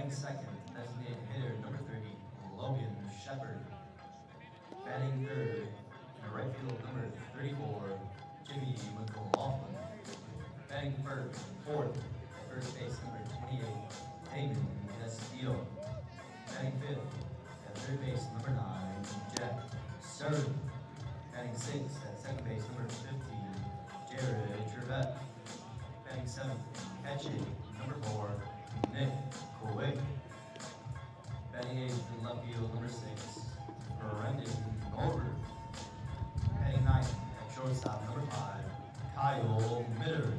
Batting second, designated hitter number 30, Logan Shepard. Batting third, in the right field number 34, Jimmy McLaughlin. Batting fourth, first base number 28, Damon Castillo. Batting fifth, at third base number 9, Jack Surrey. Batting sixth, at second base number 15, Jared Trevette. Batting seventh, catching number 4, Nick Kuwait. Batting eighth, in left field number 6, Brendan Goldberg. Batting ninth, at shortstop number 5, Kyle Mitter.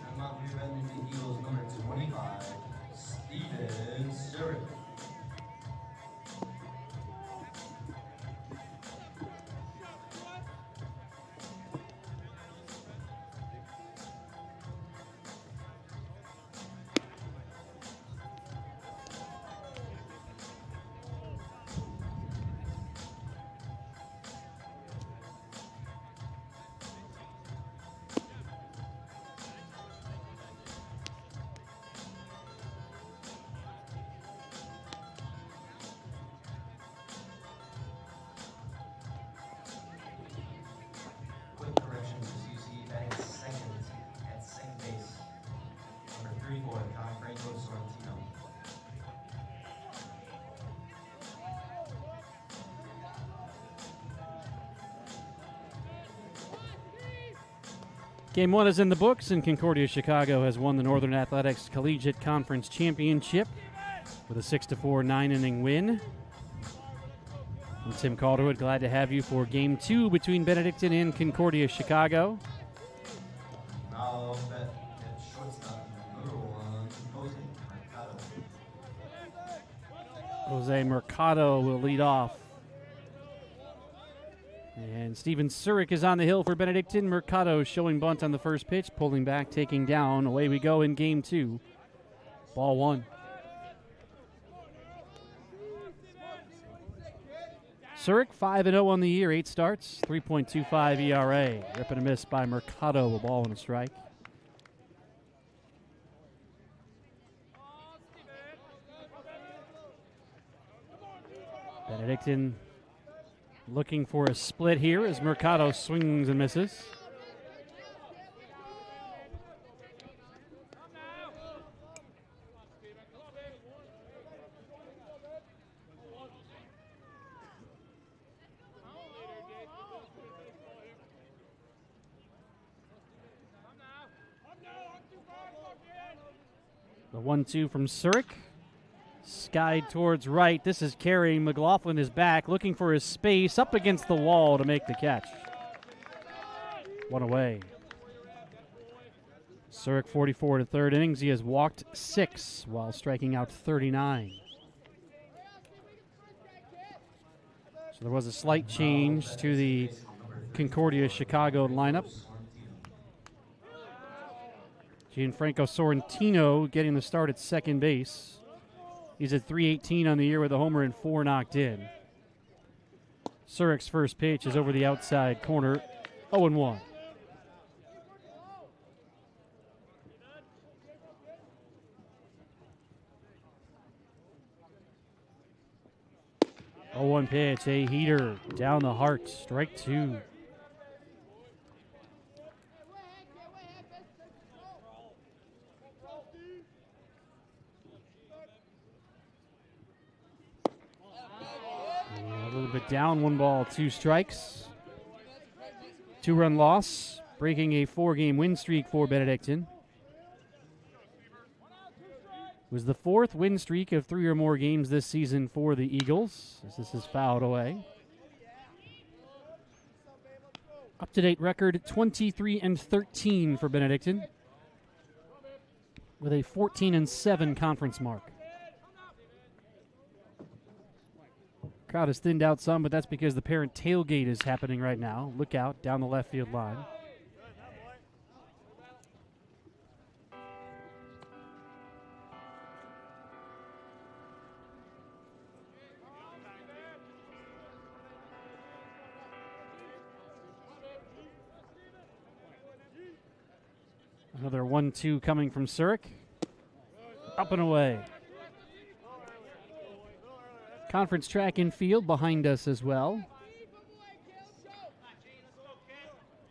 And Mount View Benedictine Eagles number 25, Steven Stewart. Game 1 is in the books, and Concordia Chicago has won the Northern Athletics Collegiate Conference Championship with a 6-4 9-inning win. I'm Tim Calderwood, glad to have you for Game 2 between Benedictine and Concordia Chicago. Now at shortstop, number 1, Jose Mercado will lead off. And Steven Surik is on the hill for Benedictine. Mercado showing bunt on the first pitch, pulling back, taking down. Away we go in Game 2. Ball 1. Surik 5-0 on the year, 8 starts, 3.25 ERA. Rip and a miss by Mercado, a ball and a strike. Benedictine looking for a split here as Mercado swings and misses. The 1-2 from Surik. Skied towards right. This is carrying. McLaughlin is back, looking for his space, up against the wall to make the catch. One away. Surik 44 to third innings. He has walked 6 while striking out 39. So there was a slight change to the Concordia Chicago lineup. Gianfranco Sorrentino getting the start at second base. He's at .318 on the year with a homer and 4 knocked in. Surik's first pitch is over the outside corner, 0-1. Oh, 1 pitch, a heater down the heart, strike 2. A little bit down, 1 ball, 2 strikes. 2-run loss, breaking a 4-game win streak for Benedictine. It was the 4th win streak of 3 or more games this season for the Eagles, as this is fouled away. Up-to-date record, 23-13 for Benedictine, with a 14-7 conference mark. Crowd has thinned out some, but that's because the parent tailgate is happening right now. Look out down the left field line. Another 1-2 coming from Surik. Up and away. Conference track and field behind us as well.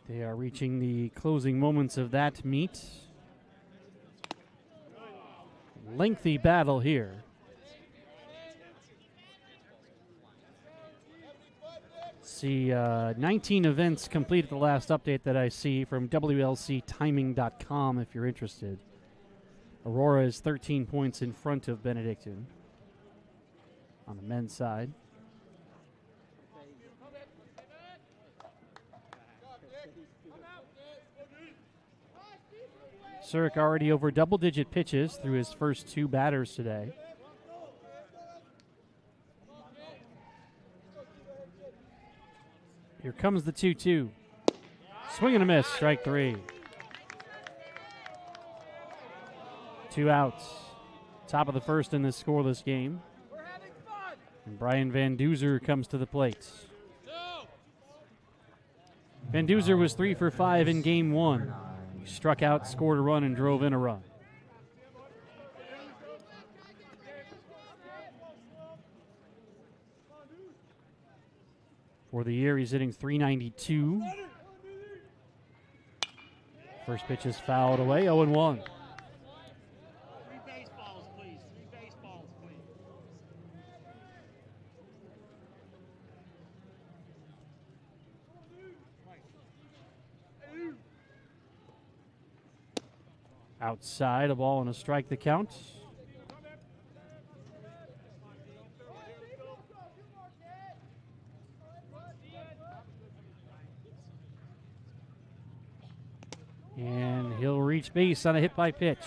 They are reaching the closing moments of that meet. Lengthy battle here. See, 19 events complete at the last update that I see from WLCtiming.com if you're interested. Aurora is 13 points in front of Benedictine on the men's side. Surik already over double-digit pitches through his first two batters today. Here comes the 2-2. Swing and a miss, strike three. 2 outs. Top of the first in this scoreless game. And Brian Van Duzer comes to the plate. Van Duzer was 3 for 5 in game 1. He struck out, scored a run, and drove in a run. For the year, he's hitting .392. First pitch is fouled away, 0-1. Outside, a ball and a strike the count. And he'll reach base on a hit by pitch.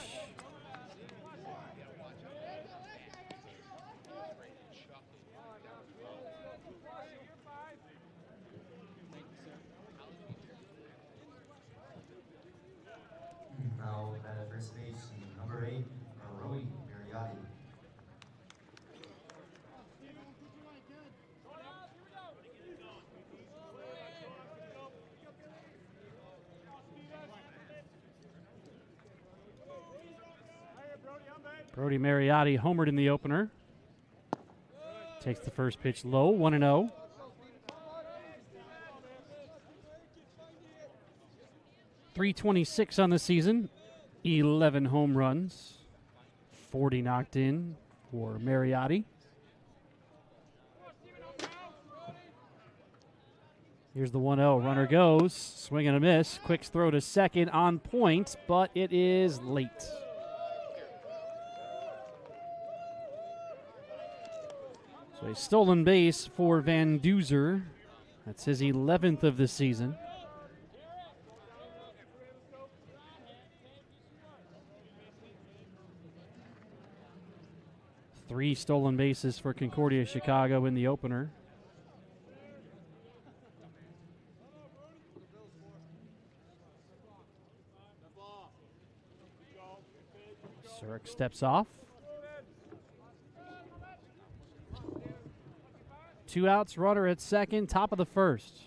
Now at first base, number 8, Roy Mariotti. Brody Mariotti homered in the opener. Takes the first pitch low, 1-0. .326 on the season, 11 home runs, 40 knocked in for Mariotti. Here's the 1-0. Runner goes, swing and a miss. Quick throw to second on point, but it is late. So a stolen base for Van Duzer. That's his 11th of the season. Three stolen bases for Concordia Chicago in the opener. Surik steps off. 2 outs, runner at second, top of the first.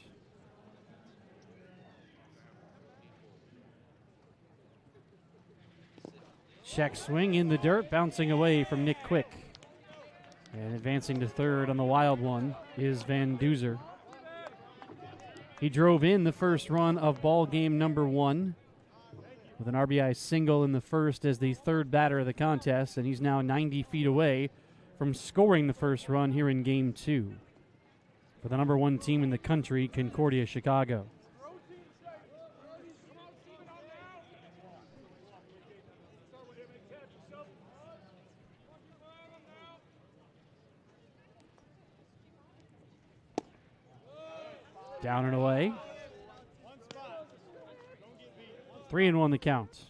Check swing in the dirt, bouncing away from Nick Quick. And advancing to third on the wild one is Van Duzer. He drove in the first run of ball game number 1 with an RBI single in the first as the third batter of the contest, and he's now 90 feet away from scoring the first run here in game 2 for the number 1 team in the country, Concordia Chicago. Down and away. 3-1 the count.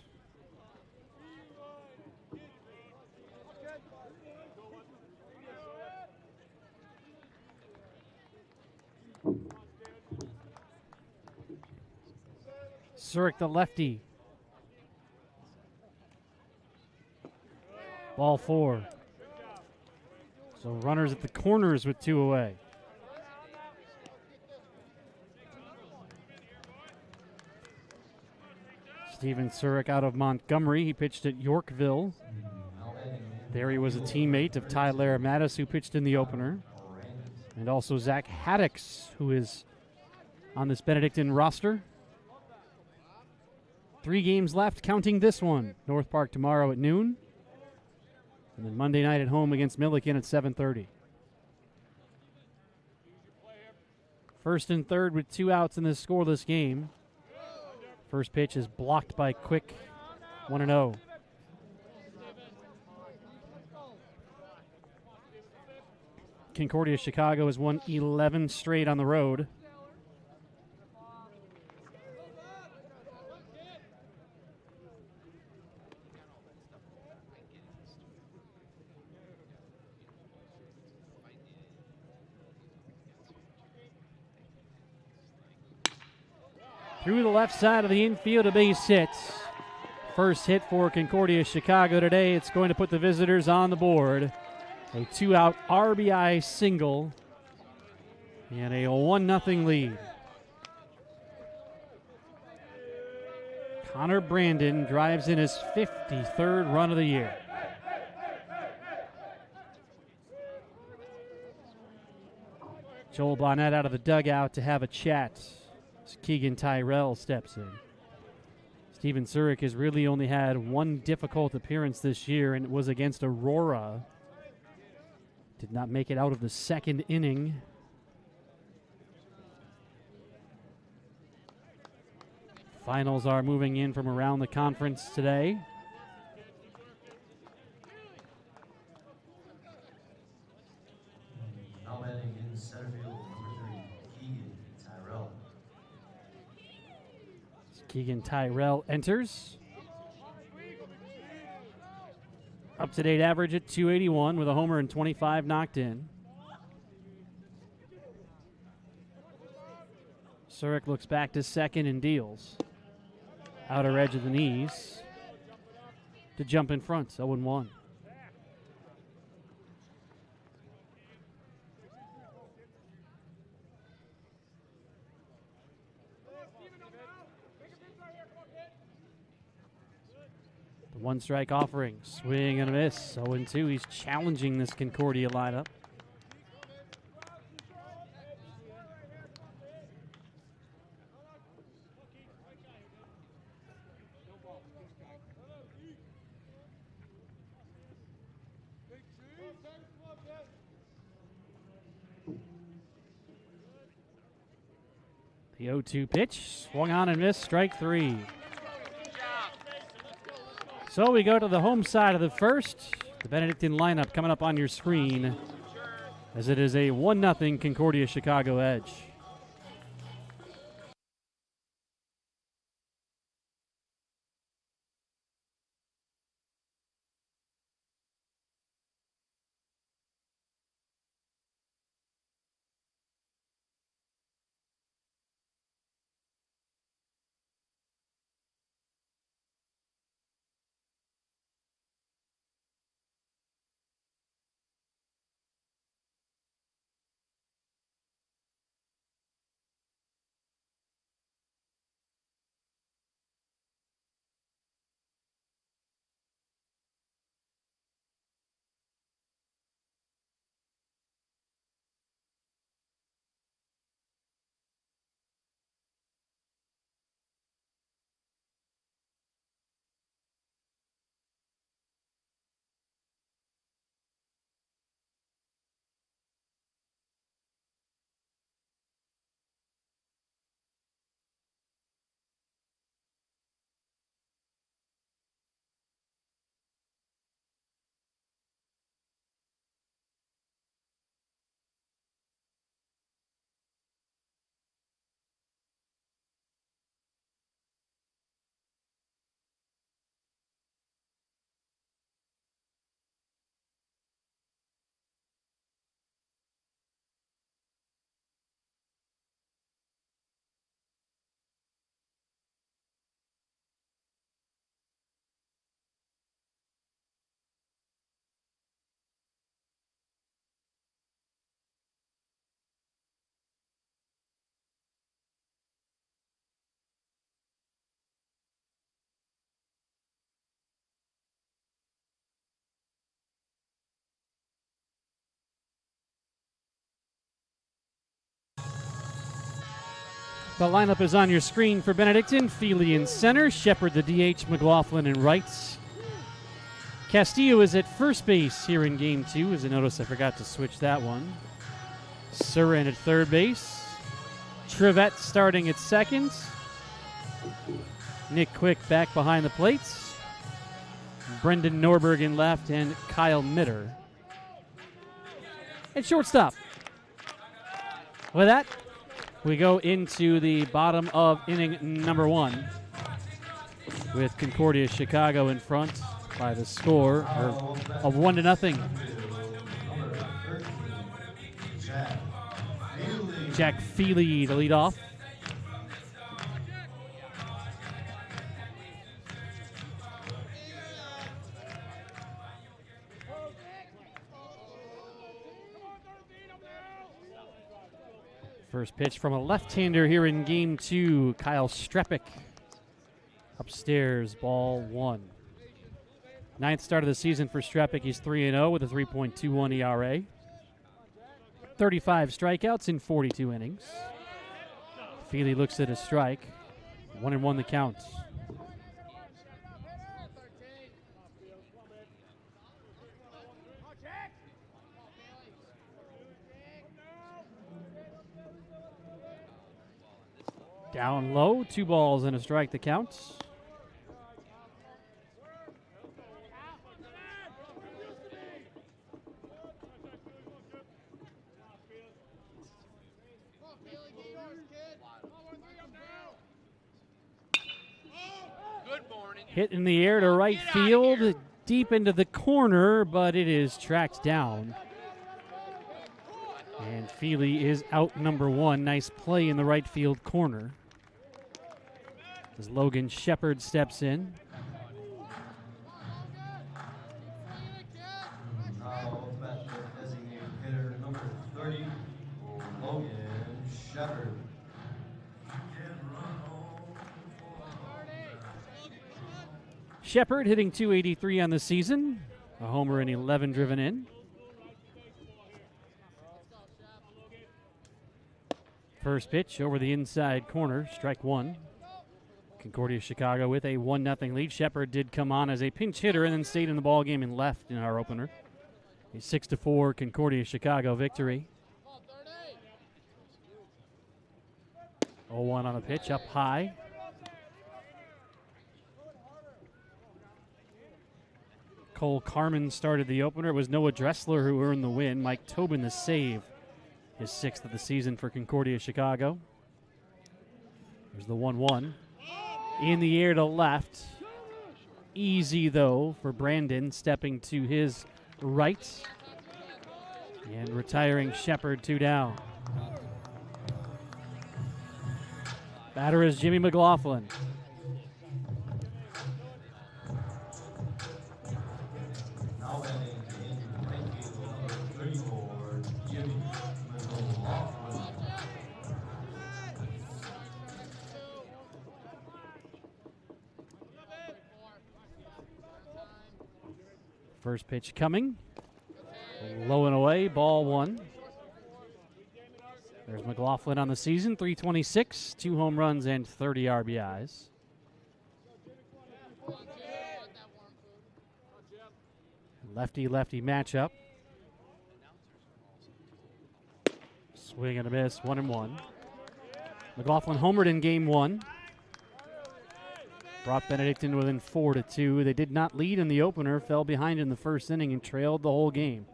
Surik the lefty. Ball 4. So runners at the corners with 2 away. Steven Surik out of Montgomery. He pitched at Yorkville. There he was a teammate of Ty Laramattis, who pitched in the opener. And also Zach Haddix, who is on this Benedictine roster. 3 games left, counting this one. North Park tomorrow at noon. And then Monday night at home against Milliken at 7:30. First and third with 2 outs in this scoreless game. First pitch is blocked by Quick, 1-0. Concordia Chicago has won 11 straight on the road. Through the left side of the infield, a base hit. First hit for Concordia Chicago today. It's going to put the visitors on the board. A 2-out RBI single and a 1-0 lead. Connor Brandon drives in his 53rd run of the year. Joel Bonnet out of the dugout to have a chat. Keegan Tyrell steps in. Steven Zurich has really only had one difficult appearance this year, and it was against Aurora. Did not make it out of the second inning. Finals are moving in from around the conference today. Now batting in center field, number 3, Keegan Tyrell. Keegan Tyrell enters. Up-to-date average at 281 with a homer and 25 knocked in. Surik looks back to second and deals. Outer edge of the knees to jump in front, 0-1. The 1-strike offering, swing and a miss, 0-2. He's challenging this Concordia lineup. The 0-2 pitch, swung on and missed, strike 3. So we go to the home side of the first. The Benedictine lineup coming up on your screen as it is a 1-0 Concordia Chicago edge. The lineup is on your screen for Benedictine. Feely in center, Shepard the DH, McLaughlin in right. Castillo is at first base here in Game 2. As I notice, I forgot to switch that one. Surin at third base. Trivette starting at second. Nick Quick back behind the plates. Brendan Norberg in left, and Kyle Mitter at shortstop. With that, we go into the bottom of inning number 1 with Concordia Chicago in front by the score of 1-0. Jack Feely to lead off. First pitch from a left-hander here in Game 2, Kyle Strepik. Upstairs, ball 1. 9th start of the season for Strepik. He's 3-0 with a 3.21 ERA. 35 strikeouts in 42 innings. Feely looks at a strike. 1-1 the count. Down low, 2 balls and a strike the count. Hit in the air to right field, deep into the corner, but it is tracked down. And Feely is out number 1. Nice play in the right field corner. As Logan Shepard steps in. Now bat the designated hitter number 30, Logan Shepard. Shepard hitting .283 on the season. A homer and 11 driven in. First pitch over the inside corner, strike 1. Concordia Chicago with a 1-0 lead. Shepard did come on as a pinch hitter and then stayed in the ball game and left in our opener. A 6-4 Concordia Chicago victory. 0-1 on the pitch, up high. Cole Carmen started the opener. It was Noah Dressler who earned the win. Mike Tobin the save. His 6th of the season for Concordia Chicago. There's the 1-1. In the air to left. Easy, though, for Brandon, stepping to his right. And retiring Shepard 2 down. Batter is Jimmy McLaughlin. Now batting in right field number 34, Jimmy McLaughlin. First pitch coming. Low and away, ball 1. There's McLaughlin on the season, 326, 2 home runs and 30 RBIs. Lefty-lefty matchup. Swing and a miss, 1-1. McLaughlin homered in Game 1. Brought Benedictine within 4-2. They did not lead in the opener, fell behind in the first inning, and trailed the whole game.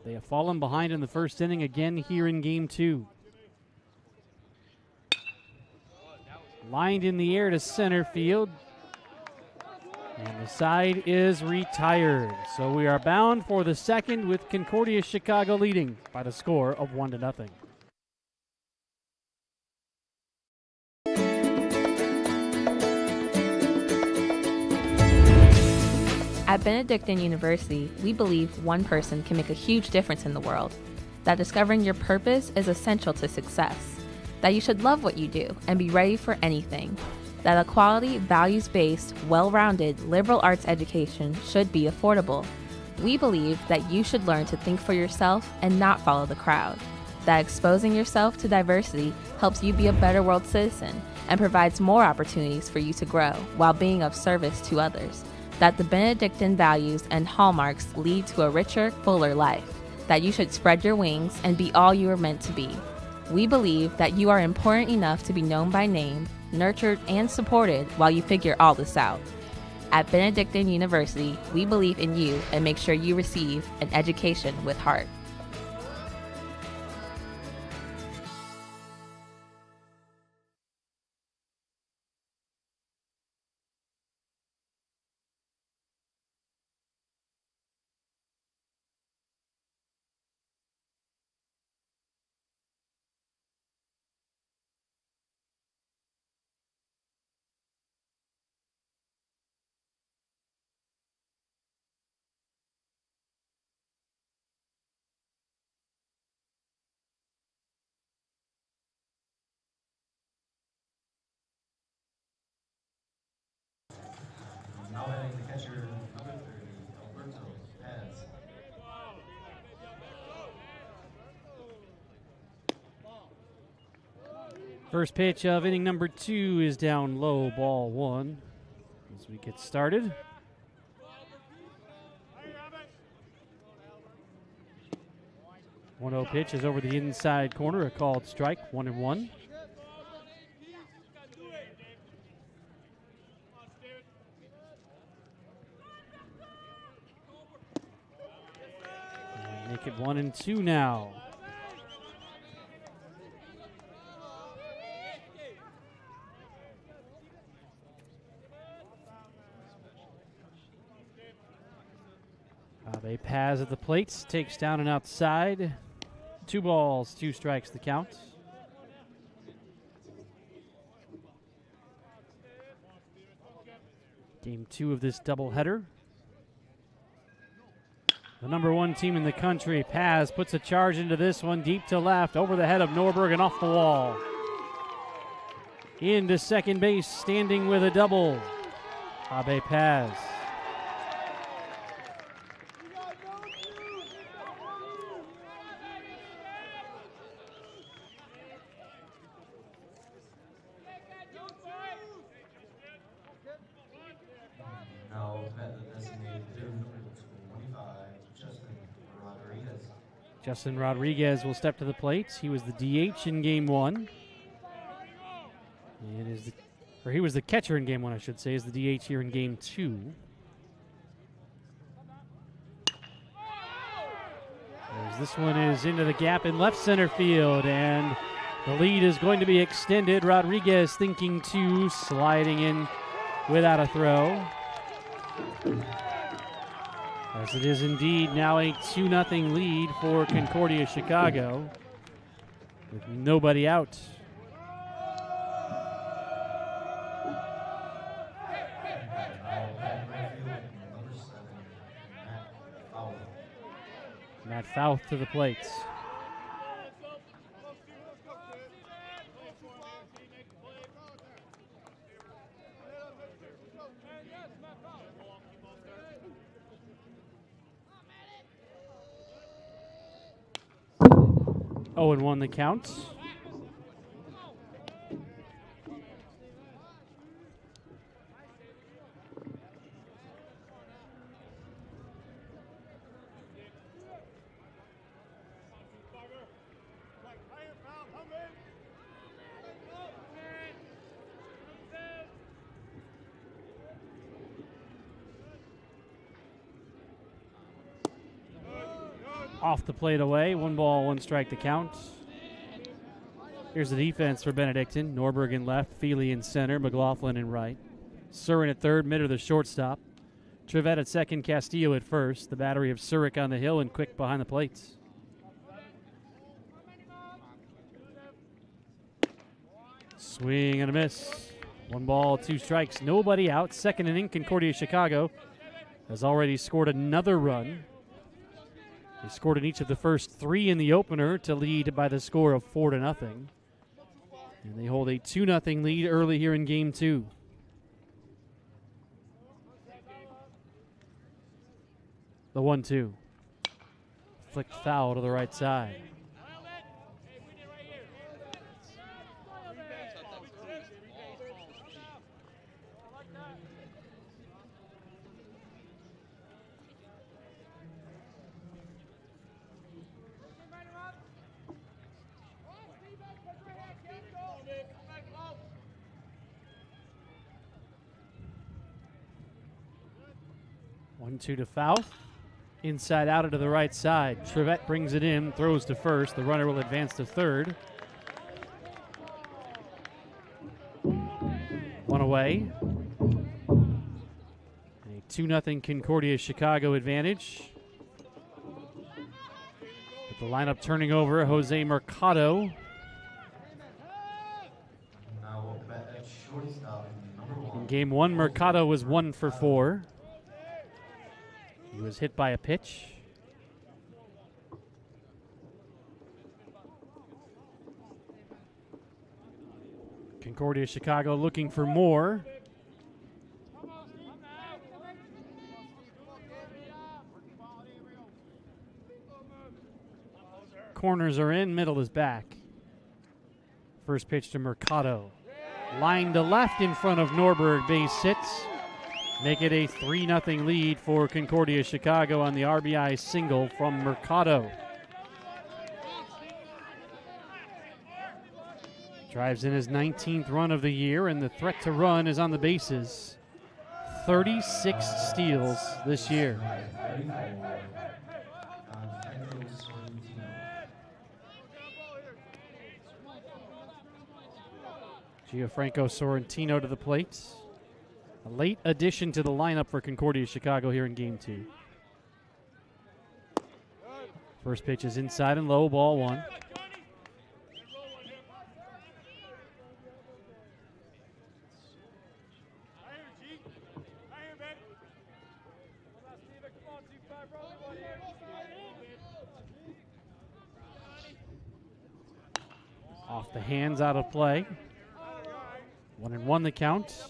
They have fallen behind in the first inning again here in Game 2. Lined in the air to center field. And the side is retired. So we are bound for the second with Concordia Chicago leading by the score of 1-0. At Benedictine University, we believe one person can make a huge difference in the world, that discovering your purpose is essential to success, that you should love what you do and be ready for anything, that a quality, values-based, well-rounded liberal arts education should be affordable. We believe that you should learn to think for yourself and not follow the crowd, that exposing yourself to diversity helps you be a better world citizen and provides more opportunities for you to grow while being of service to others. That the Benedictine values and hallmarks lead to a richer, fuller life. That you should spread your wings and be all you are meant to be. We believe that you are important enough to be known by name, nurtured, and supported while you figure all this out. At Benedictine University, we believe in you and make sure you receive an education with heart. Now batting the catcher, number 30, Alberto Paz. First pitch of inning number 2 is down low, ball 1. As we get started. One-0 pitch is over the inside corner, a called strike, 1-1. Make it 1-2 now. Abe Paz at the plate, takes down and outside. 2 balls, 2 strikes the count. Game 2 of this doubleheader. The number 1 team in the country, Paz, puts a charge into this one, deep to left, over the head of Norberg and off the wall. Into second base, standing with a double, Abe Paz. Now bat the designated hitter, number 25, Rodriguez. Justin Rodriguez will step to the plate. He was the DH in game 1. He was the catcher in game 1, I should say, is the DH here in game 2. This one is into the gap in left center field, and the lead is going to be extended. Rodriguez thinking to, sliding in without a throw. As it is indeed now a 2-0 lead for Concordia Chicago with nobody out. Matt Fouth to the plate. Oh, and 1 the count. Off the plate away. 1 ball, 1 strike to count. Here's the defense for Benedictine. Norberg in left, Feely in center, McLaughlin in right. Surin at third, Mitter the shortstop. Trivette at second, Castillo at first. The battery of Surik on the hill and Quick behind the plates. Swing and a miss. 1 ball, 2 strikes, nobody out. Second inning, Concordia Chicago has already scored another run. They scored in each of the first 3 in the opener to lead by the score of 4-0. And they hold a 2-0 lead early here in game 2. The 1-2. Flicked foul to the right side. 1-2 to foul. Inside out into the right side. Trevette brings it in, throws to first. The runner will advance to third. One away. A 2-0 Concordia Chicago advantage. With the lineup turning over, Jose Mercado. In game one, Mercado was 1 for 4. He was hit by a pitch. Concordia Chicago looking for more. Corners are in, middle is back. First pitch to Mercado. Line to left in front of Norberg, base hits. Make it a 3-0 lead for Concordia Chicago on the RBI single from Mercado. Drives in his 19th run of the year, and the threat to run is on the bases. 36 steals this year. Gianfranco Sorrentino to the plate. A late addition to the lineup for Concordia Chicago here in game 2. First pitch is inside and low, ball 1. Off the hands, out of play. 1-1 the count.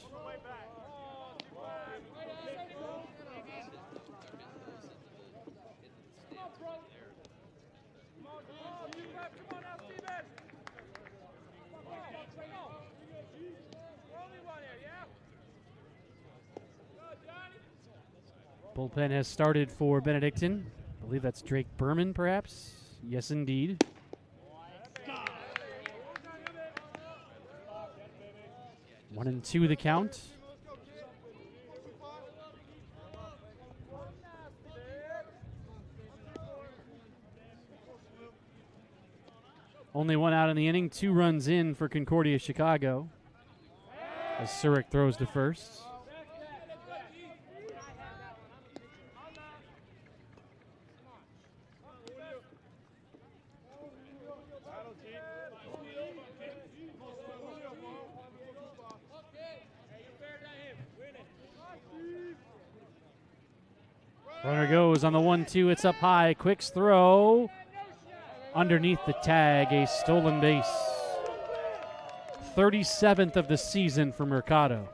Bullpen has started for Benedictine. I believe that's Drake Berman, perhaps. Yes, indeed. One and two the count. Only one out in the inning, 2 runs in for Concordia Chicago as Surik throws to first. Runner goes on the 1-2. It's up high. Quick's throw. Underneath the tag, a stolen base. 37th of the season for Mercado.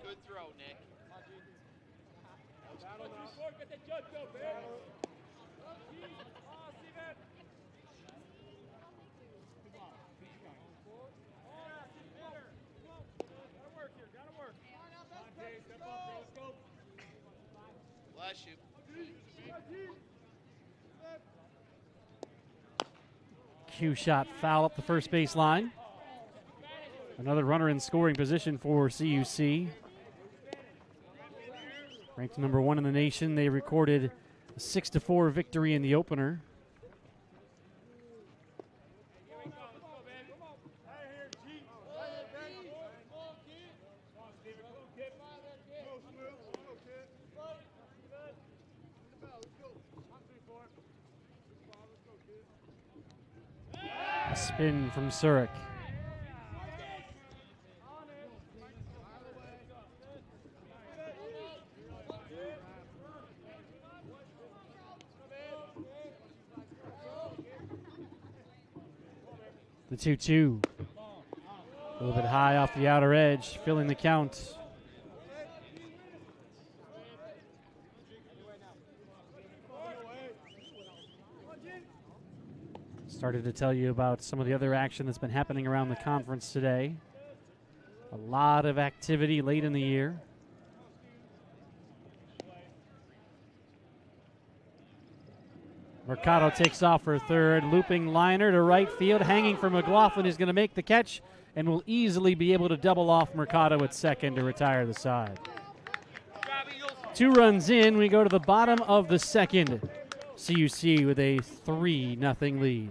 Good throw, Nick. Bless you. Cue shot foul up the first base line. Another runner in scoring position for CUC. Ranked number 1 in the nation, they recorded a 6-4 victory in the opener. A spin from Surik. The 2-2. A little bit high off the outer edge, filling the count. Started to tell you about some of the other action that's been happening around the conference today. A lot of activity late in the year. Mercado takes off for third, looping liner to right field, hanging for McLaughlin, is going to make the catch and will easily be able to double off Mercado at second to retire the side. 2 runs in, we go to the bottom of the second. CUC with a 3-0 lead.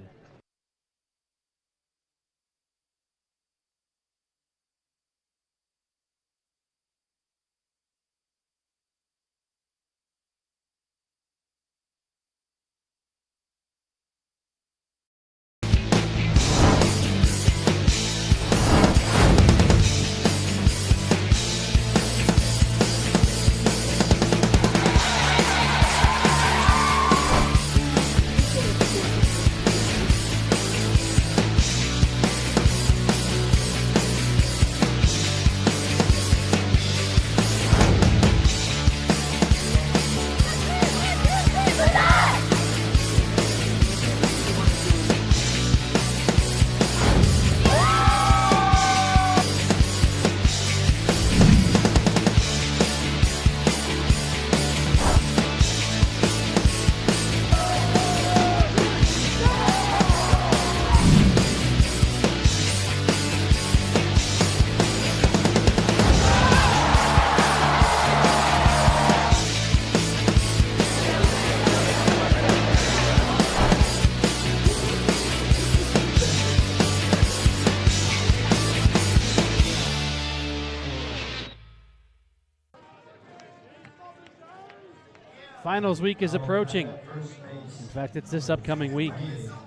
Finals week is approaching. In fact, it's this upcoming week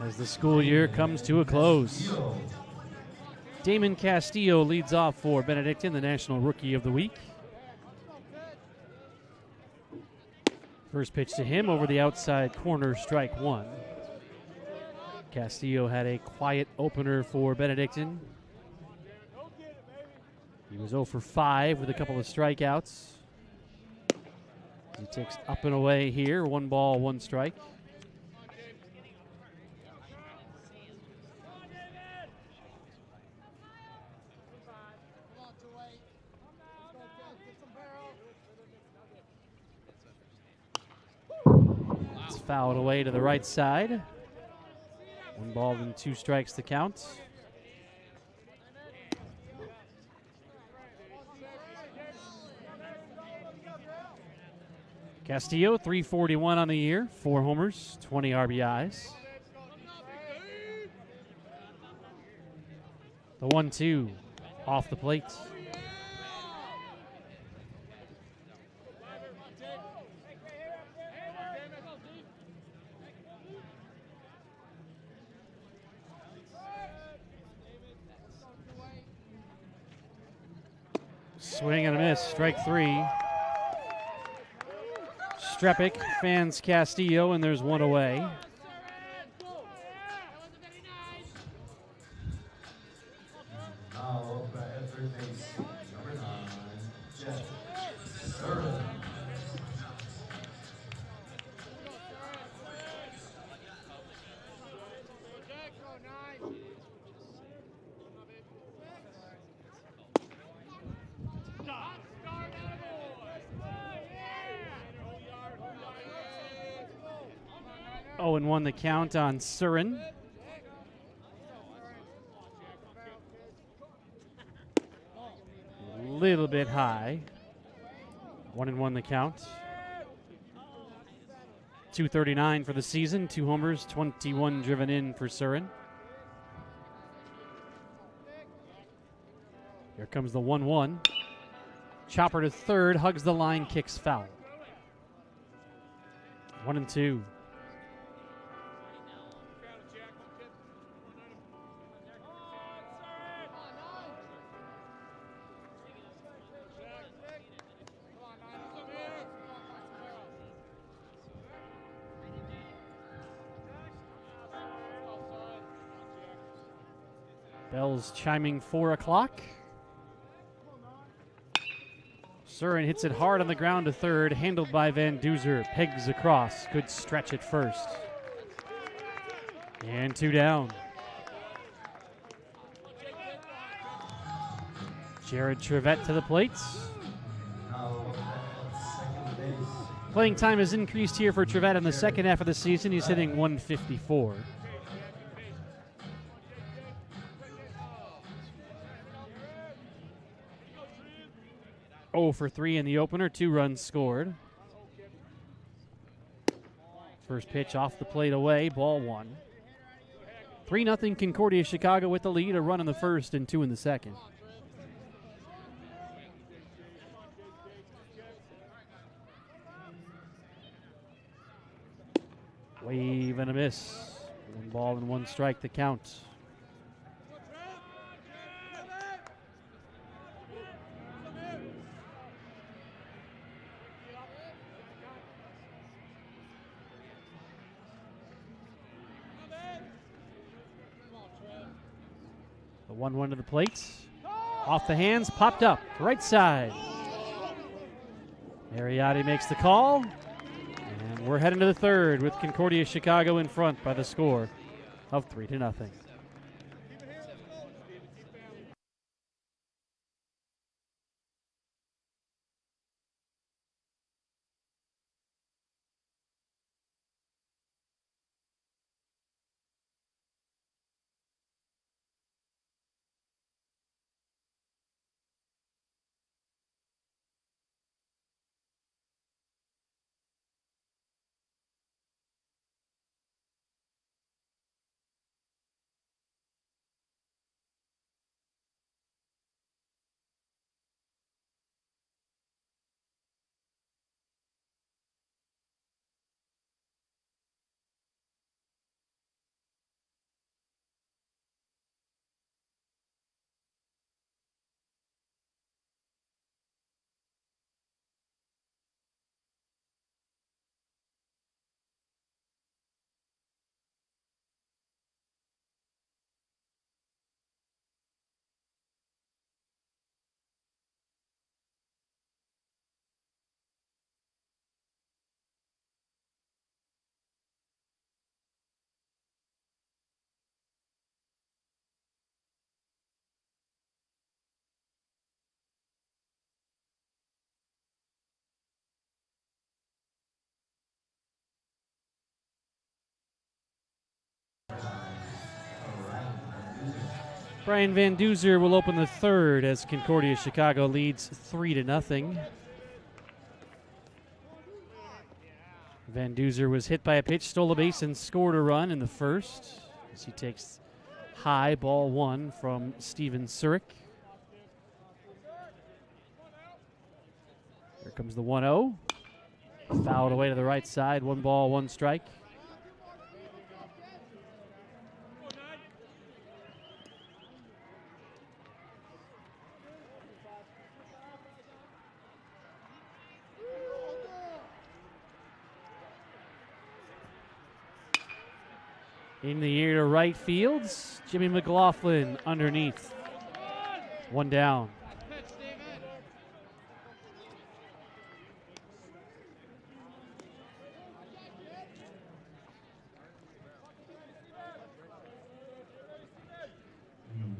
as the school year comes to a close. Damon Castillo leads off for Benedictine, the National Rookie of the Week. First pitch to him over the outside corner, strike 1. Castillo had a quiet opener for Benedictine. He was 0 for 5 with a couple of strikeouts. He takes up and away here, 1 ball, 1 strike. It's fouled away to the right side. 1 ball and 2 strikes to count. Castillo, 341 on the year, 4 homers, 20 RBIs. The 1-2 off the plate. Swing and a miss, strike 3. Strepic fans Castillo, and there's 1 away. Now at third base, number 9, Jeff Surin. Oh, and 1 the count on Surin. A little bit high. 1-1 the count. 239 for the season, 2 homers, 21 driven in for Surin. Here comes the 1-1. Chopper to third, hugs the line, kicks foul. 1-2. Bells chiming 4 o'clock. Surin hits it hard on the ground to third, handled by Van Duzer, pegs across, good stretch at first. And 2 down. Jared Trevette to the plate. Playing time has increased here for Trevette in the second half of the season. He's hitting 154. 0 for 3 in the opener, 2 runs scored. First pitch off the plate away, ball 1. 3-0 Concordia Chicago with the lead, a run in the first and 2 in the second. Wave and a miss. 1 ball and 1 strike to count. The 1-1 to the plate. Off the hands, popped up, right side. Mariotti makes the call. And we're heading to the third with Concordia Chicago in front by the score of 3-0. Brian Van Duzer will open the third as Concordia Chicago leads 3-0. Van Duzer was hit by a pitch, stole a base, and scored a run in the first as he takes high, ball 1 from Steven Surik. Here comes the 1-0. Fouled away to the right side, 1 ball, 1 strike. In the air to right fields, Jimmy McLaughlin underneath. 1 down.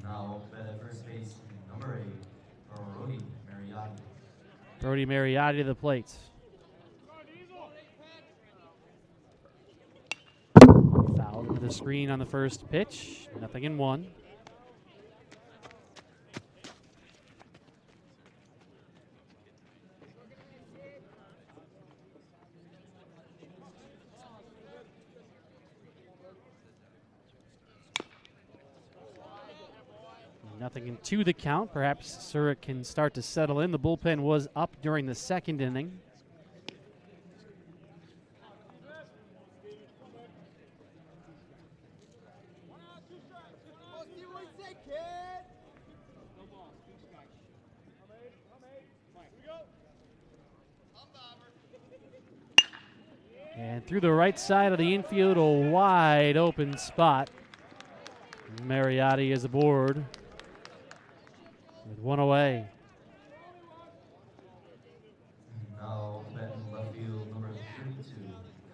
Now at first base, number 8, Brody Mariotti. Brody Mariotti to the plate. Fouled with a screen on the first pitch. 0-1. Nothing into the count. Perhaps Surik can start to settle in. The bullpen was up during the second inning. And through the right side of the infield, a wide open spot. Mariotti is aboard with 1 away. Now batting left field, number 32,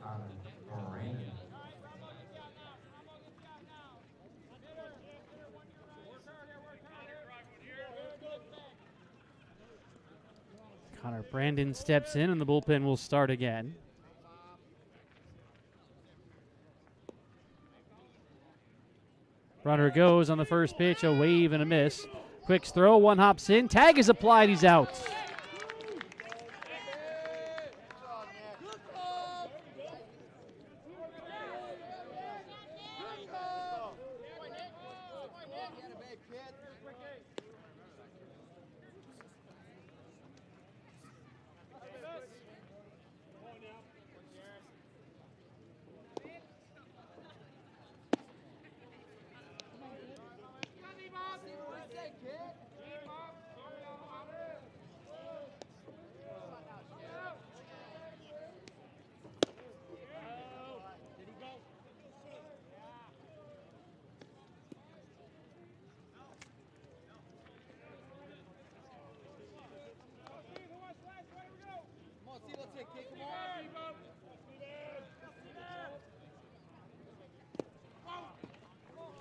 Connor Moran. Connor Brandon steps in, and the bullpen will start again. Runner goes on the first pitch, a wave and a miss. Quick throw, 1 hops in. Tag is applied, he's out.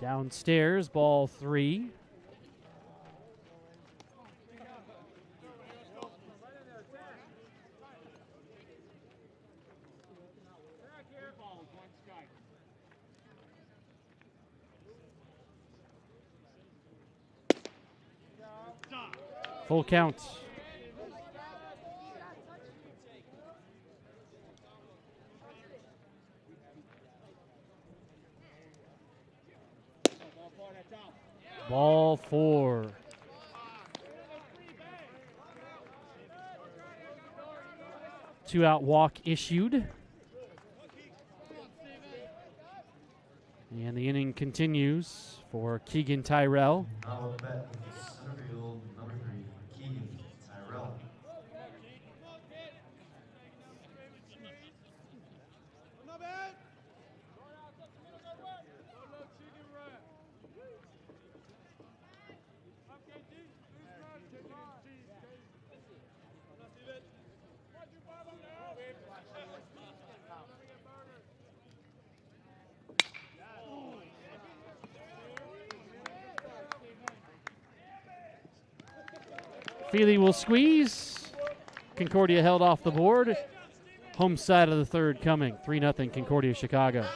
Downstairs, ball 3. Full count. Ball 4. Two-out walk issued. And the inning continues for Keegan Tyrell. Now up at center field, number 3, Keegan Tyrell. Feely will squeeze. Concordia held off the board. Home side of the third coming. 3-0 Concordia Chicago.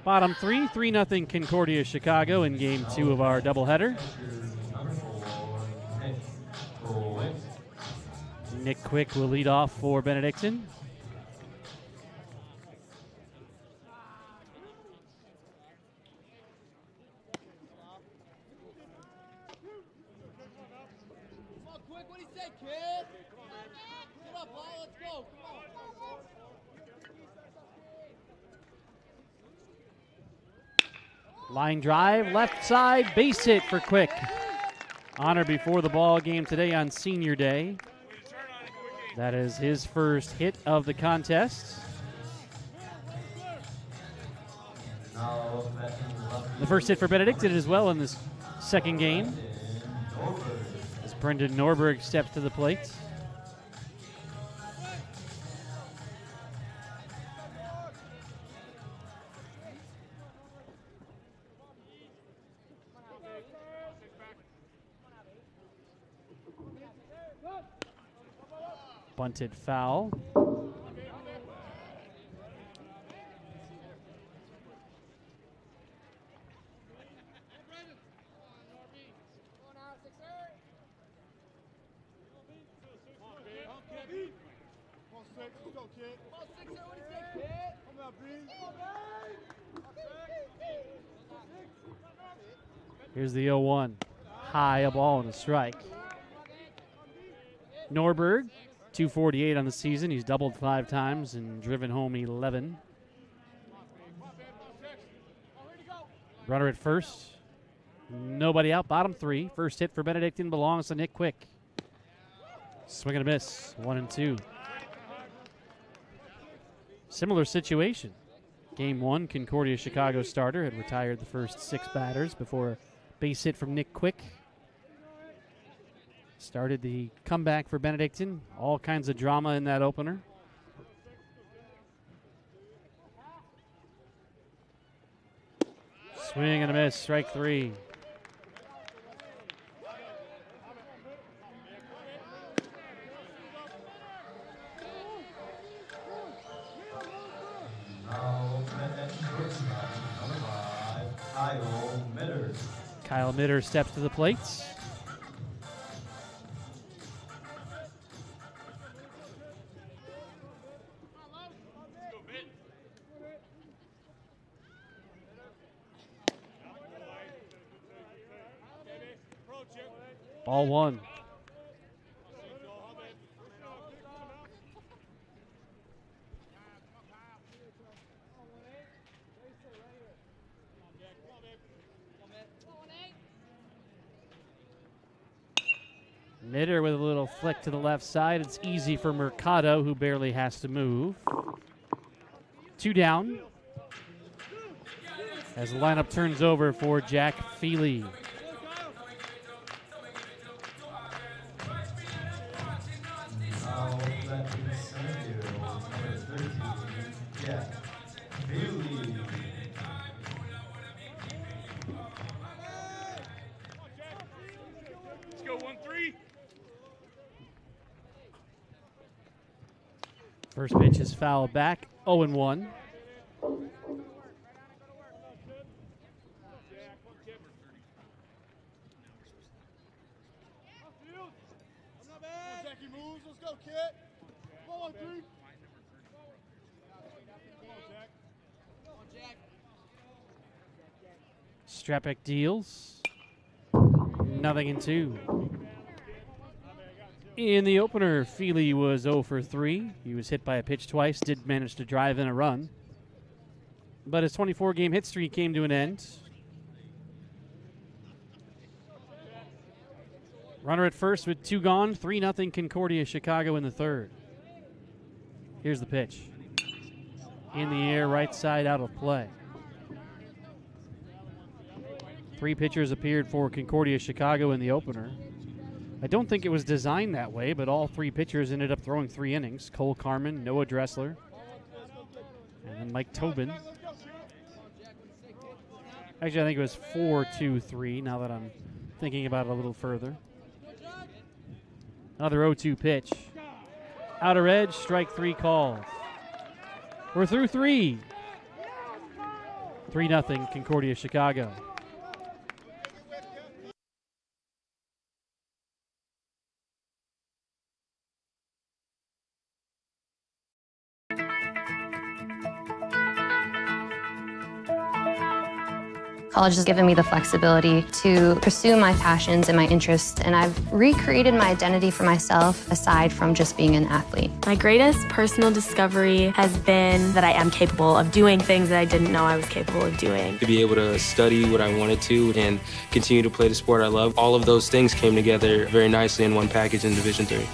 Bottom 3, 3-0 Concordia Chicago in game 2 of our doubleheader. Number 4, Nick Quick. Nick Quick will lead off for Benedictine. Come on, quick, what do you say, kid? Get up, Paul, let's go. Come on. Line drive, left side, base hit for Quick. Honor before the ball game today on Senior Day. That is his first hit of the contest. The first hit for Benedictine as well in this second game, as Brendan Norberg steps to the plate. Bunted foul. Here's the 0-1. High, a ball and a strike. Norberg, 248 on the season. He's doubled 5 times and driven home 11. Runner at first. Nobody out. Bottom 3. First hit for Benedictine belongs to Nick Quick. Swing and a miss. 1-2. Similar situation. Game 1, Concordia Chicago starter had retired the first 6 batters before a base hit from Nick Quick started the comeback for Benedictine. All kinds of drama in that opener. Swing and a miss, strike 3. Kyle Mitter steps to the plate. Ball 1. Mitter with a little flick to the left side. It's easy for Mercado, who barely has to move. 2 down. As the lineup turns over for Jack Feely. Let's go 1-3. First pitch is fouled back, 0-1. Jackie moves. Let's go, kid. Come on, 3. Come on, Jack. Come on, Jack. Strapek deals. 0-2. In the opener, Feely was 0 for 3. He was hit by a pitch twice, did manage to drive in a run. But his 24-game hit streak came to an end. Runner at first with 2 gone, 3-0 Concordia Chicago in the third. Here's the pitch. In the air, right side out of play. 3 pitchers appeared for Concordia Chicago in the opener. I don't think it was designed that way, but all 3 pitchers ended up throwing 3 innings. Cole Carmen, Noah Dressler, and then Mike Tobin. Actually, I think it was 4-2-3 now that I'm thinking about it a little further. Another 0-2 pitch. Outer edge, strike 3 called. We're through 3. 3-0 Concordia Chicago. College has given me the flexibility to pursue my passions and my interests, and I've recreated my identity for myself aside from just being an athlete. My greatest personal discovery has been that I am capable of doing things that I didn't know I was capable of doing. To be able to study what I wanted to and continue to play the sport I love, all of those things came together very nicely in one package in Division III.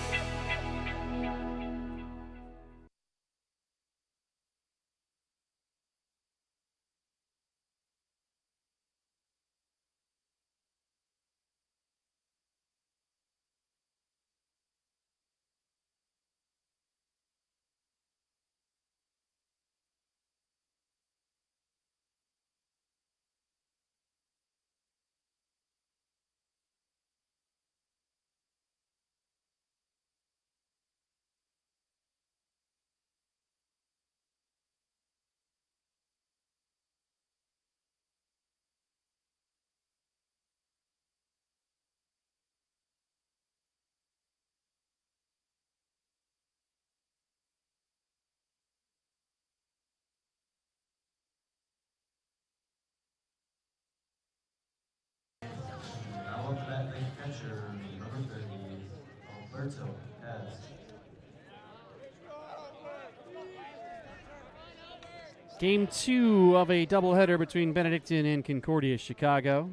Game 2 of a doubleheader between Benedictine and Concordia Chicago.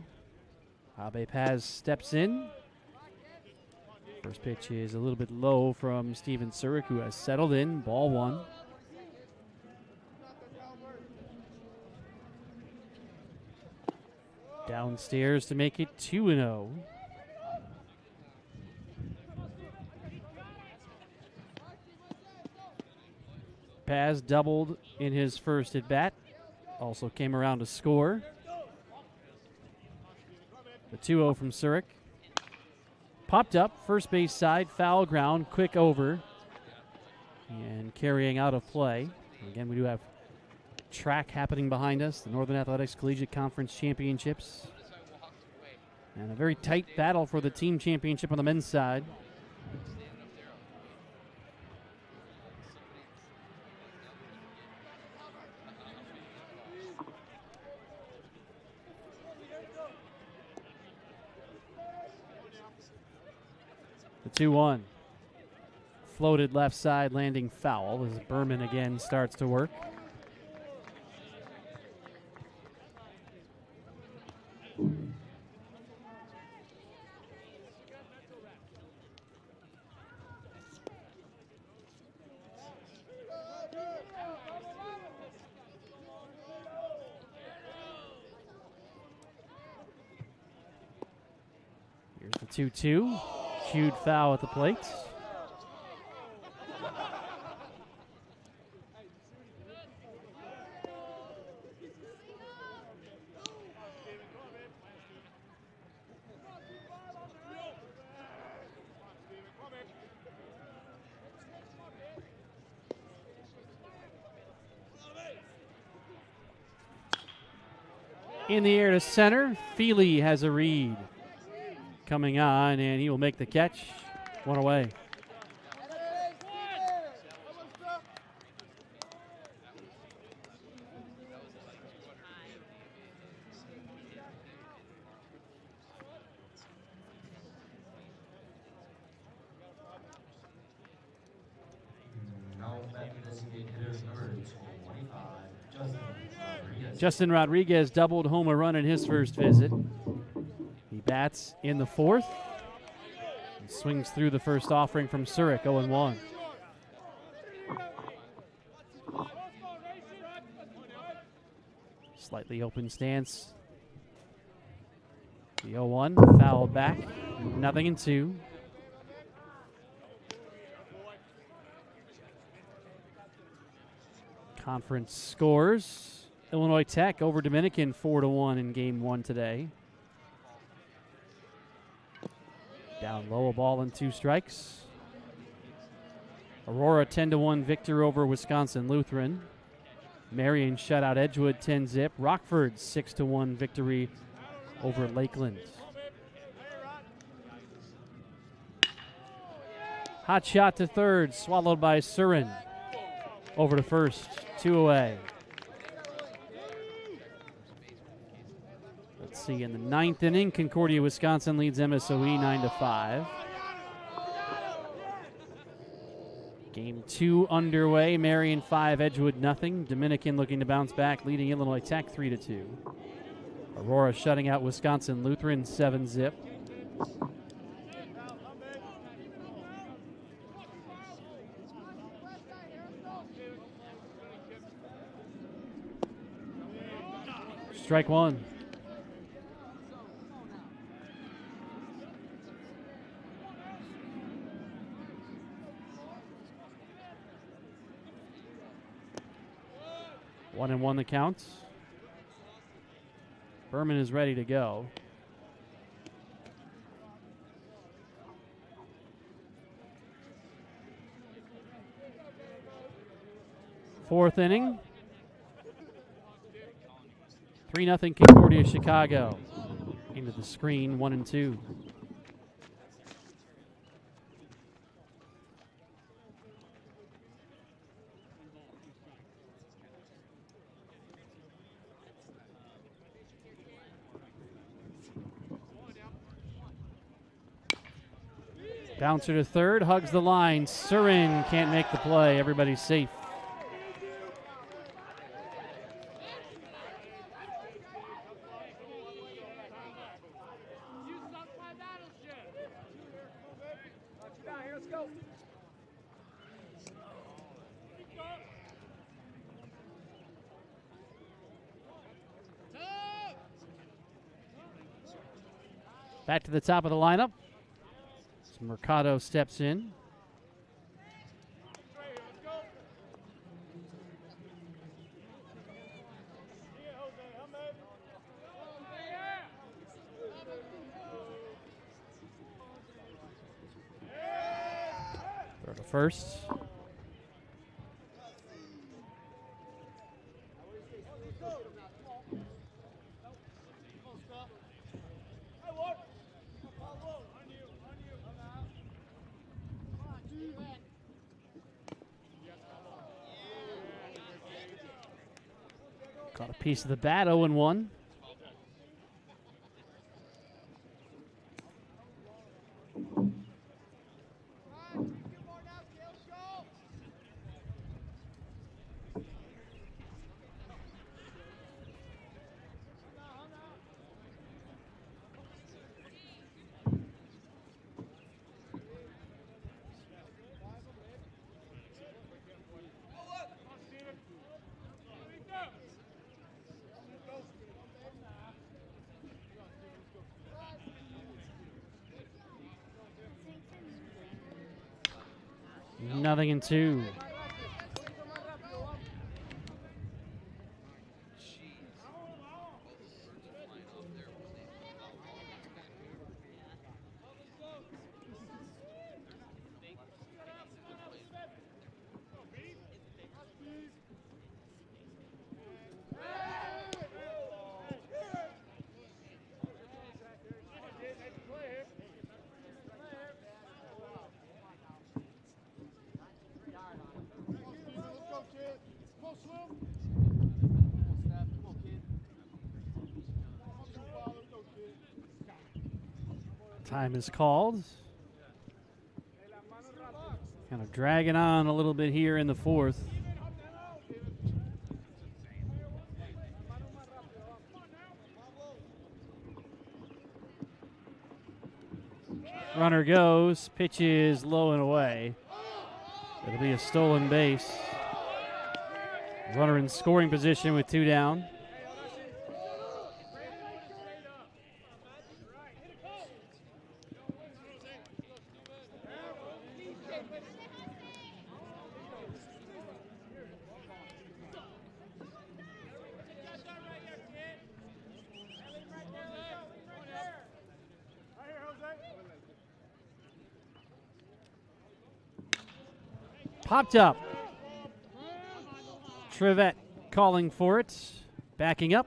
Abe Paz steps in. First pitch is a little bit low from Steven Surik, who has settled in. Ball 1. Downstairs to make it 2-0. Paz doubled in his first at bat. Also came around to score. The 2-0 from Surik. Popped up, first base side, foul ground, quick over. And carrying out of play. Again, we do have track happening behind us, the Northern Athletics Collegiate Conference Championships. And a very tight battle for the team championship on the men's side. The 2-1. Floated left side, landing foul as Berman again starts to work. Here's the 2-2. Cued foul at the plate. In the air to center. Feely has a read. Coming on, and he will make the catch. One away. Now batting designated hitter number 25, Justin Rodriguez doubled home a run in his first visit. He bats in the fourth. And swings through the first offering from Surik, 0-1. Slightly open stance. The 0-1 fouled back. 0-2. Conference scores. Illinois Tech over Dominican 4-1 in game one today. Down low, a ball and 2 strikes. Aurora 10-1 victor over Wisconsin Lutheran. Marion shut out Edgewood 10-zip. Rockford 6-1 victory over Lakeland. Hot shot to third, swallowed by Surin. Over to first, 2 away. Let's see, in the 9th inning, Concordia, Wisconsin leads MSOE 9-5. Game 2 underway, Marion 5, Edgewood nothing. Dominican looking to bounce back, leading Illinois Tech 3-2. Aurora shutting out Wisconsin Lutheran 7-zip. Strike one. One and one the count. Berman is ready to go. Fourth inning. 3-0 Concordia, Chicago. Into the screen, 1-2. Bouncer to third, hugs the line. Surin can't make the play. Everybody's safe. Back to the top of the lineup. So Mercado steps in. Throw to first. Caught a piece of the bat, 0-1. Nothing in 2. Time is called. Kind of dragging on a little bit here in the 4th. Runner goes, pitch is low and away. It'll be a stolen base. Runner in scoring position with 2 down. Popped up. Trivette calling for it. Backing up.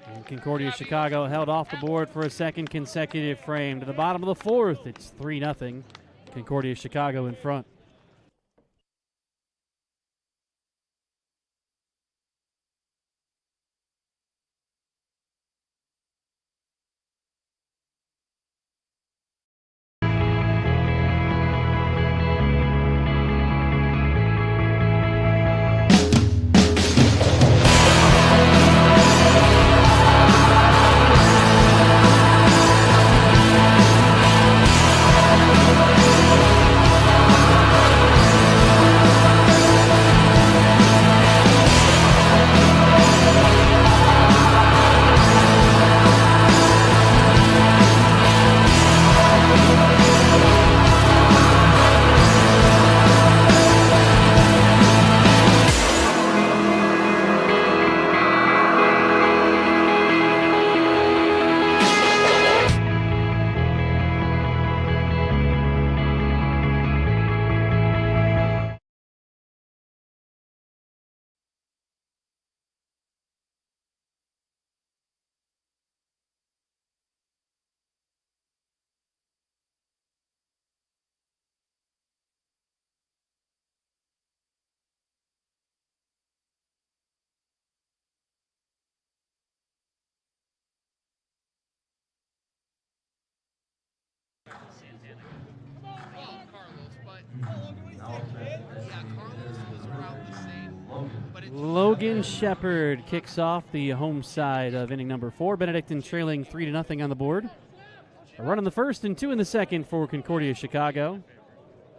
And Concordia Chicago held off the board for a second consecutive frame. To the bottom of the 4th, it's 3-0. Concordia Chicago in front. Logan Shepard kicks off the home side of inning number 4. Benedictine trailing 3-0 on the board. A run in the first and 2 in the second for Concordia Chicago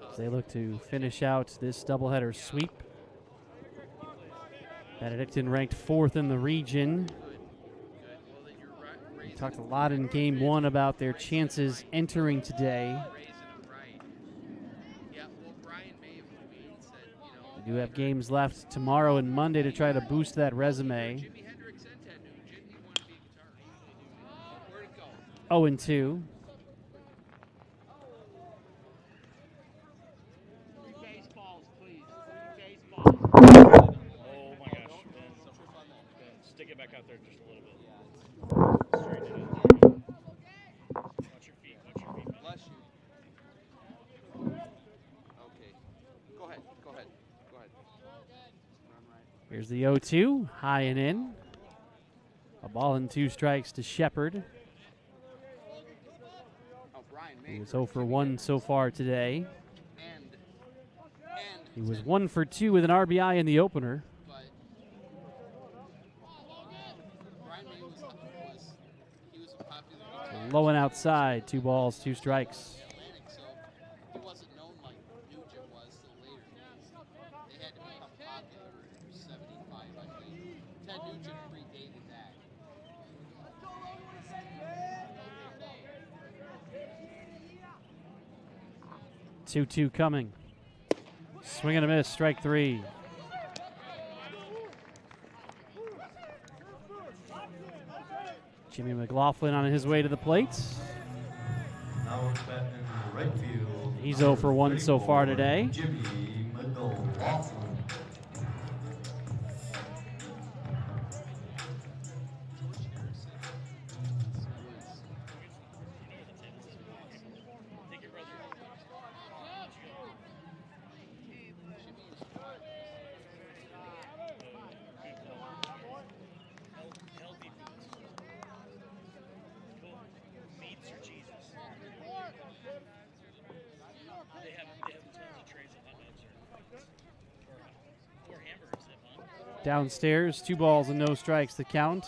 as they look to finish out this doubleheader sweep. Benedictine ranked 4th in the region. talked a lot in Game 1 about their chances entering today. They do have games left tomorrow and Monday to try to boost that resume. 0-2. Oh my gosh, Ben. Stick it back out there just a little bit. Straighten it out there. Watch your feet. Bless you. Okay. Go ahead. Here's the 0-2, high and in. A ball and 2 strikes to Shepard. He was 0 for 1 so far today. He was 1 for 2 with an RBI in the opener. Low and outside, 2 balls, 2 strikes. Two coming. Swing and a miss, strike 3. Jimmy McLaughlin on his way to the plate. Now batting right field. He's 0 for 1 so far today. Jimmy McLaughlin. Downstairs, 2 balls and no strikes to count.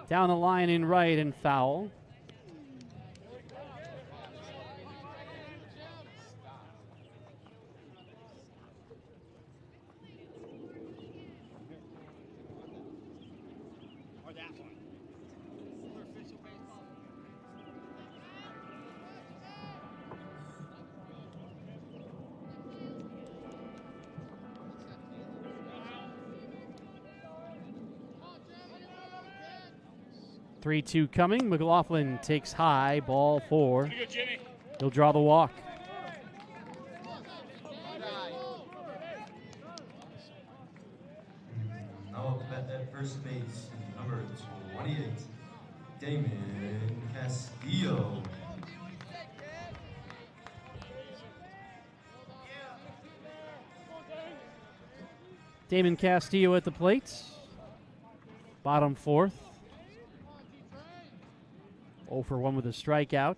Down the line in right and foul. Or that one. 3-2 coming. McLaughlin takes high, ball 4. He'll draw the walk. Now at first base, number 28, Damon Castillo. Damon Castillo at the plate. Bottom 4th. 0 for 1 with a strikeout.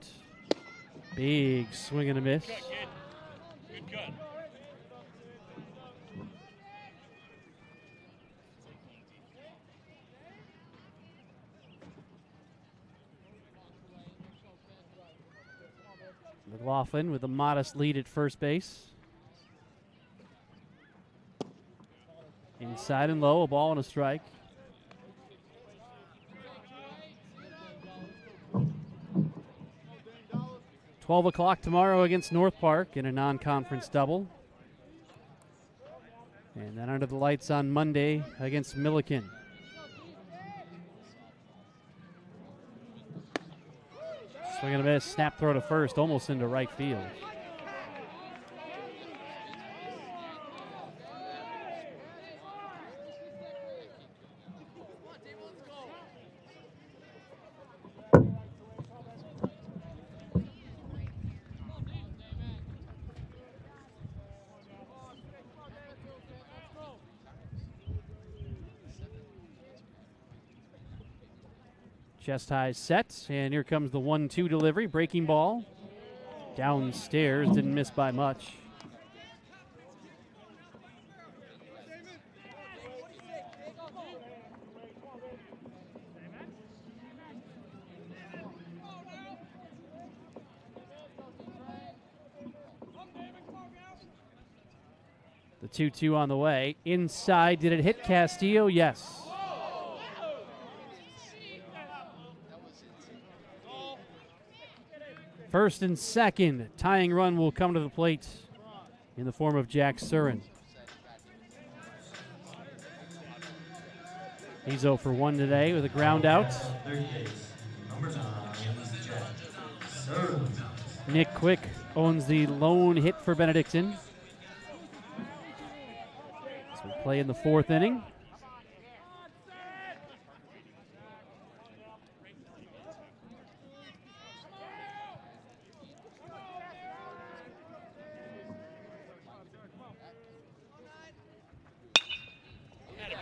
Big swing and a miss. Good cut. McLaughlin with a modest lead at first base. Inside and low, a ball and a strike. $12 o'clock tomorrow against North Park in a non-conference double. And then under the lights on Monday against Milliken. Swing and a miss, snap throw to first, almost into right field. Chest high set, and here comes the 1-2 delivery. Breaking ball. Downstairs, didn't miss by much. The 2-2 on the way. Inside, did it hit Castillo? Yes. First and second, tying run will come to the plate in the form of Jack Surin. He's 0 for 1 today with a ground out. Nick Quick owns the lone hit for Benedictine. So we play in the 4th inning.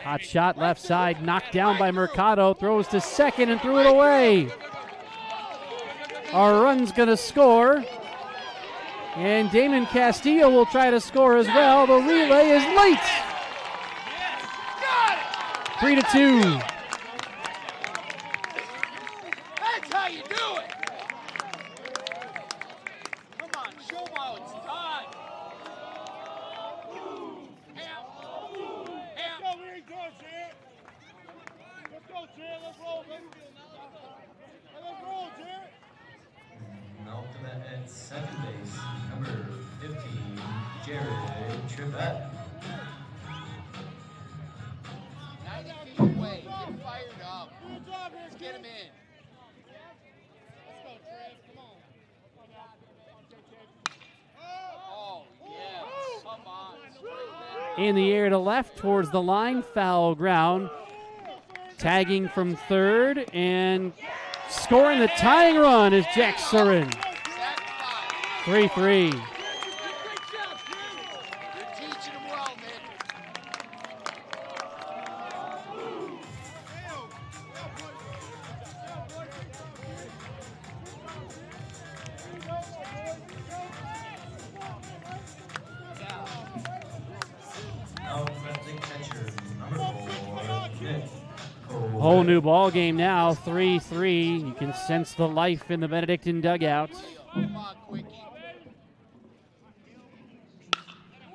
Hot shot left side, knocked down by Mercado, throws to second and threw it away. Our run's gonna score, and Damon Castillo will try to score as well. The relay is late. 3-2. That's how you do it. Come on, show them how it's done. Let's roll, baby. Let's roll, Jared. Now to that at second base, number 15, Jared Tribbett. 90 feet away. Get fired up. Let's get him in. Let's go, Trev. Come on. Oh, yes. Come on. In the air to left towards the line, foul ground. Tagging from third and scoring the tying run is Jack Surin. 3-3. You're teaching him well, man. Now pressing catcher, number 4, Nick. Whole new ball game now, 3-3. You can sense the life in the Benedictine dugout.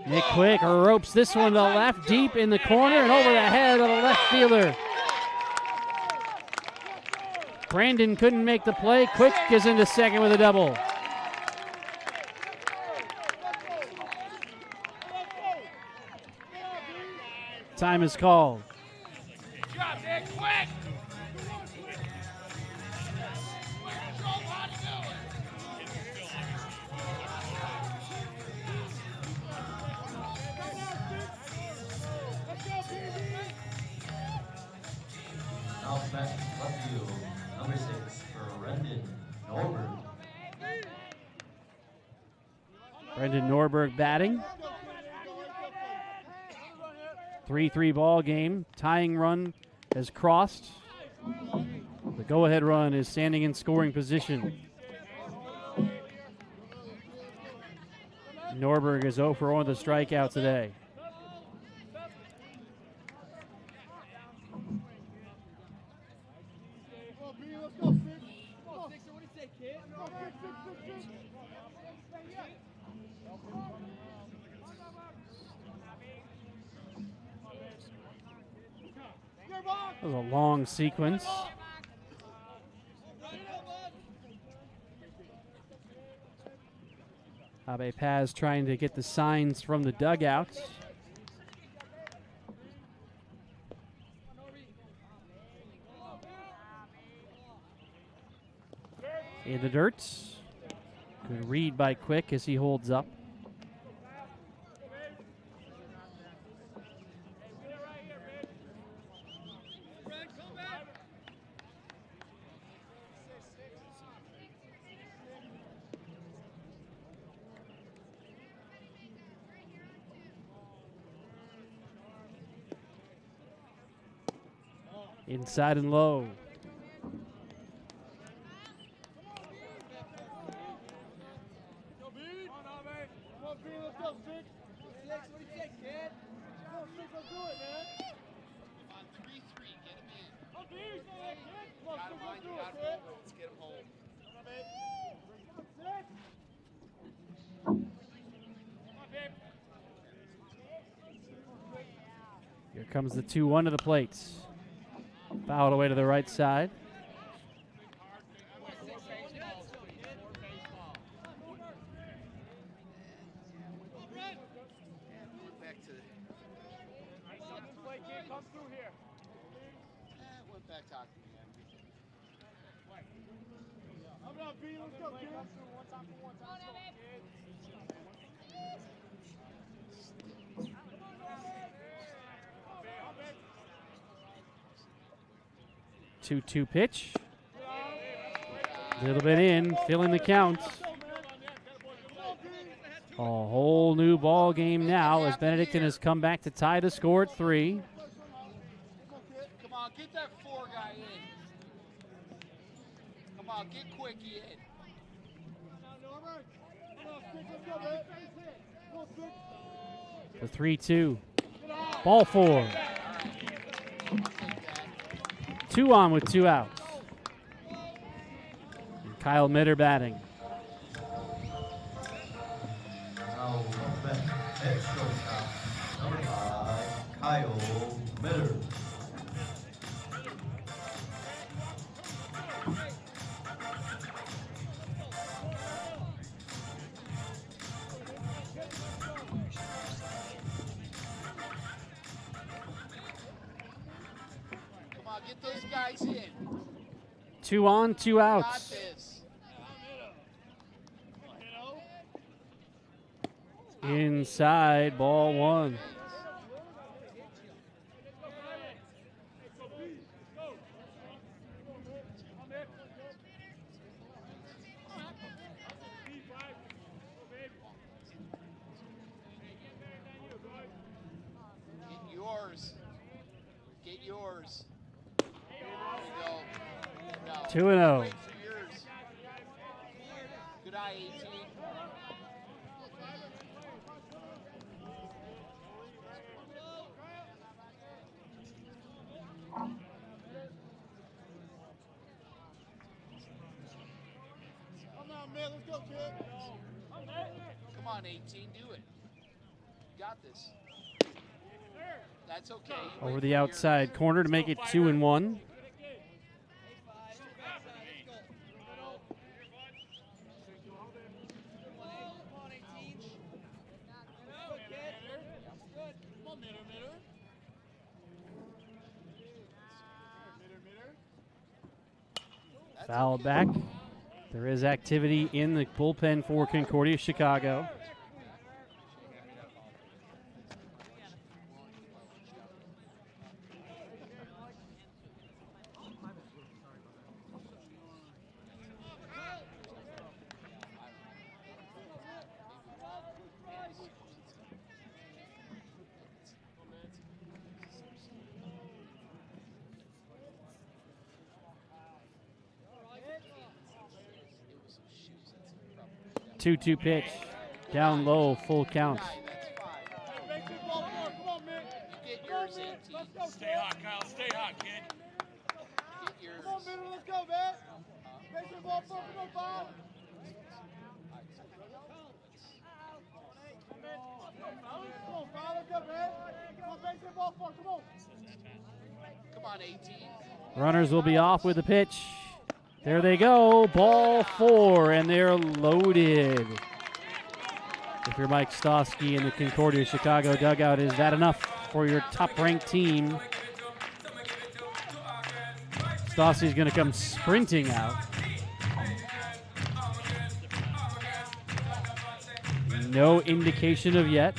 Nick Quick ropes this one to the left, deep in the corner and over the head of the left fielder. Brandon couldn't make the play. Quick is into second with a double. Time is called. Now back left field, number 6, Brendan Norberg. Brendan Norberg batting. 3-3 ball game. Tying run has crossed. The go-ahead run is standing in scoring position. Norberg is 0 for 1 with a strikeout today. That was a long sequence. Abe Paz trying to get the signs from the dugout. In the dirt. Good read by Quick as he holds up. Inside and low. on, 3-3, get him in. Got him on, you got him over. Let's get him home. Here comes the 2-1 to the plates. Fouled away to the right side. Went back to hockey again. 2-2 pitch. A little bit in, filling the count. A whole new ball game now as Benedictine has come back to tie the score at 3. Come on, get that 4 guy in. Come on, get Quickie in. The 3-2. Ball 4. 2 on with 2 outs. And Kyle Mitter batting. Now, up at shortstop, number 5, Kyle Mitter. Come on, get those guys in. 2 on, 2 Got outs. this. Inside, ball 1. Get yours. Get yours. There we go. No. 2-0. Wait for yours. Good eye, 18. Come on, 18, do it. You got this. That's okay. You Over wait the for outside yours. corner to make it 2-1. Foul back. There is activity in the bullpen for Concordia Chicago. It was some shoes. 2-2 pitch. Down low, full count. That's 5. You get yours, 18. Stay hot, Kyle. Stay hot, kid. Get yours. Come on, 18. Runners will be off with the pitch. There they go. Ball 4, and they're loaded. If you're Mike Stosky in the Concordia Chicago dugout, is that enough for your top-ranked team? Stosky's going to come sprinting out. No indication of yet.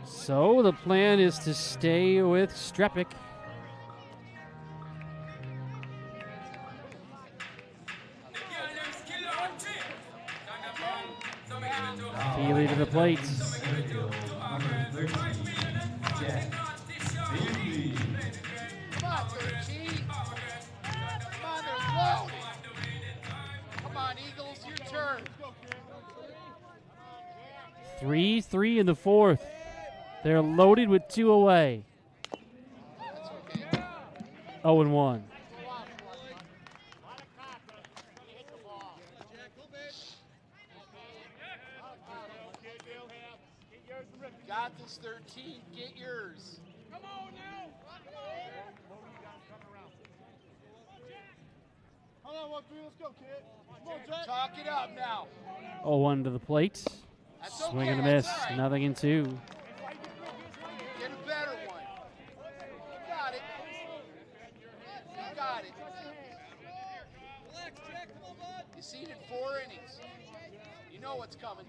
So the plan is to stay with Strepic. Feely to the plate. Center field, number 13, Jack Feely. Come on, 13. Come on, they're loaded. Come on, Eagles, your turn. 3-3 in the fourth. They're loaded with 2 away. That's okay. 0-1. Got this, 13. Get yours. Come on now. Hold on, 1-3, let's go, kid. Come on, Jack. Talk it up now. 0-1 to the plate. That's Swing and a okay, miss. that's all right. Nothing in 2. Get a better one. You got it. You got it. You seen it 4 innings. You know what's coming.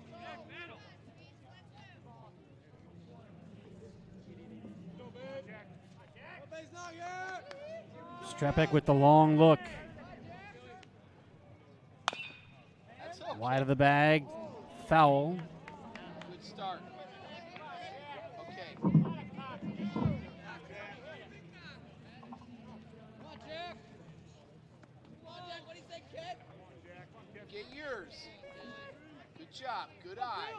Strapek with the long look. That's okay. Wide of the bag. Foul. Good start. Okay. Get yours. Good job. Good eye.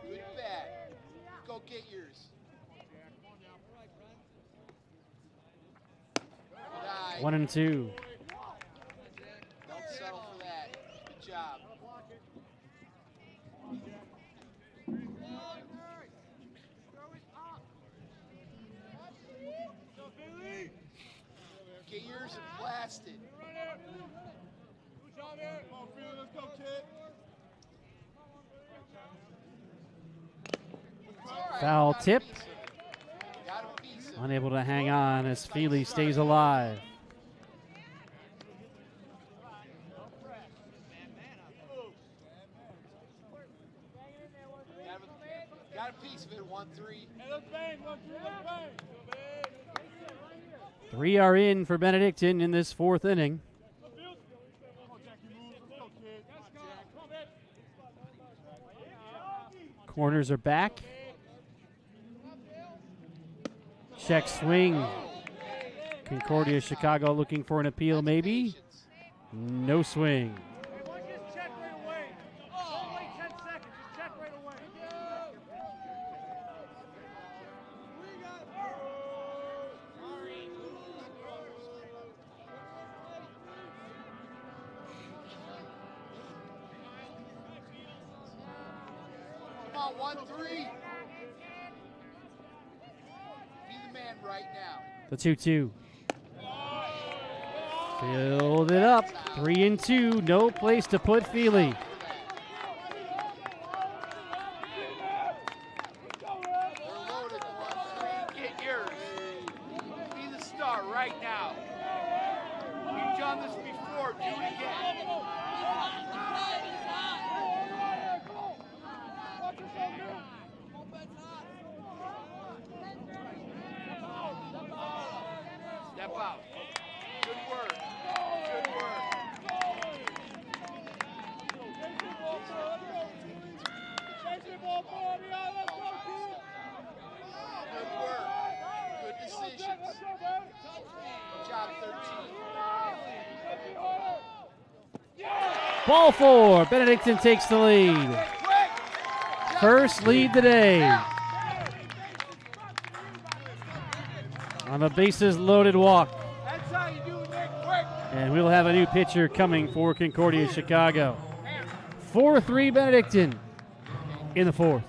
Good bat. Go get yours. Good eye. 1-2. Don't settle for that. Good job. Get yours and blast it. Come on, Feely, let's go, kid. It's all right. Foul Got a tip. piece of it. Got a piece of it. Unable to hang on as Feely stays alive. Got a piece of it. 1-3. Hey, let's bang, 1-3, let's bang. 3 are in for Benedictine in this 4th inning. Come on, Jackie, move. Let's go, kid. Come on, Jack. Corners are back. Check swing. Concordia, Chicago looking for an appeal maybe. No swing. Hey, why don't you just check right away? Don't wait 10 seconds. Just check right away. Come on, 1-3. Be the man right now. The 2-2. Filled it up. 3-2. No place to put Feely. They're loaded. 1-3. Get yours. Be the star right now. You've done this before. Do it again. Step out. Good work. Good work. Good work. Good decisions. Good job, 13. Ball 4. Benedictine takes the lead. First lead today. On the bases loaded walk. That's how you do it, Nick. Quick. And we'll have a new pitcher coming for Concordia, Chicago. 4-3 Benedictine in the 4th.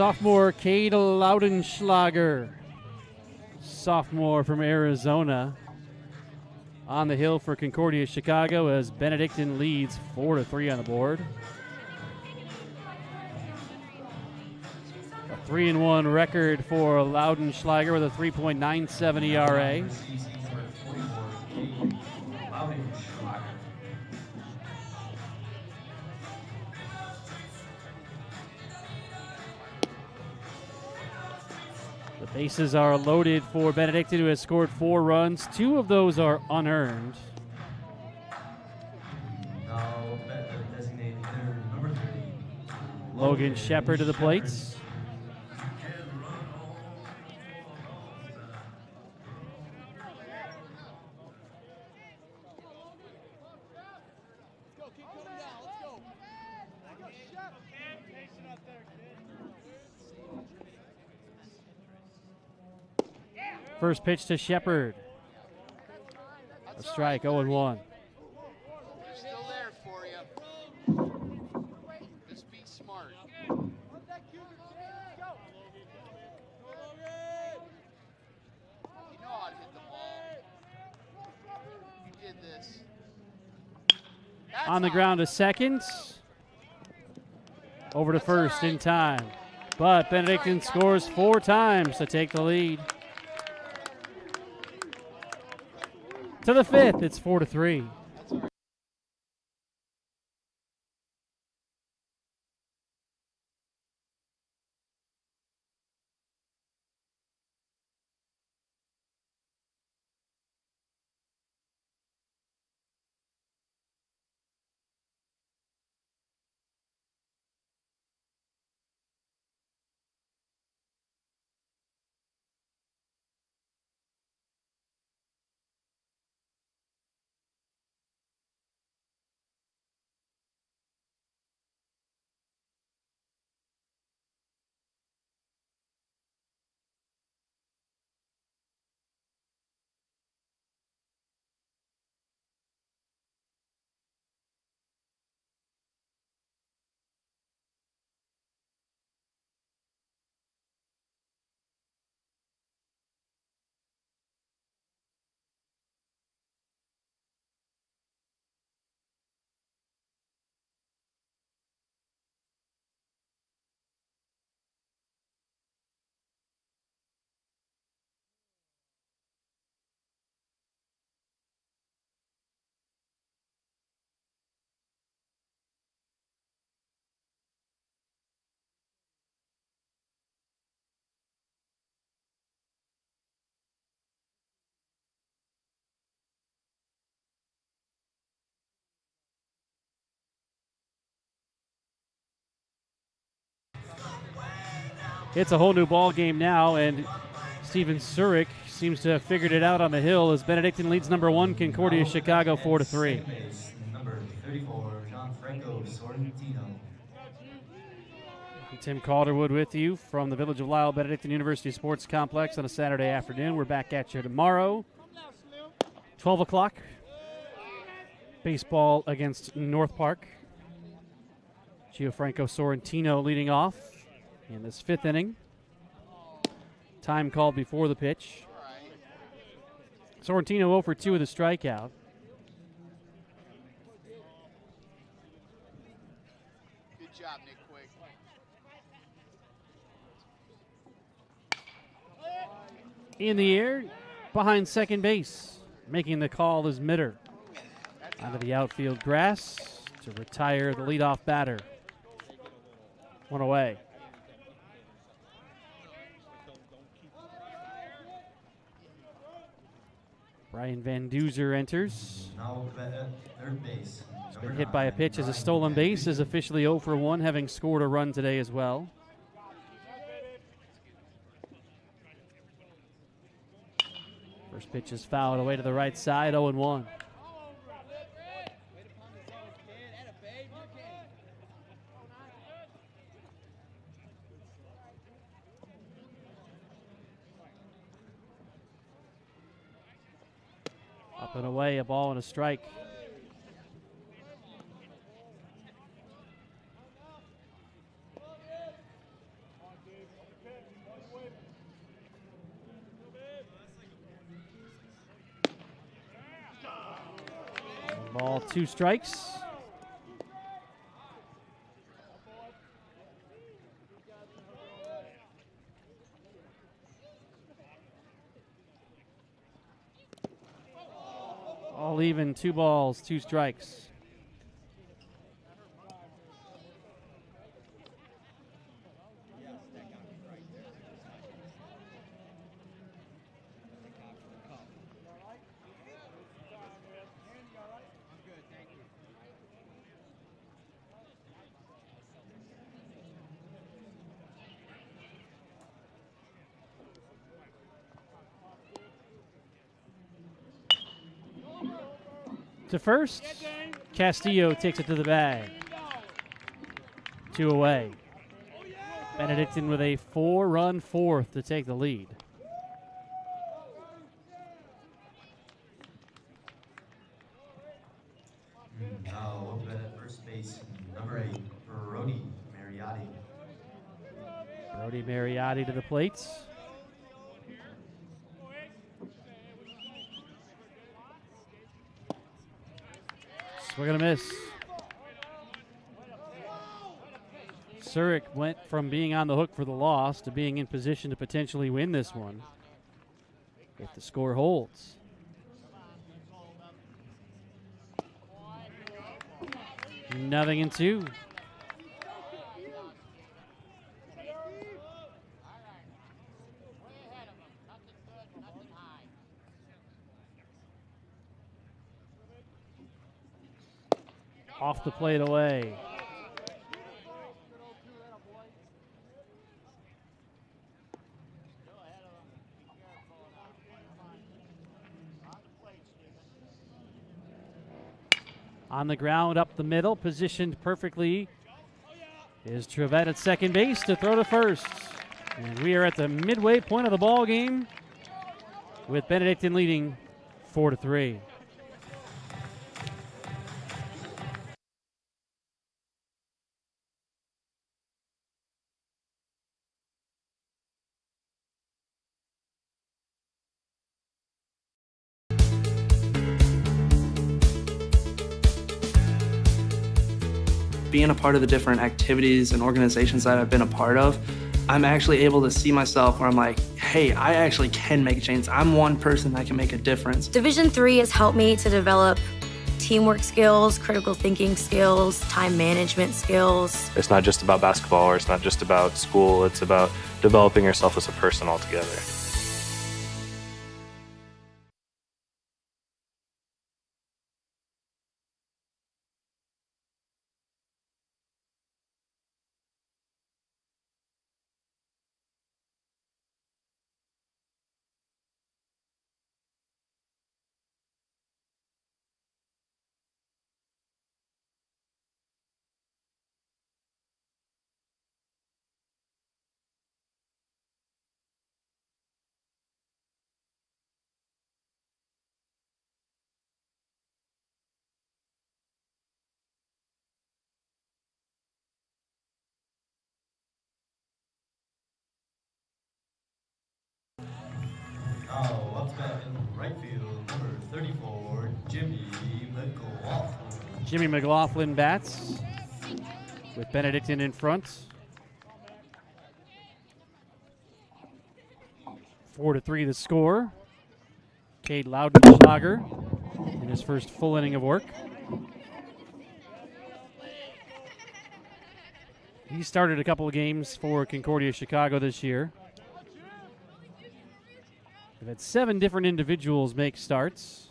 Sophomore Cade Laudenschlager, sophomore from Arizona, on the hill for Concordia Chicago as Benedictine leads 4-3 on the board. A 3-1 record for Laudenschlager with a 3.97 ERA. The bases are loaded for Benedictine, who has scored 4 runs. 2 of those are unearned. Now, designated hitter number 30. Logan Shepard to the plates. First pitch to Shepard. A strike, 0-1. They're still there for you. Just be smart. You know how to hit the ball. You did this. That's On the out. ground to second. Over to first in time. But Benedictine scores 4 times to take the lead. To the 5th, it's 4-3. It's a whole new ball game now, and Steven Surik seems to have figured it out on the hill as Benedictine leads number 1, Concordia Chicago 4-3. Number 34, Gianfranco Sorrentino. Tim Calderwood with you from the Village of Lisle Benedictine University Sports Complex on a Saturday afternoon. We're back at you tomorrow, 12 o'clock. Baseball against North Park. Gianfranco Sorrentino leading off in this 5th inning. Time called before the pitch. Sorrentino 0 for 2 with a strikeout. Good job, Nick Quick. In the air, behind second base. Making the call is Mitter. Onto the outfield grass to retire the leadoff batter. 1 away. Brian Van Duzer enters. Now third base. Been hit by a pitch as a stolen base, is officially 0 for 1, having scored a run today as well. First pitch is fouled away to the right side, 0-1. Up and away, a ball and a strike. Ball, 2 strikes. All even, 2 balls, 2 strikes. To first, Castillo takes it to the bag. 2 away. Benedictine with a 4-run fourth to take the lead. Now up at first base, number 8, Brody Mariotti. Brody Mariotti to the plates. We're going to miss. Surik went from being on the hook for the loss to being in position to potentially win this one if the score holds. Nothing in 2. Off the plate away. On the ground, up the middle, positioned perfectly, is Trevette at second base to throw to first. And we are at the midway point of the ball game with Benedictine leading 4-3. Being a part of the different activities and organizations that I've been a part of, I'm actually able to see myself where I'm like, hey, I actually can make a change. I'm one person that can make a difference. Division III has helped me to develop teamwork skills, critical thinking skills, time management skills. It's not just about basketball, or it's not just about school. It's about developing yourself as a person altogether. Now up in right field, number 34, Jimmy McLaughlin. Jimmy McLaughlin bats with Benedictine in front. 4-3 the score. Cade Loudenschlager in his first full inning of work. He started a couple of games for Concordia Chicago this year. They've had 7 different individuals make starts.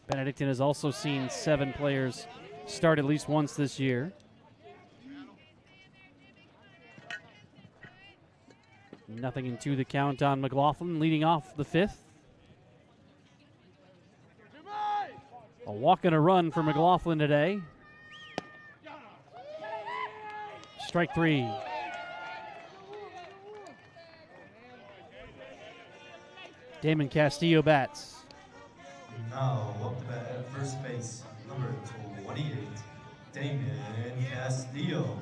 Benedictine has also seen 7 players start at least once this year. Nothing in 2 the count on McLaughlin, leading off the 5th. A walk and a run for McLaughlin today. Strike 3. Damon Castillo bats. Now up at first base, number 28, Damon Castillo.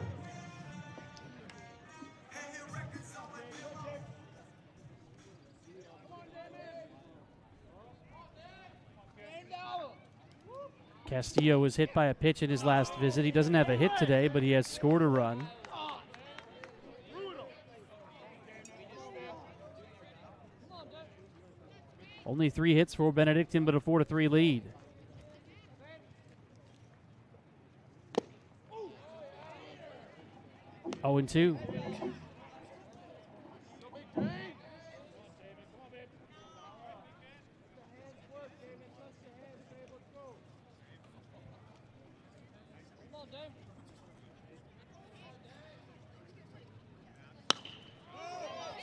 Castillo was hit by a pitch in his last visit. He doesn't have a hit today, but he has scored a run. Only 3 hits for Benedictine, but a 4-3 lead. Oh, and 2.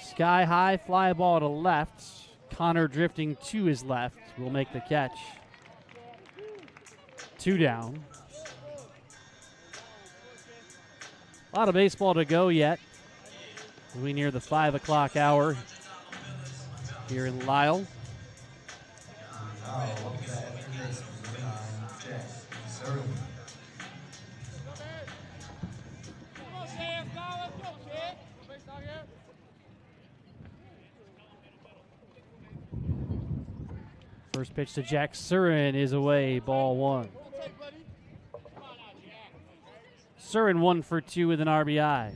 Sky high, fly ball to left. Connor drifting to his left will make the catch. 2 down. A lot of baseball to go yet. We near the 5 o'clock hour here in Lisle. First pitch to Jack Surin is away, ball 1. Surin 1 for 2 with an RBI.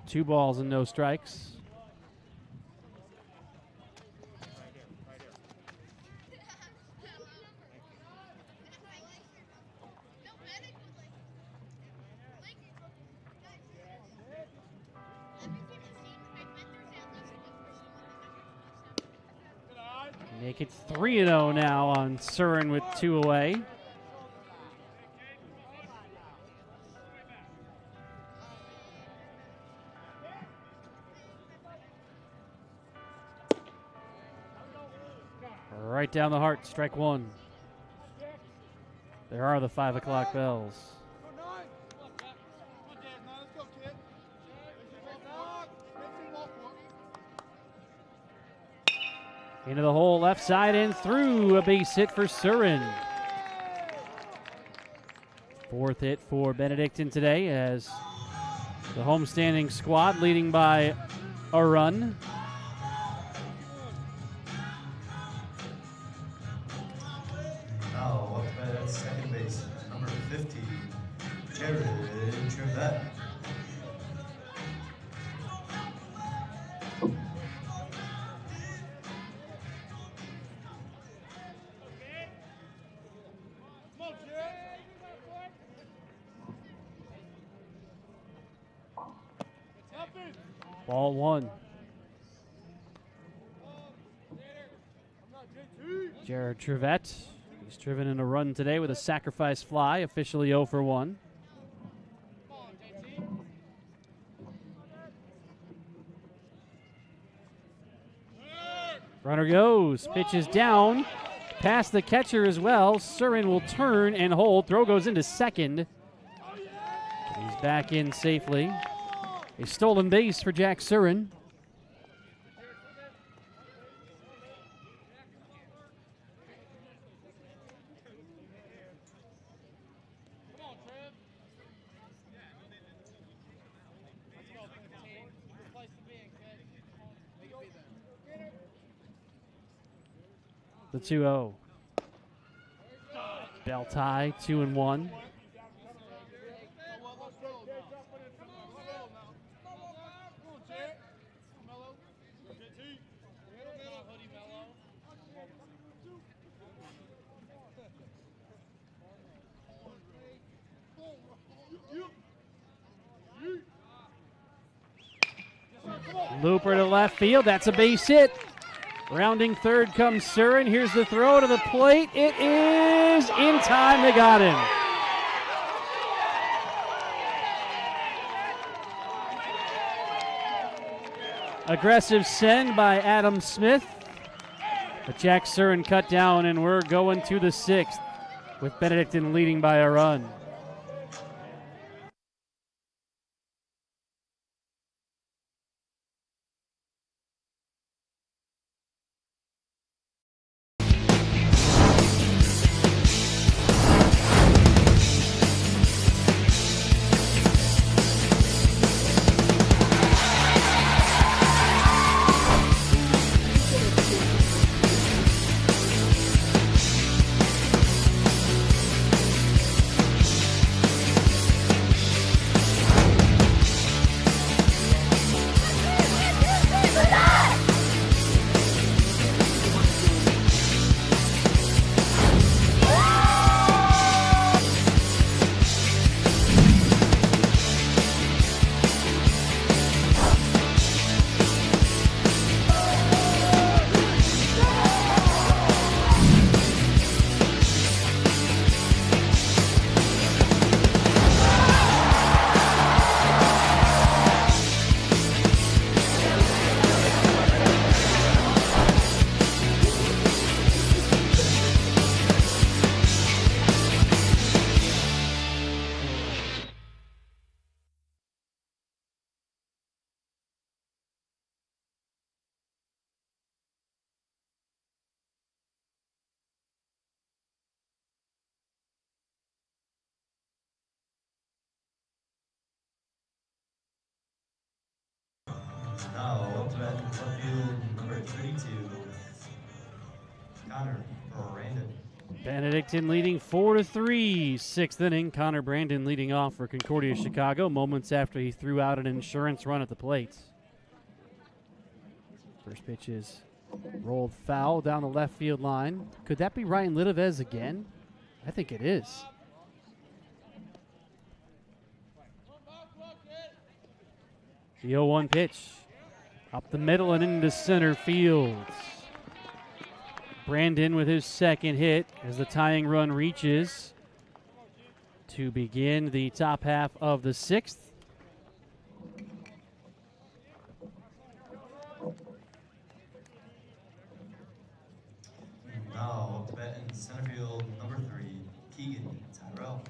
Two balls and no strikes. Make it 3-0 now on Surin with 2 away. Right down the heart, strike 1. There are the 5 o'clock bells. Into the hole, left side and through, a base hit for Surin. 4th hit for Benedictine today as the homestanding squad leading by a run. Now up at second base, number 50, Jared Trevette. Ball 1. Jared Trevette. He's driven in a run today with a sacrifice fly, officially 0 for 1. Runner goes, pitches down, past the catcher as well. Surin will turn and hold. Throw goes into second. He's back in safely. A stolen base for Jack Surin. The 2-0. Bell tie, 2-1. Looper to left field. That's a base hit. Rounding third comes Surin. Here's the throw to the plate. It is in time. They got him. Aggressive send by Adam Smith. But Jack Surin cut down, and we're going to the 6th with Benedictine leading by a run. Now up to bat left field number 32, Connor Brandon. Benedictine leading 4-3. Sixth inning. Connor Brandon leading off for Concordia Chicago moments after he threw out an insurance run at the plate. First pitch is rolled foul down the left field line. Could that be Ryan Lidovez again? I think it is. The 0-1 pitch. Up the middle and into center field. Brandon with his second hit as the tying run reaches to begin the top half of the sixth. Now up to bat in center field number 3, Keegan Tyrell.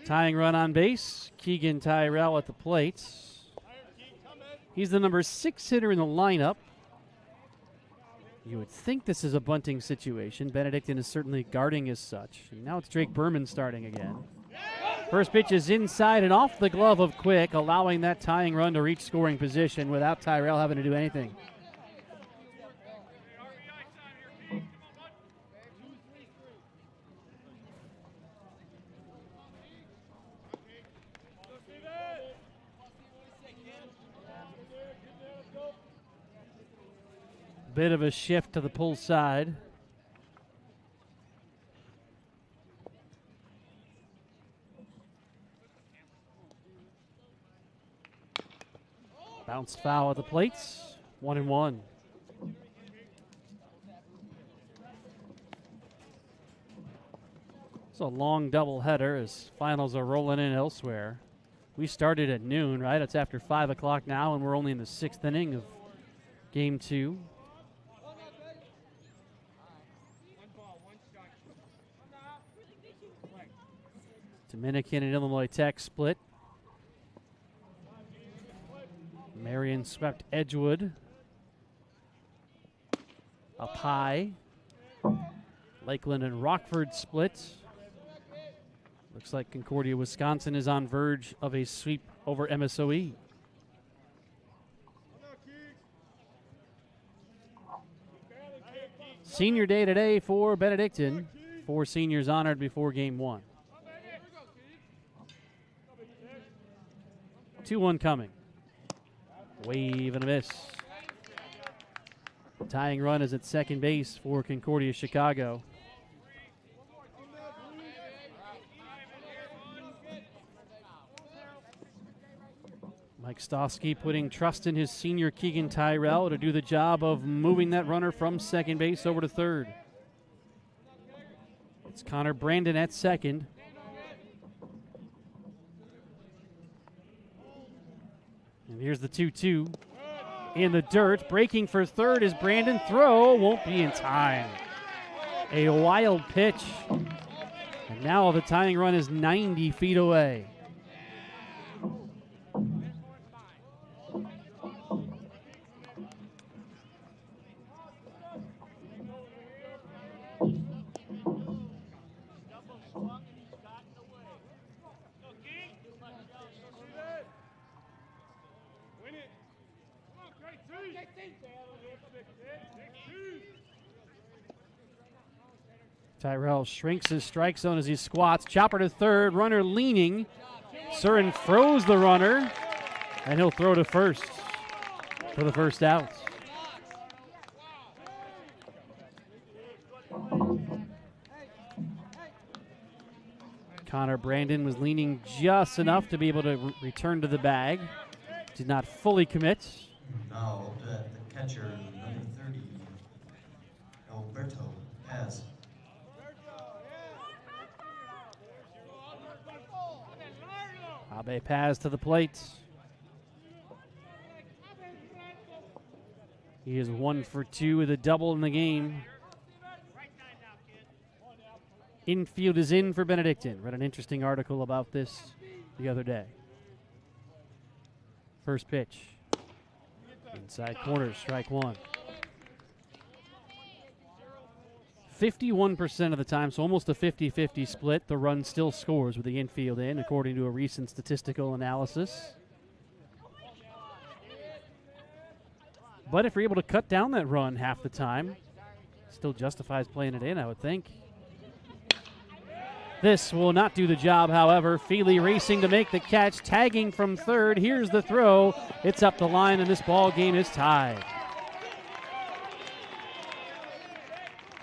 Tying run on base, Keegan Tyrell at the plate. He's the number 6 hitter in the lineup. You would think this is a bunting situation. Benedictine is certainly guarding as such. And now it's Drake Berman starting again. First pitch is inside and off the glove of Quick, allowing that tying run to reach scoring position without Tyrell having to do anything. Bit of a shift to the pull side. Bounce foul at the plates. 1-1. It's a long doubleheader as finals are rolling in elsewhere. We started at noon, right? It's after 5 o'clock now, and we're only in the 6th inning of Game 2. Dominican and Illinois Tech split. Marion swept Edgewood. Up high. Lakeland and Rockford split. Looks like Concordia, Wisconsin is on verge of a sweep over MSOE. Senior day today for Benedictine. 4 seniors honored before Game 1. 2-1 coming. Wave and a miss. Tying run is at second base for Concordia Chicago. Mike Stosky putting trust in his senior Keegan Tyrell to do the job of moving that runner from second base over to third. It's Connor Brandon at second. And here's the 2-2 in the dirt. Breaking for third is Brandon. Throw won't be in time. A wild pitch. And now the tying run is 90 feet away. Tyrell shrinks his strike zone as he squats. Chopper to third, runner leaning. Surin throws the runner, and he'll throw to first for the first out. Connor Brandon was leaning just enough to be able to return to the bag. Did not fully commit. Now the catcher, number 30, Alberto Paz. Abe Paz to the plate. He is 1 for 2 with a double in the game. Infield is in for Benedictine. Read an interesting article about this the other day. First pitch. Inside corner, strike one. 51% of the time, so almost a 50-50 split. The run still scores with the infield in, according to a recent statistical analysis. But if you're able to cut down that run half the time, still justifies playing it in, I would think. This will not do the job, however. Feely racing to make the catch, tagging from third. Here's the throw. It's up the line, and this ball game is tied.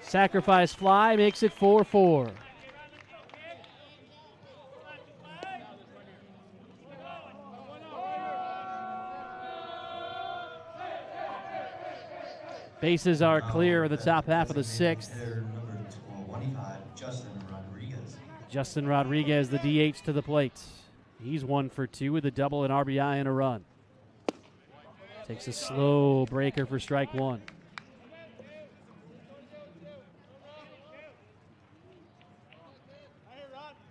Sacrifice fly makes it 4-4. Bases are clear in the top half of the sixth. Justin Rodriguez, the DH to the plate. He's 1 for 2 with a double, an RBI, and a run. Takes a slow breaker for strike one.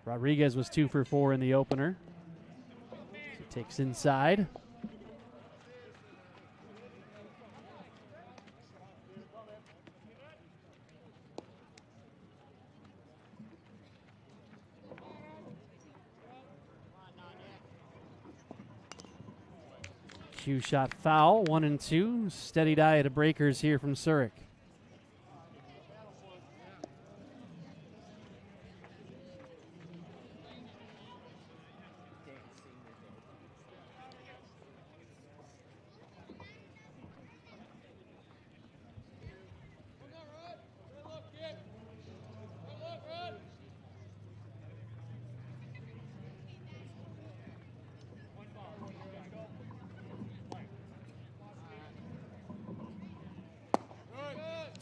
Rodriguez was 2 for 4 in the opener. He takes inside. Cue shot foul, 1-2. Steady diet of breakers here from Zurich.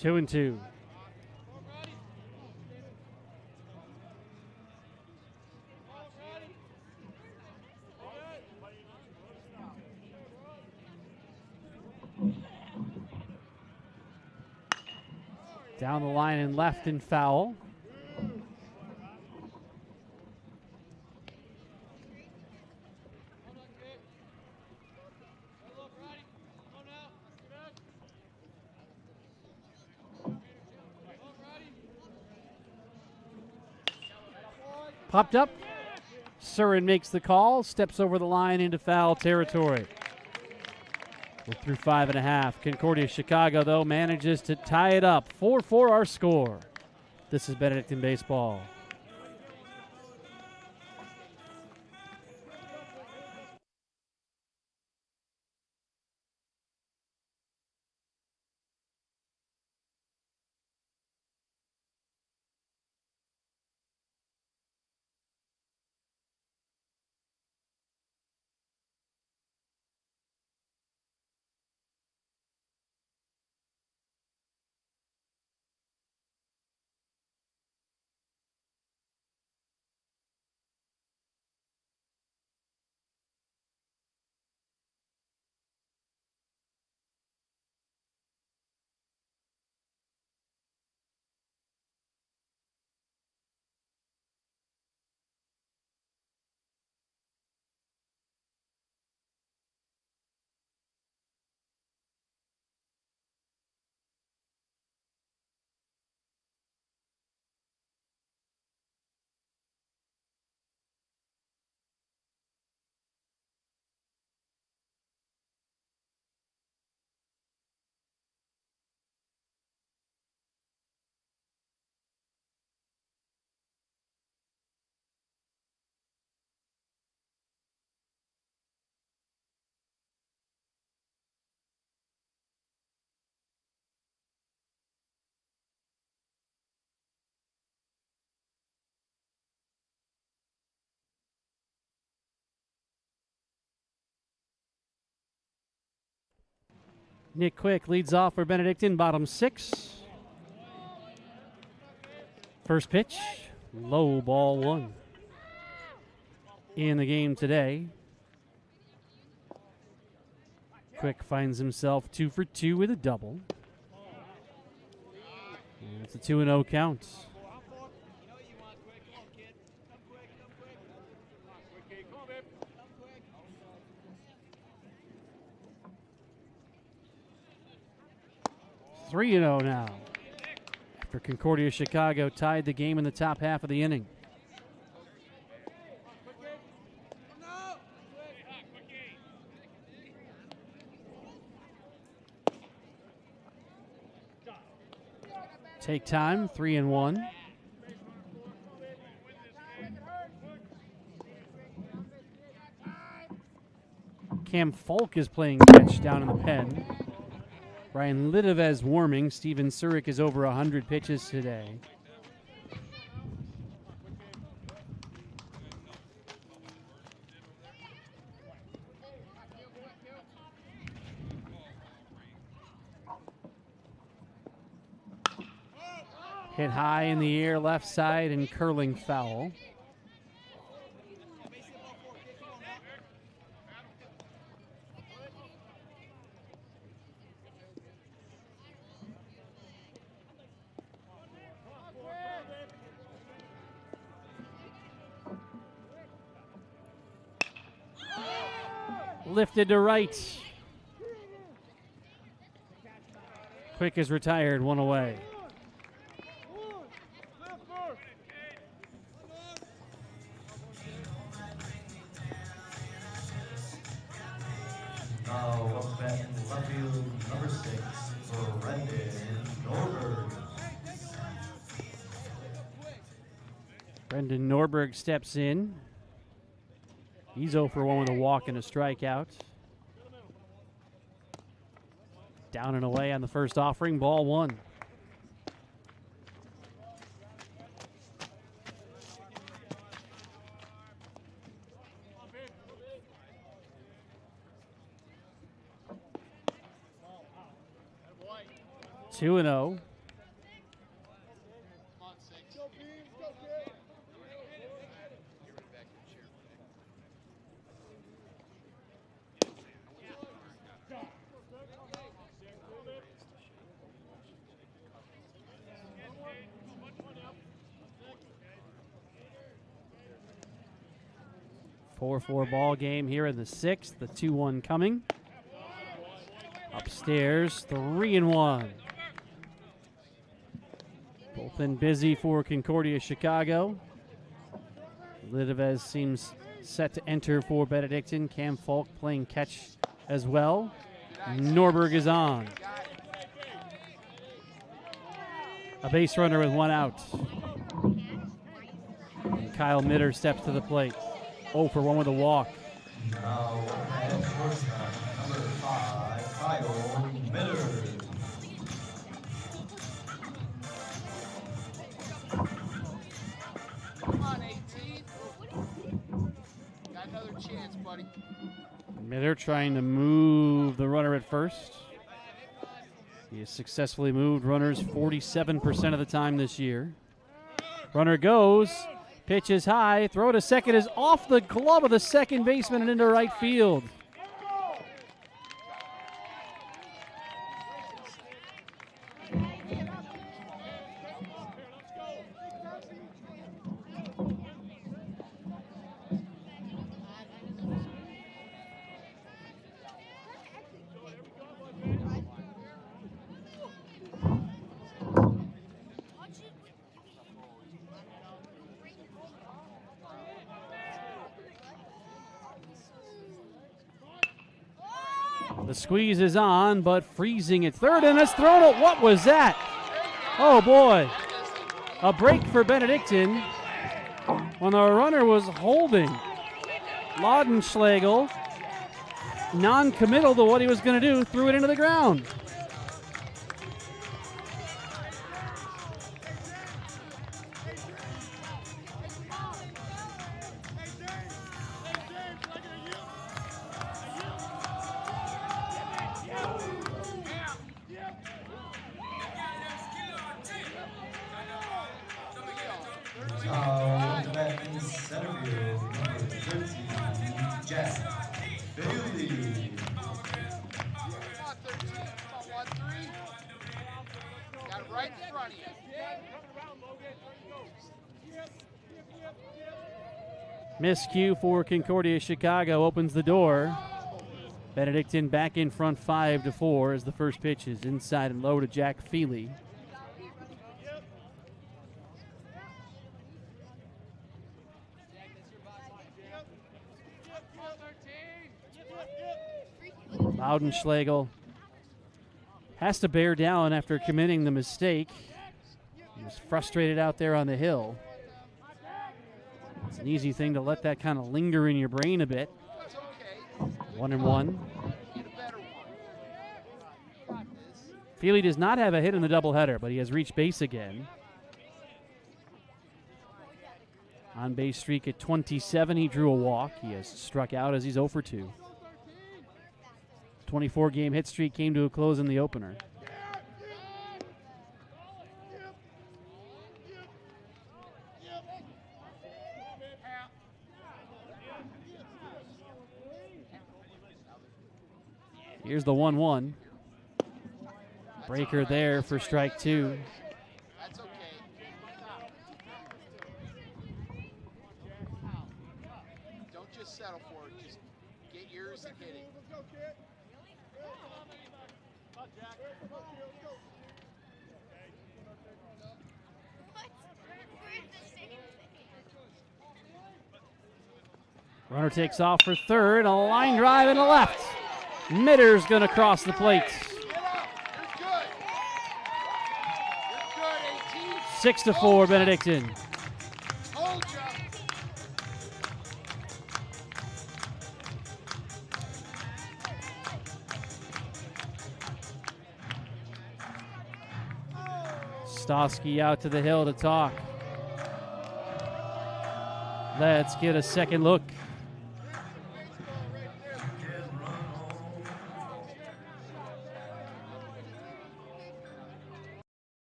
Two and two. Down the line and left and foul. Popped up. Surin makes the call, steps over the line into foul territory. We're through 5.5. Concordia Chicago, though, manages to tie it up. 4-4 our score. This is Benedictine baseball. Nick Quick leads off for Benedictine, bottom 6. First pitch, low, ball 1. In the game today, Quick finds himself 2 for 2 with a double. And it's a 2-0 count. Three 3-0 now. after Concordia Chicago tied the game in the top half of the inning. Take time, 3-1. Cam Falk is playing catch down in the pen. Brian Lidovez warming. Steven Surik is over 100 pitches today. Hit high in the air, left side, and curling foul. Lifted to right. Quick is retired, one away. Now up bat in left field, number 6, Brendan Norberg. Brendan Norberg steps in. He's 0 for 1 with a walk and a strikeout. Down and away on the first offering, ball 1. Two and 0. Four ball game here in the 6th. The 2-1 coming. Upstairs, 3-1. Bullpen busy for Concordia Chicago. Lidovez seems set to enter for Benedictine. Cam Falk playing catch as well. Norberg is on. A base runner with 1 out. And Kyle Mitter steps to the plate. 0 for 1 with a walk. Now at shortstop, number 5, Kyle Mitter. Come on, 18. Got another chance, buddy. Mitter trying to move the runner at first. He has successfully moved runners 47% of the time this year. Runner goes. Pitch is high. Throw to second is off the glove of the second baseman and into right field. The squeeze is on, but freezing at third, and it's thrown it. What was that? Oh, boy. A break for Benedictine when the runner was holding. Laudenschlegel, non-committal to what he was going to do, threw it into the ground. Miscue for Concordia Chicago opens the door. Benedictine back in front 5-4 as the first pitch is inside and low to Jack Feely. Laudenschlegel has to bear down after committing the mistake. He was frustrated out there on the hill. It's an easy thing to let that kind of linger in your brain a bit. 1-1. Feely does not have a hit in the doubleheader, but he has reached base again. On base streak at 27, he drew a walk. He has struck out as he's 0 for 2. 24-game hit streak came to a close in the opener. Here's the 1-1. Breaker there for strike 2. That's okay. Don't just settle for it. Just get yours and hit it. Runner takes off for third. A line drive and a left. Mitter's going to cross the plate. 6-4 Benedictine. Stosky out to the hill to talk. Let's get a second look.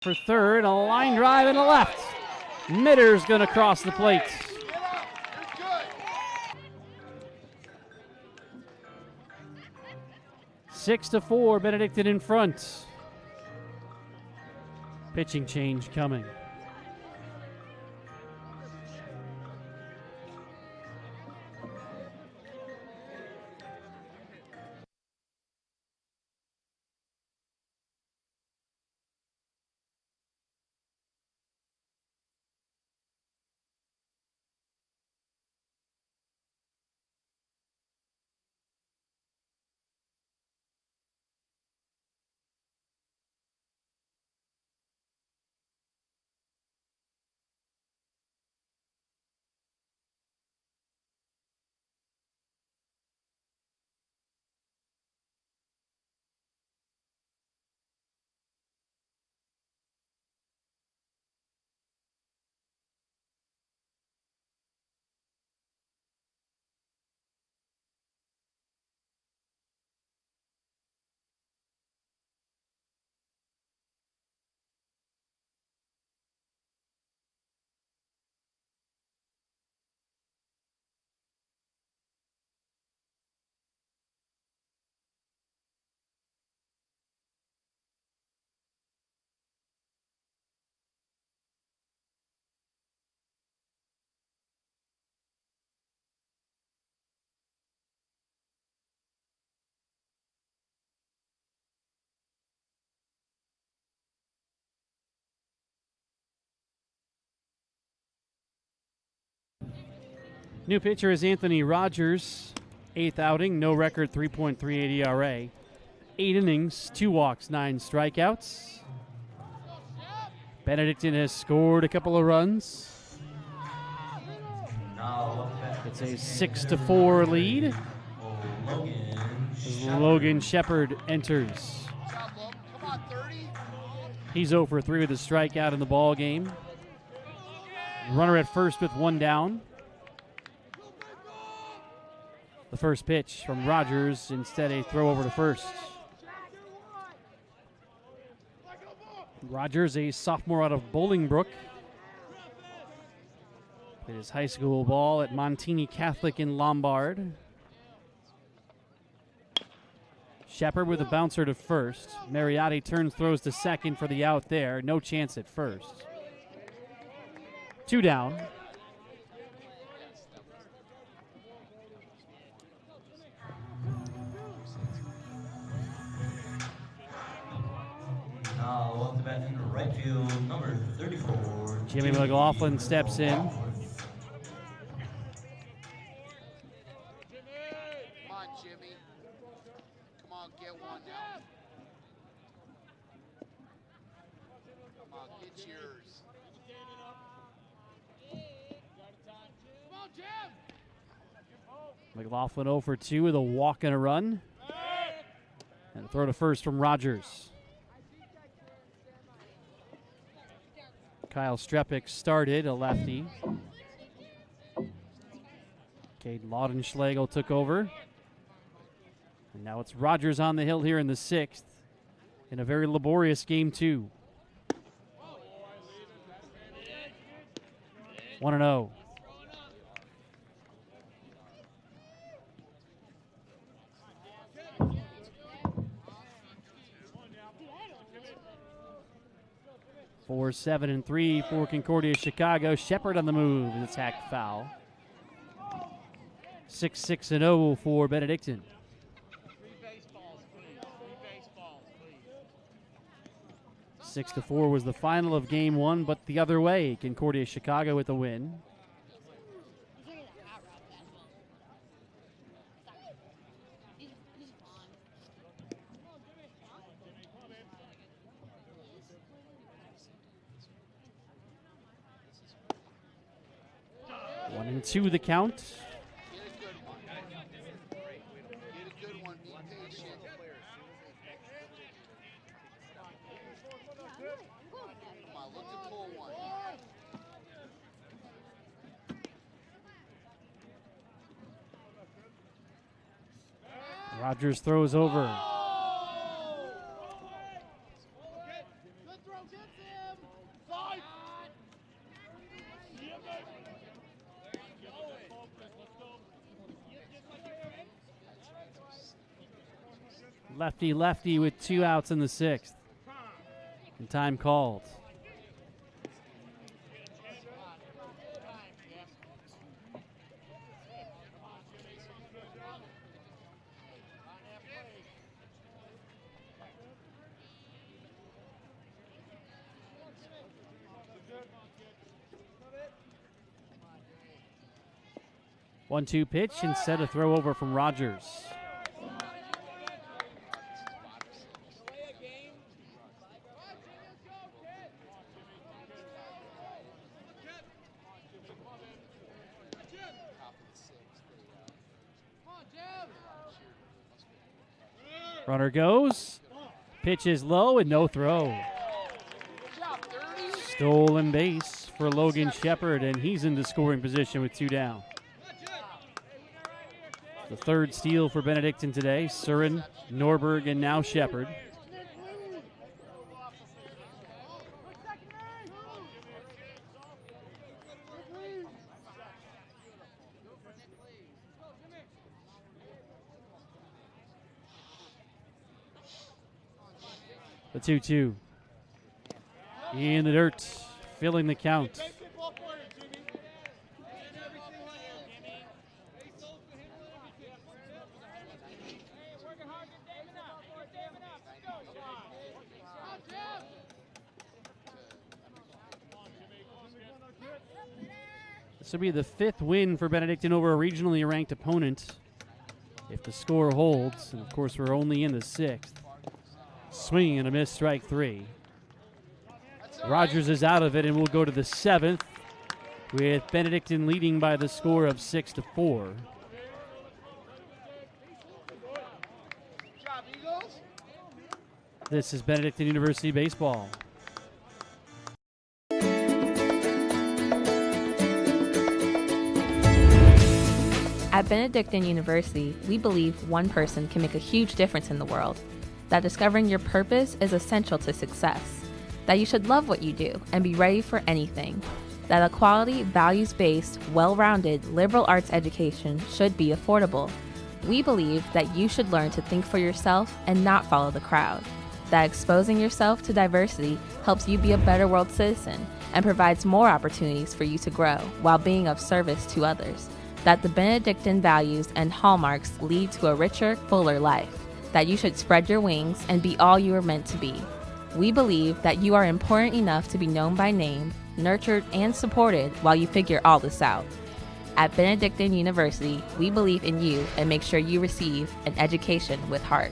For third, a line drive and a left. Mitter's going to cross the plate. Six to 4, Benedictine in front. Pitching change coming. New pitcher is Anthony Rogers. 8th outing, no record, 3.38 ERA. 8 innings, 2 walks, 9 strikeouts. Benedictine has scored a couple of runs. It's a 6-4 lead. As Logan Shepard enters. He's 0 for 3 with a strikeout in the ball game. Runner at first with 1 down. The first pitch from Rogers, instead a throw over to first. Rogers, a sophomore out of Bolingbrook. Played his high school ball at Montini Catholic in Lombard. Shepard with a bouncer to first. Mariotti turns, throws to second for the out there. No chance at first. 2 down. Now up to bat in right field, number 34. Jimmy McLaughlin steps in. Come on, Jimmy. Come McLaughlin 0 for 2 with a walk and a run. And a throw to first from Rogers. Kyle Strepik started, a lefty. Cade Laudenschlegel took over. And now it's Rogers on the hill here in the 6th in a very laborious game 2. 1-0. Four, 7, and 3 for Concordia Chicago. Shepard on the move, an attack foul. 6, and 0 for Benedictine. 6-4 was the final of game 1, but the other way, Concordia Chicago with the win. One and 2 the count. Rogers throws over. Lefty with 2 outs in the 6th. And time called. One-two pitch instead of throw over from Rogers. Runner goes. Pitch is low and no throw. Stolen base for Logan Shepard, and he's into scoring position with 2 down. The 3rd steal for Benedictine today. Surin, Norberg, and now Shepard. The 2-2. In the dirt, filling the count. This will be the 5th win for Benedictine over a regionally ranked opponent if the score holds. And, of course, we're only in the 6th. Swinging and a miss, strike 3. Rogers is out of it, and we'll go to the 7th with Benedictine leading by the score of 6-4. This is Benedictine University Baseball. At Benedictine University, we believe one person can make a huge difference in the world, that discovering your purpose is essential to success, that you should love what you do and be ready for anything, that a quality, values-based, well-rounded liberal arts education should be affordable. We believe that you should learn to think for yourself and not follow the crowd, that exposing yourself to diversity helps you be a better world citizen and provides more opportunities for you to grow while being of service to others, that the Benedictine values and hallmarks lead to a richer, fuller life, that you should spread your wings and be all you are meant to be. We believe that you are important enough to be known by name, nurtured, and supported while you figure all this out. At Benedictine University, we believe in you and make sure you receive an education with heart.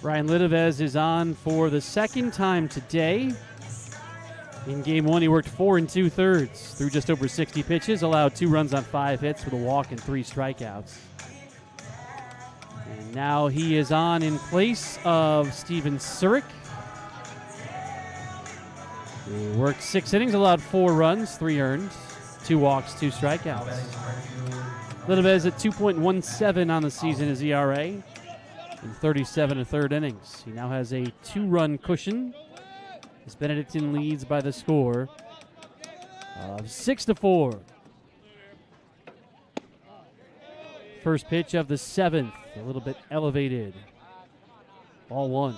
Ryan Lidovez is on for the second time today. In game one, he worked 4 2/3 through just over 60 pitches, allowed 2 runs on 5 hits with a walk and 3 strikeouts. And now he is on in place of Steven Surik, who worked 6 innings, allowed 4 runs, 3 earned, 2 walks, 2 strikeouts. Lidovez at 2.17 on the season is ERA in 37 1/3 innings. He now has a 2-run cushion as Benedictine leads by the score of 6-4. First pitch of the 7th, a little bit elevated. Ball 1.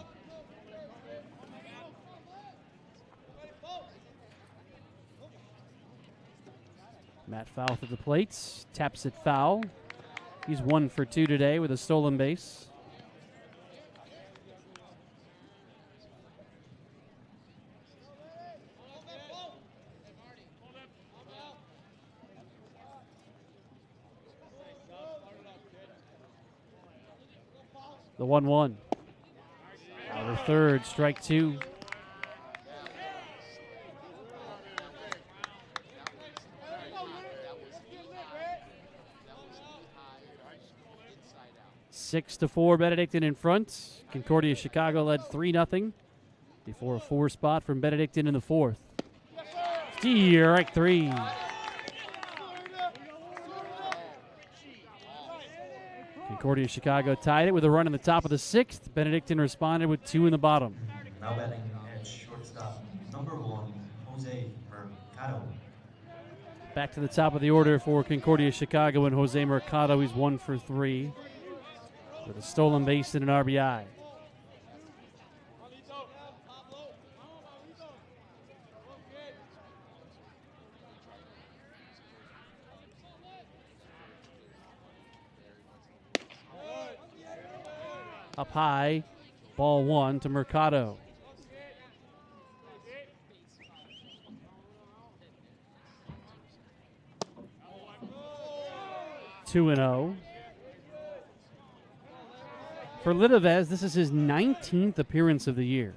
Matt Fouth at the plate, taps it foul. He's 1 for 2 today with a stolen base. The 1-1. Out of third, strike 2. Six to 4, Benedictine in front. Concordia Chicago led 3-0 before a 4 spot from Benedictine in the 4th. Strike 3. Concordia Chicago tied it with a run in the top of the 6th. Benedictine responded with 2 in the bottom. Now batting at shortstop, number 1, Jose Mercado. Back to the top of the order for Concordia Chicago and Jose Mercado. He's 1 for 3 with a stolen base and an RBI. Up high, ball 1 to Mercado. Two and 0. For Lidovez, this is his 19th appearance of the year.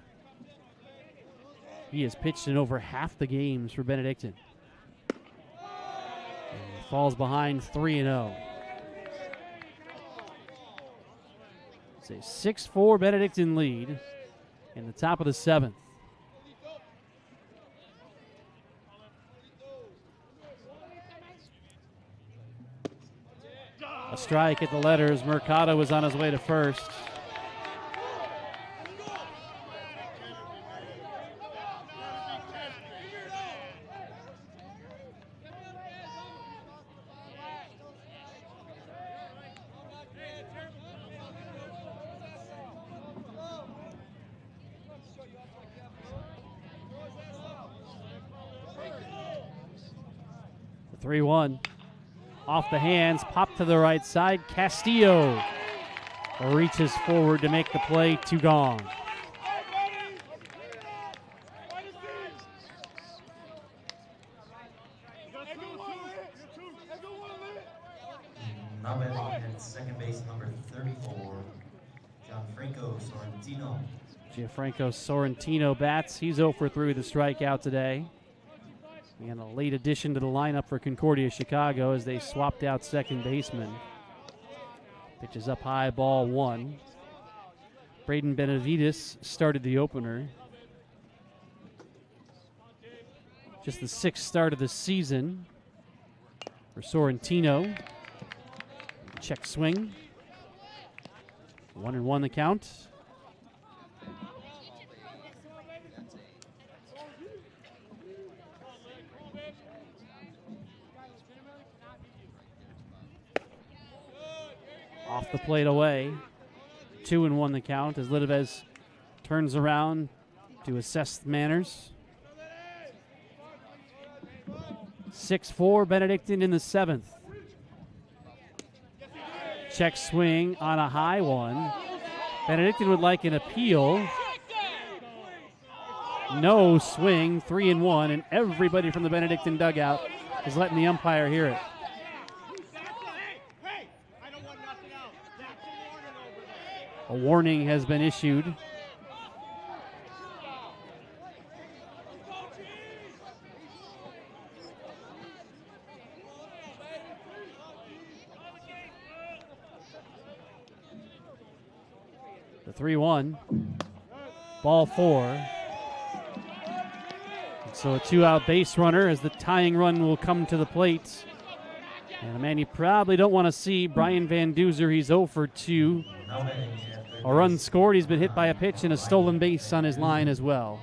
He has pitched in over half the games for Benedictine. And he falls behind 3-0. It's a 6-4 Benedictine lead in the top of the 7th. A strike at the letters. Mercado was on his way to first. The 3-1. Off the hands, pop to the right side. Castillo reaches forward to make the play. 2 gone. Now batting at second base, number 34, Gianfranco Sorrentino. Gianfranco Sorrentino bats. He's 0 for 3 with a strikeout today. And a late addition to the lineup for Concordia Chicago as they swapped out second baseman. Pitches up high, ball 1. Braden Benavides started the opener. Just the 6th start of the season for Sorrentino. Check swing. 1-1 the count. Off the plate away. 2-1 the count as Lidovez turns around to assess manners. 6-4 Benedictine in the 7th. Check swing on a high one. Benedictine would like an appeal. No swing, 3-1, and everybody from the Benedictine dugout is letting the umpire hear it. A warning has been issued. The 3-1. Ball 4. So a 2-out base runner as the tying run will come to the plate. And a man you probably don't want to see, Brian Van Duzer. He's 0 for 2. A run scored. He's been hit by a pitch and a stolen base on his line as well.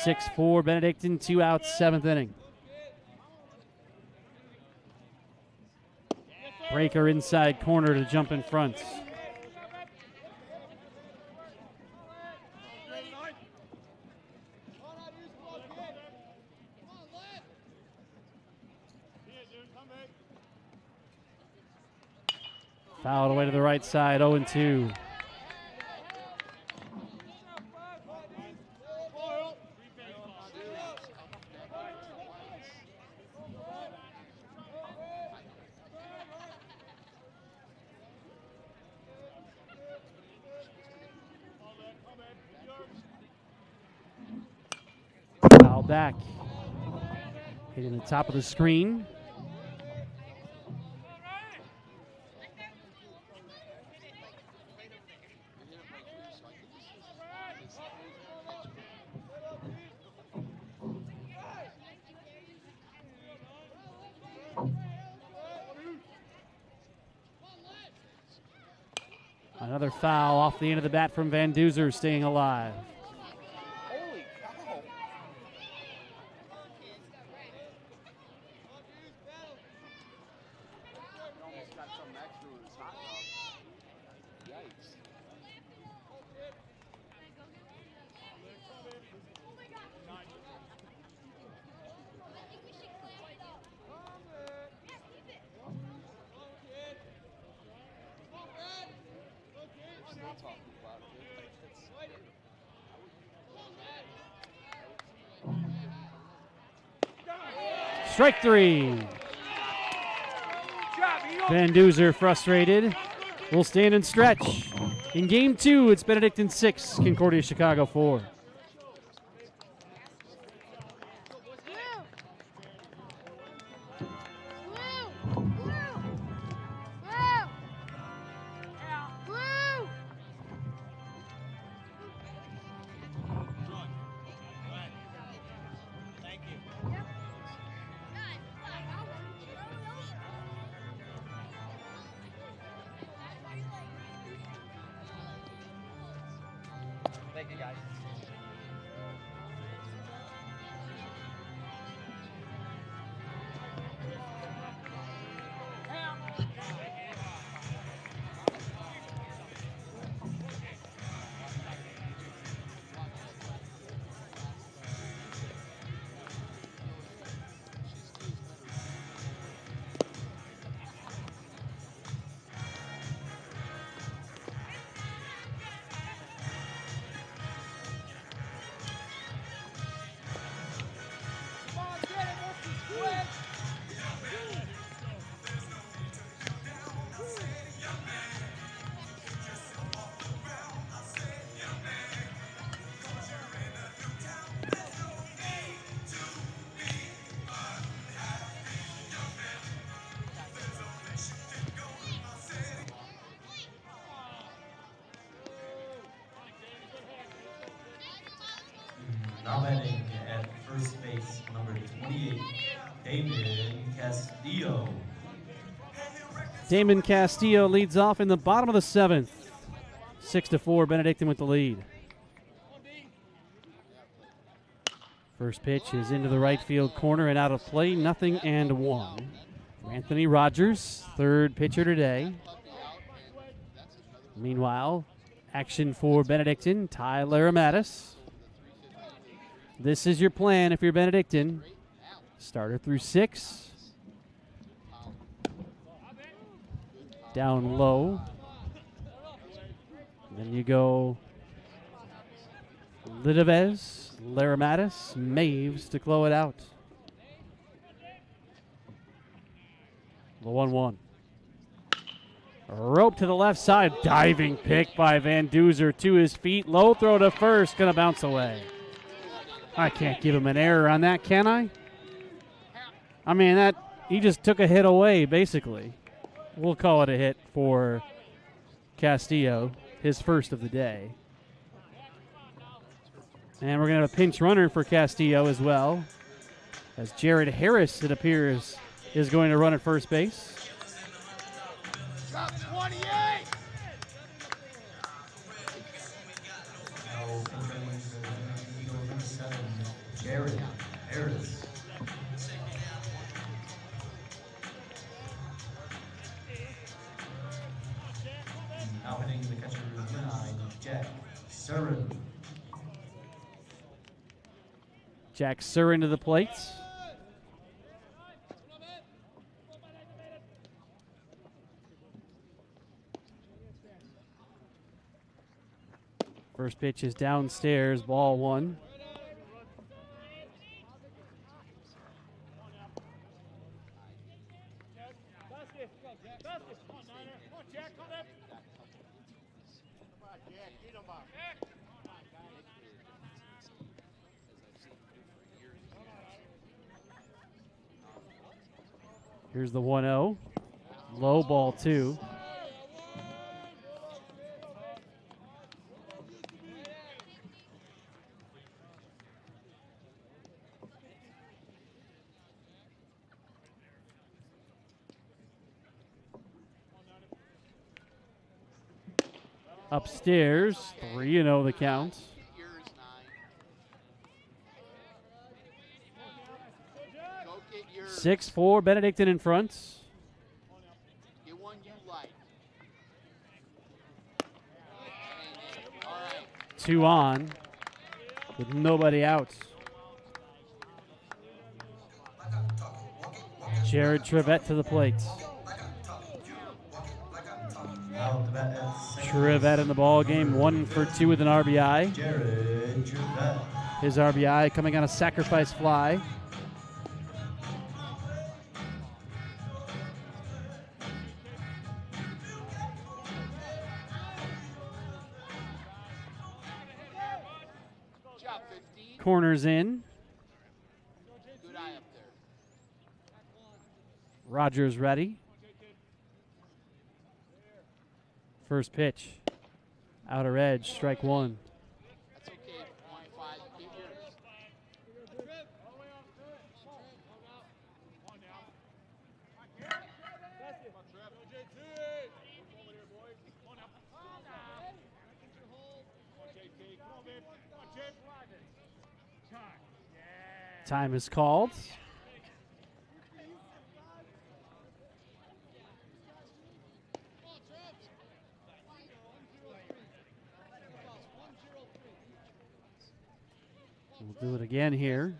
(6-4) Benedictine, 2 outs, 7th inning. Breaker inside corner to jump in front. Fouled away to the right side, 0-2. Foul back. Hitting the top of the screen. Another foul off the end of the bat from Van Duzer, staying alive. Holy cow. Almost got some extra with his hot dog. Yikes. Strike 3. Van Duzer frustrated. Will stand and stretch. In game 2, it's Benedictine 6, Concordia Chicago 4. Thank you, guys. Now batting at first base, number 28, Damon Castillo. Damon Castillo leads off in the bottom of the 7th. 6-4, Benedictine with the lead. First pitch is into the right field corner and out of play, 0-1. Anthony Rogers, third pitcher today. Meanwhile, action for Benedictine, Tyler Mattis. This is your plan if you're Benedictine. Starter through 6. Down low. Then you go Lidovez, Laramatis, Maves to close it out. The 1-1. Rope to the left side. Diving pick by Van Duzer to his feet. Low throw to first. Going to bounce away. I can't give him an error on that, can I? I mean, he just took a hit away, basically. We'll call it a hit for Castillo, his first of the day. And we're going to have a pinch runner for Castillo as well, as Jared Harris, it appears, is going to run at first base. Top 28. Jared Harris. Now hitting the catcher number 9, Jack Surin. Jack Surin to the plates. First pitch is downstairs, ball 1. Here's the 1-0. Low, ball 2. Upstairs, 3-0 the count. 6-4, Benedictine in front. Get one you like. 2 on, with nobody out. Jared Trevette to the plate. Trevette in the ball game, 1 for 2 with an RBI. His RBI coming on a sacrifice fly. Corners in. Good eye up there. Rogers ready. First pitch. Outer edge, strike 1. That's okay. 25, get yours. Time is called. We'll do it again here.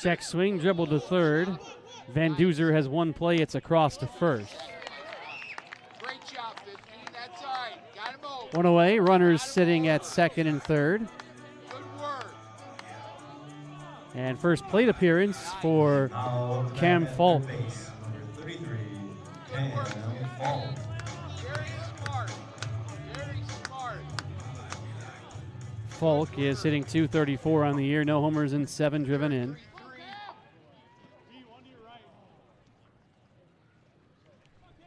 Check swing, dribble to third. Van Duzer has one play. It's across to first. Great job, 15. That's all right. Got him over. One away. Runners sitting at second and third. Good work. And first plate appearance for Cam Falk. Very smart. Very smart. Falk is hitting .234 on the year. No homers and 7 driven in.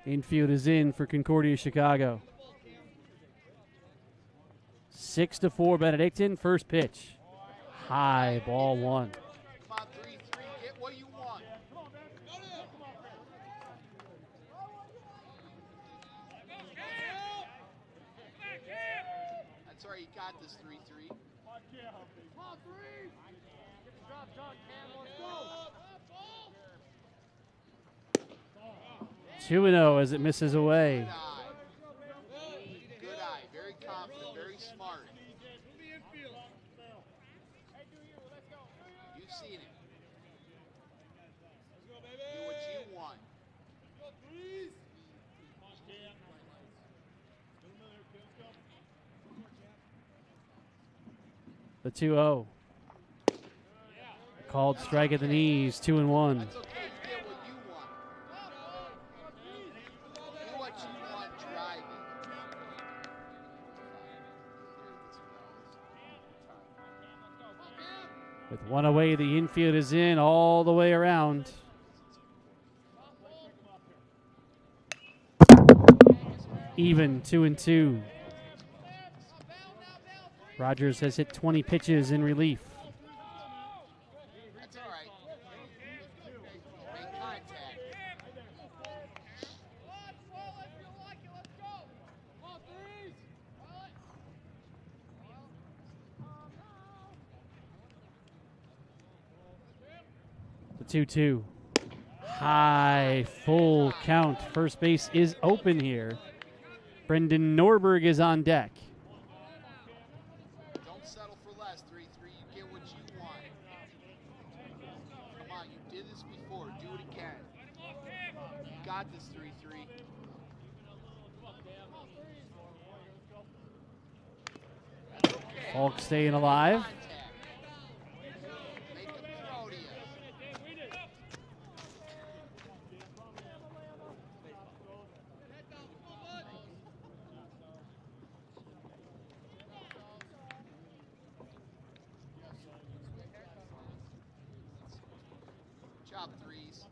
Infield is in for Concordia, Chicago. 6-4 Benedictine. First pitch. High, ball 1. Come on, 3-3. Get what you want. That's all right. You got this 3-3. Come on, 3. Get the job done, Cam. Let's go. 2-0 as it misses away. Good eye. Very confident. Very smart. seen it. Do what you want. The 2-0. Called strike at the knees, 2-1. That's okay. You get what you want. Do what you want driving. With one away, the infield is in all the way around. Even 2-2. Rogers has hit 20 pitches in relief. That's all right. Make contact. The 2-2. High, full count. First base is open here. Brendan Norberg is on deck. Don't settle for less, 3-3. You get what you want. Come on, you did this before. Do it again. You got this, 3-3. That's okay. Falk staying alive. Make them throw to you. Job, threes.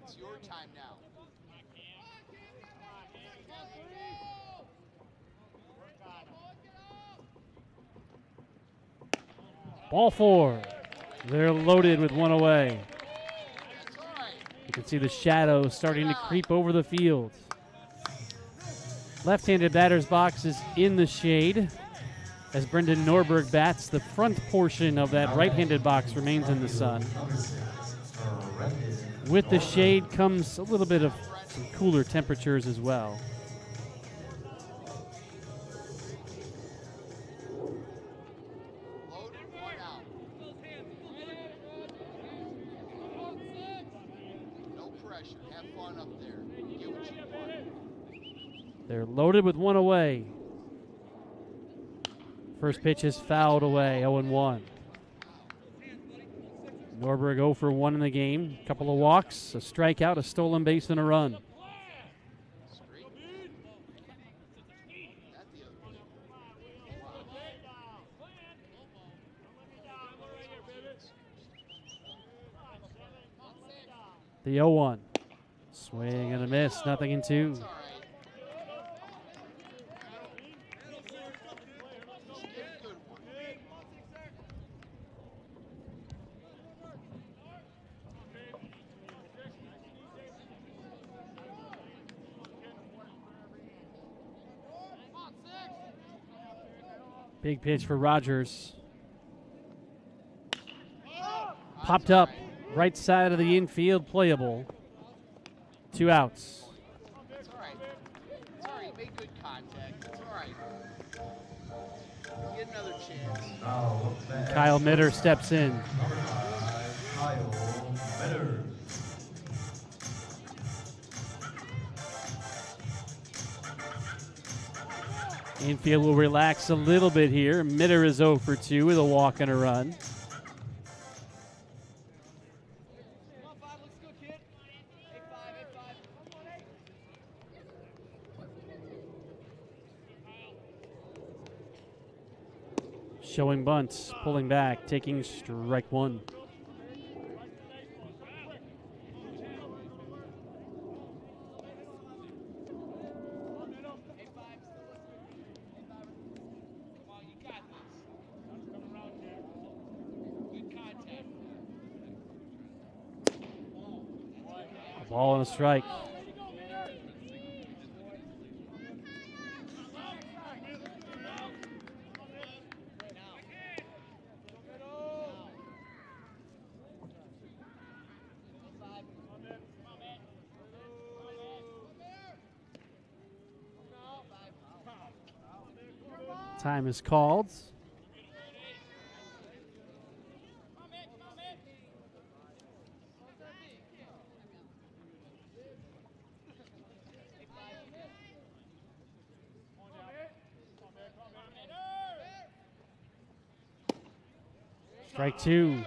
It's your time now. Ball 4. They're loaded with one away. You can see the shadow starting to creep over the field. Left-handed batter's box is in the shade as Brendan Norberg bats. The front portion of that right-handed box remains in the sun. With the shade comes a little bit of some cooler temperatures as well. They're loaded with one away. First pitch is fouled away, 0-1. Norberg 0 for 1 in the game. Couple of walks, a strikeout, a stolen base, and a run. The 0-1. Swing and a miss, nothing in 2. Big pitch for Rogers. Popped up, right side of the infield, playable. 2 outs. It's all right. It's all right. Make good contact. It's all right. Get another chance. Kyle Mitter steps in. Kyle Mitter. Infield will relax a little bit here. Mitter is 0 for 2 with a walk and a run. Showing bunts, pulling back, taking strike 1. Ball and a strike. Time is called. Strike two.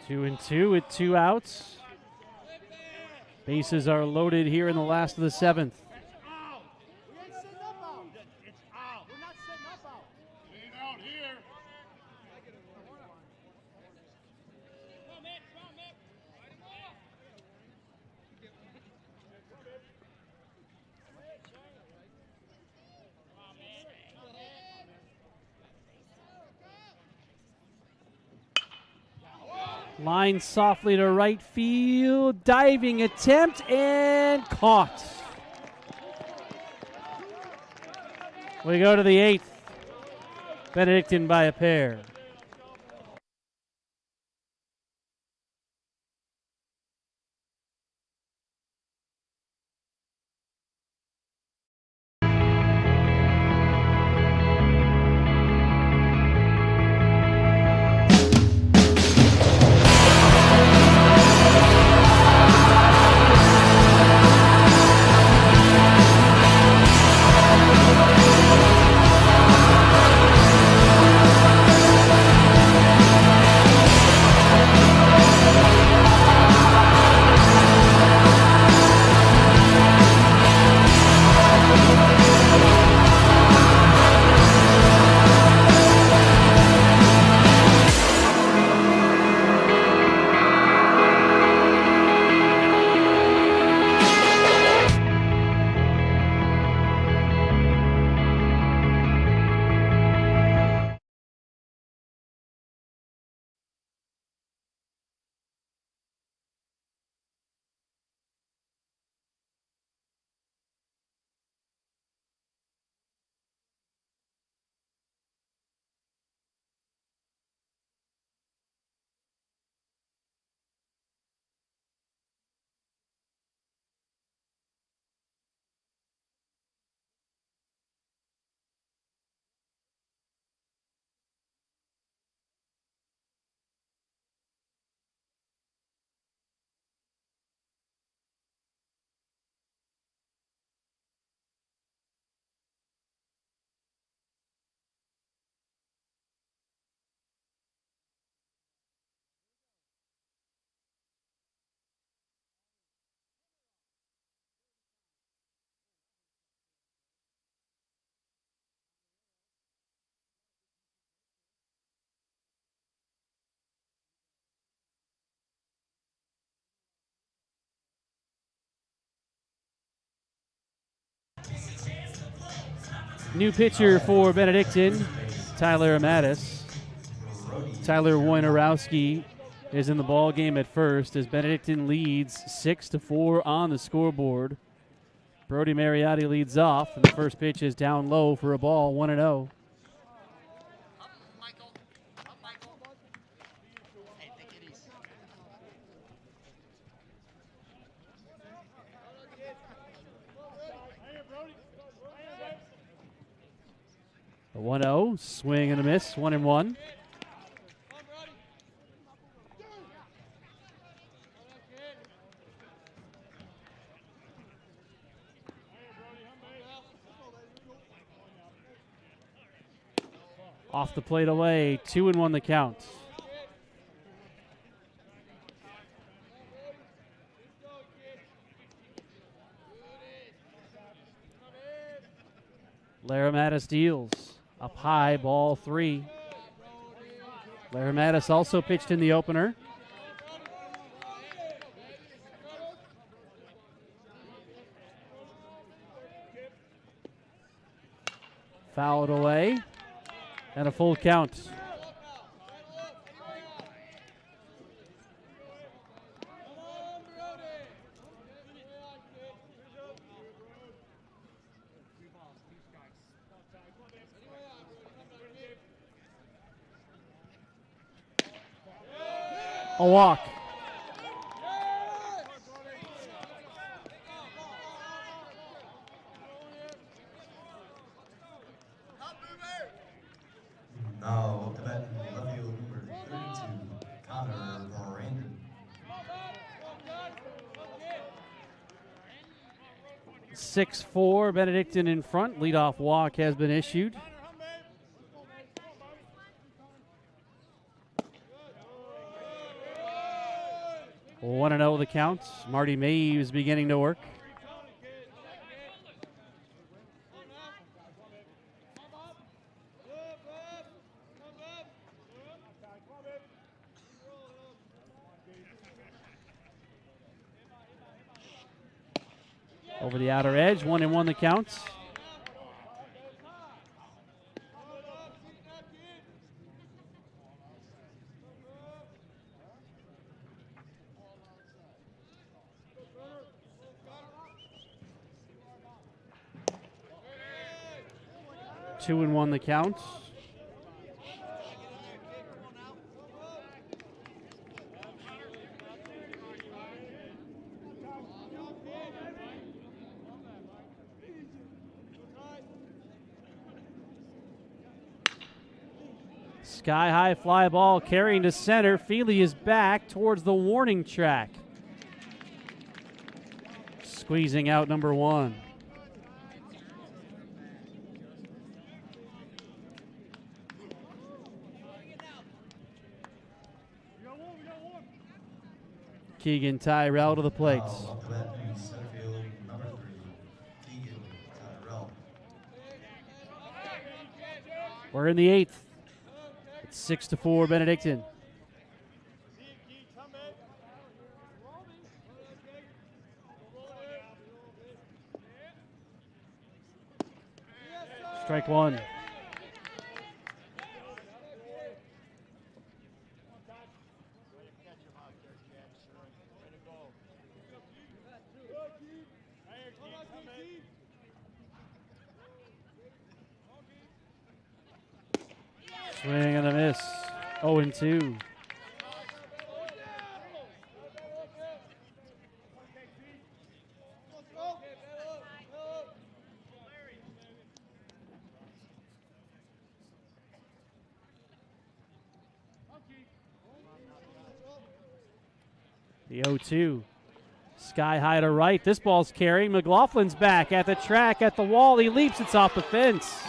Two and two with 2 outs. Bases are loaded here in the last of the 7th. Line softly to right field. Diving attempt and caught. We go to the 8th. Benedictine by a pair. New pitcher for Benedictine, Tyler Amatis. Tyler Wojnarowski is in the ball game at first as Benedictine leads 6-4 on the scoreboard. Brody Mariotti leads off, and the first pitch is down low for a ball, 1-0. A 1-0, swing and a miss, 1-1. Off the plate away, 2-1 the count. Laramatis deals. Up high, ball 3. Laramatis also pitched in the opener. Fouled away. And a full count. A walk. 6-4, Benedictine in front. Leadoff walk has been issued. 1-0 the count. Marty Maves beginning to work. Over the outer edge, 1-1 the counts. Two and one the count. Sky high fly ball carrying to center. Feely is back towards the warning track. Squeezing out number one. Keegan Tyrell to the plate. We're in the eighth. It's 6-4 Benedictine. Strike one. Swing and a miss. 0-2. The 0-2. Sky high to right. This ball's carrying. McLaughlin's back at the track, at the wall. He leaps. It's off the fence.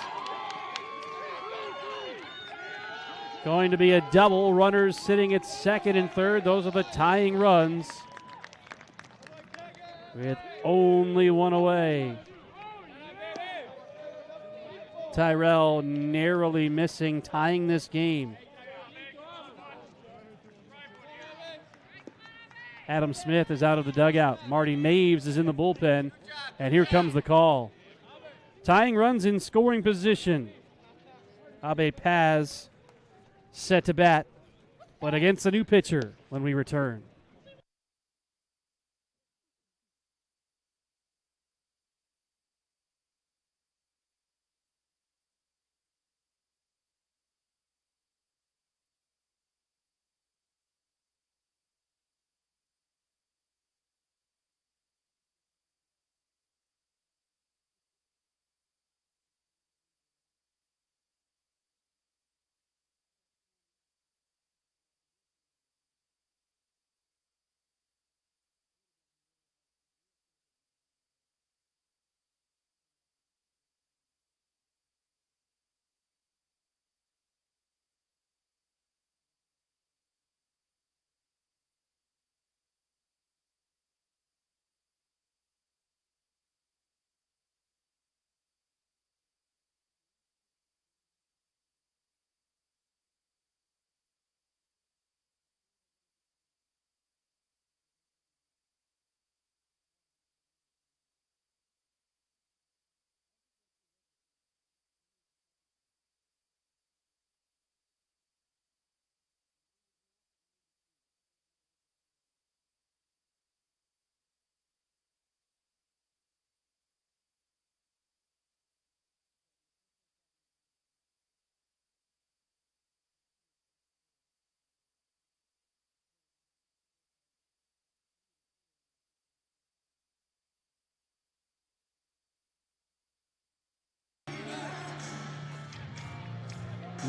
Going to be a double. Runners sitting at second and third. Those are the tying runs, with only one away. Tyrell narrowly missing, tying this game. Adam Smith is out of the dugout. Marty Maves is in the bullpen, and here comes the call. Tying runs in scoring position. Abe Paz set to bat, but against a new pitcher when we return.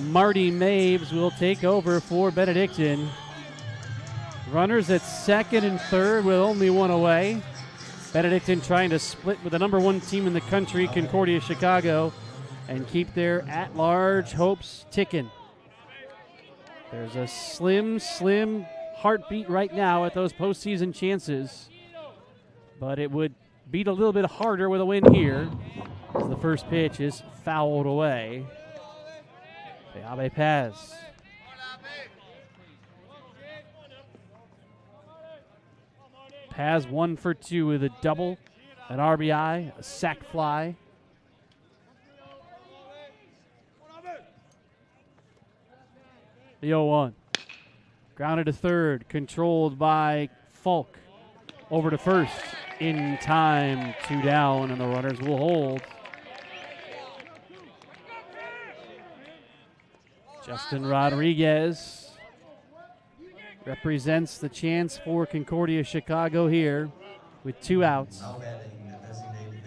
Marty Maves will take over for Benedictine. Runners at second and third with only one away. Benedictine trying to split with the #1 team in the country, Concordia Chicago, and keep their at-large hopes ticking. There's a slim heartbeat right now at those postseason chances, but it would beat a little bit harder with a win here, as the first pitch is fouled away. Abe Paz. Paz 1 for 2 with a double, an RBI, a sac fly. The 0-1. Grounded to third, controlled by Falk. Over to first, in time, 2 down, and the runners will hold. Justin Rodriguez represents the chance for Concordia Chicago here with 2 outs.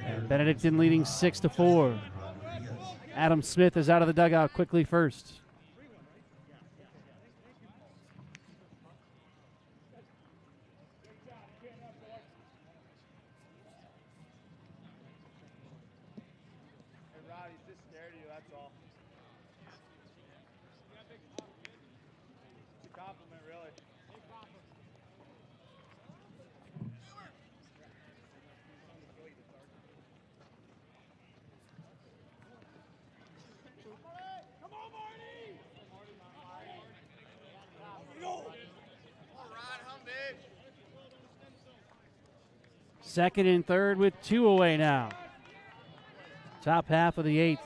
And Benedictine leading 6-4. Adam Smith is out of the dugout quickly first. Second and third with 2 away now. Top half of the 8th.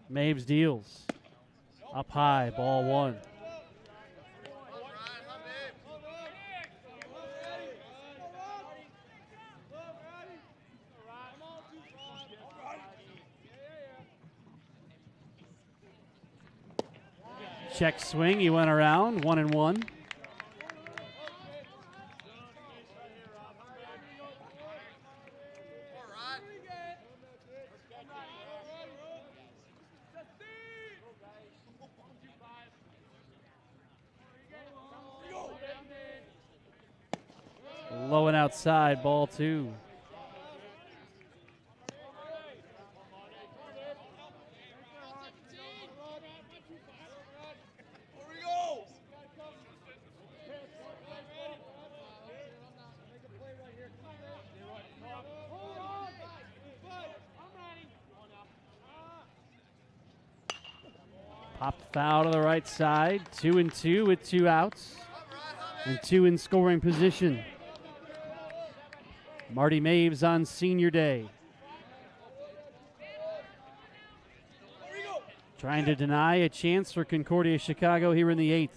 Mabes deals. Up high, ball 1. Check swing, he went around, 1-1. Low and outside, ball 2. Popped foul to the right side, 2-2 with 2 outs and 2 in scoring position. Marty Mabes on senior day. Trying to deny a chance for Concordia Chicago here in the 8th.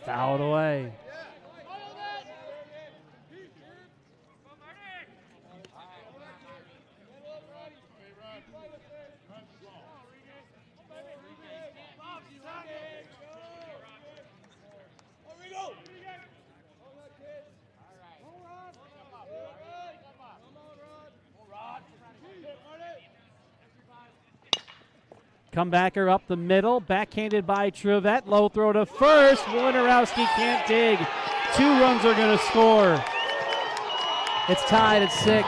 Fouled away. Comebacker up the middle, backhanded by Trevette. Low throw to first. Wojnarowski can't dig. 2 runs are going to score. It's tied at 6.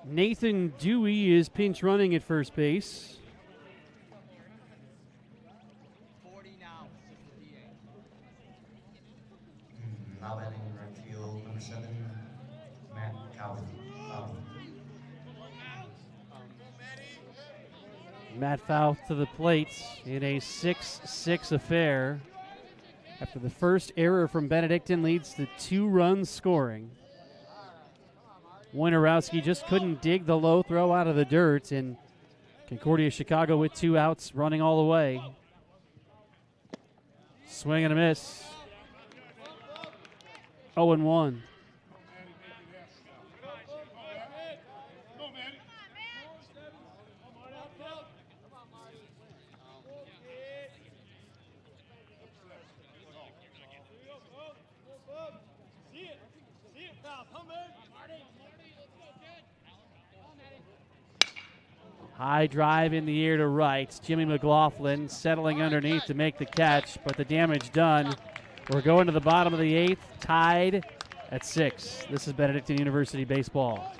Nathan Dewey is pinch running at first base. Now batting right field, number 7, Matt Cowden. Matt Fouth to the plate in a 6-6 affair. After the first error from Benedictine leads to 2 runs scoring. Wojnarowski just couldn't dig the low throw out of the dirt, and Concordia Chicago with 2 outs running all the way. Swing and a miss. 0-1. High drive in the air to right. Jimmy McLaughlin settling underneath to make the catch, but the damage done. We're going to the bottom of the 8th, tied at 6. This is Benedictine University baseball.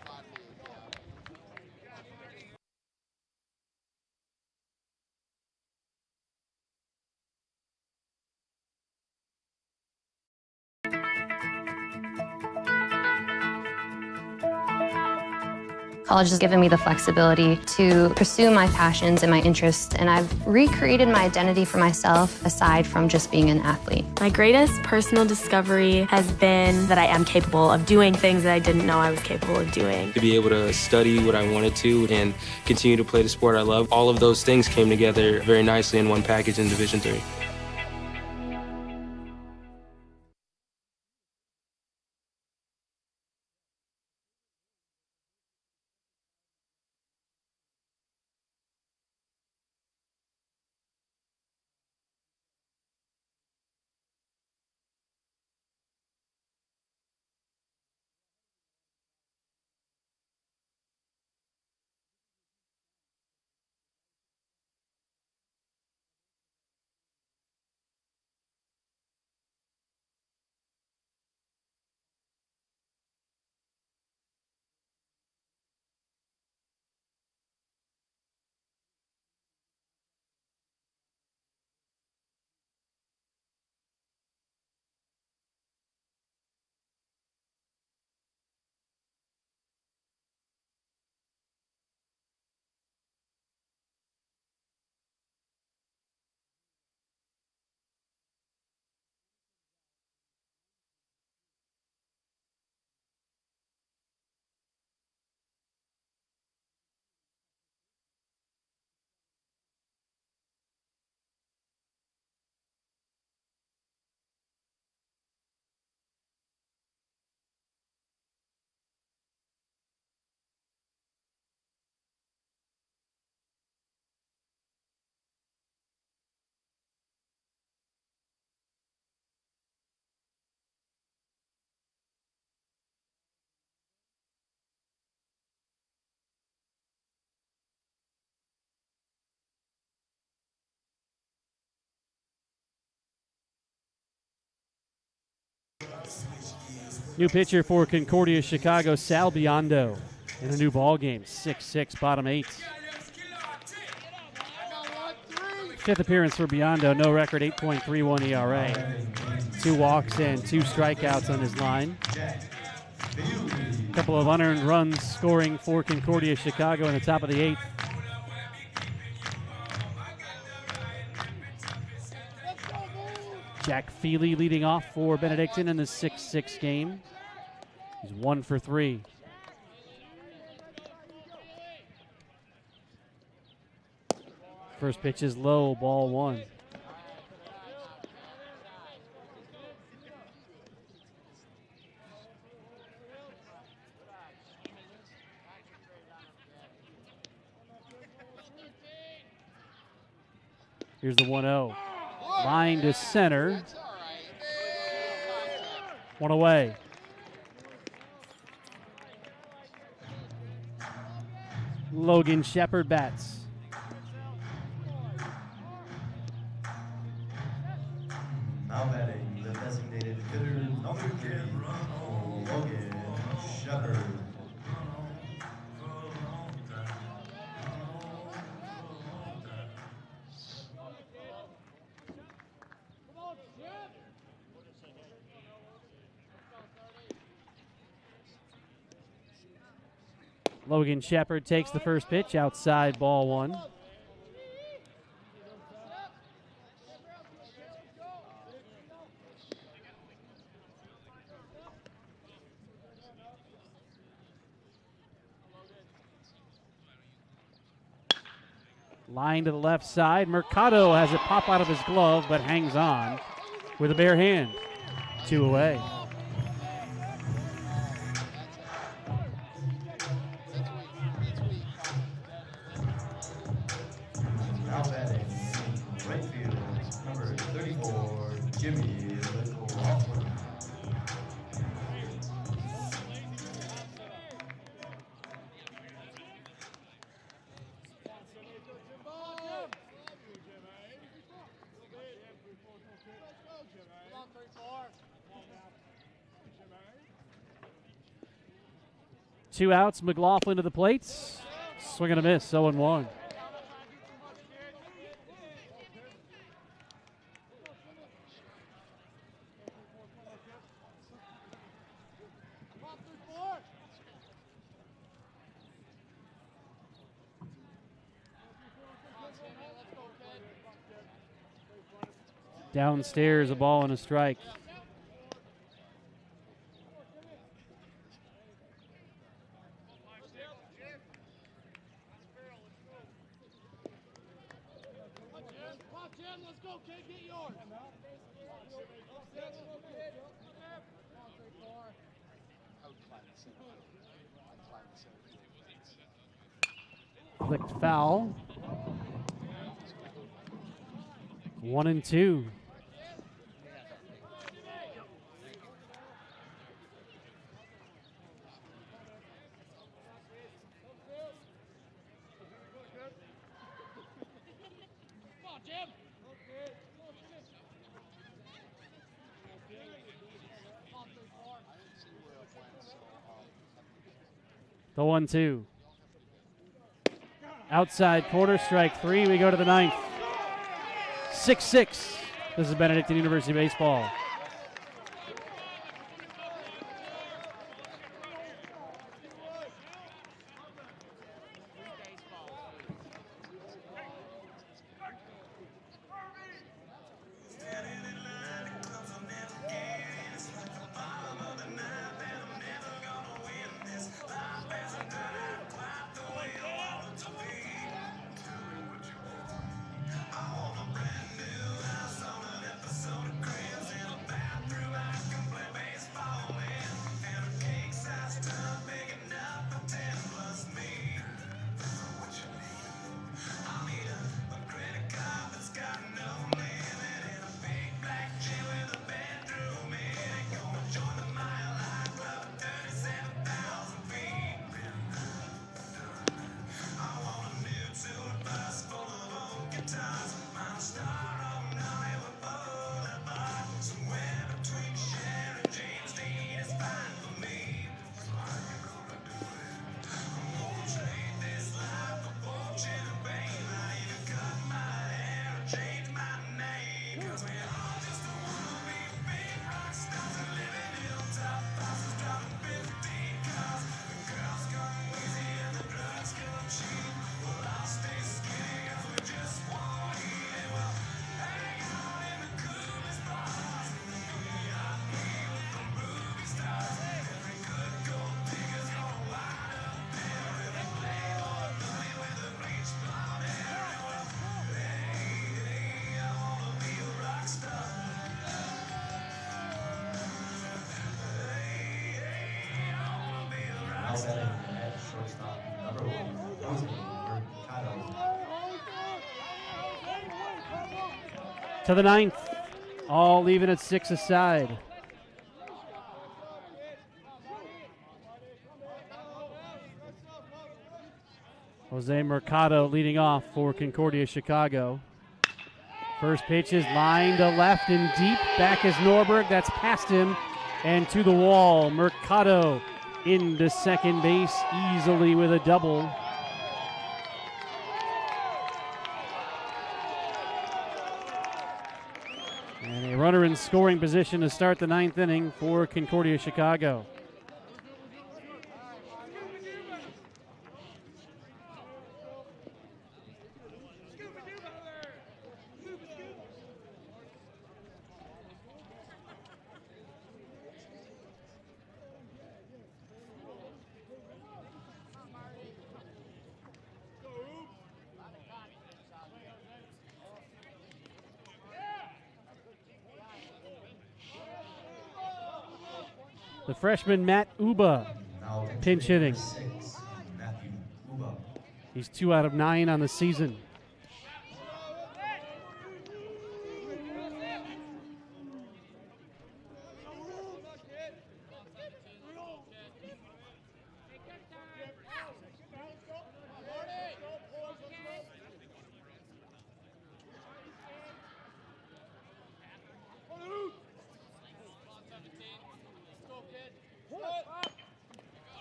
College has given me the flexibility to pursue my passions and my interests, and I've recreated my identity for myself aside from just being an athlete. My greatest personal discovery has been that I am capable of doing things that I didn't know I was capable of doing. To be able to study what I wanted to and continue to play the sport I love, all of those things came together very nicely in one package in Division III. New pitcher for Concordia Chicago, Sal Biondo, in a new ball game, 6-6, bottom 8. 5th appearance for Biondo, no record, 8.31 ERA. 2 walks and 2 strikeouts on his line. A couple of unearned runs scoring for Concordia Chicago in the top of the 8th. Jack Feely leading off for Benedictine in the 6-6 game. He's 1 for 3. First pitch is low, ball 1. Here's the 1-0. Line to center. 1 away. Logan Shepard bats. Now batting, the designated hitter, number 3, Logan Shepard. Logan Shepard takes the first pitch, outside, ball 1. Line to the left side. Mercado has it pop out of his glove, but hangs on with a bare hand. 2 away. Now batting in right field, number 34, Jimmy McLaughlin. Two outs, McLaughlin to the plates. Swing and a miss, 0-1. Downstairs, a ball and a strike. Clicked foul. 1-2. The 1-2. Outside corner, strike 3. We go to the 9th. 6-6. This is Benedictine University baseball. Now batting at shortstop, number 1, Mercado. To the 9th. All even at 6 aside. Jose Mercado leading off for Concordia Chicago. First pitch is line to left and deep. Back is Norberg. That's past him and to the wall. Mercado into second base easily with a double. And a runner in scoring position to start the 9th inning for Concordia Chicago. The freshman Matt Uba Now pinch hitting. number 6, Matthew Uba. He's 2 out of 9 on the season.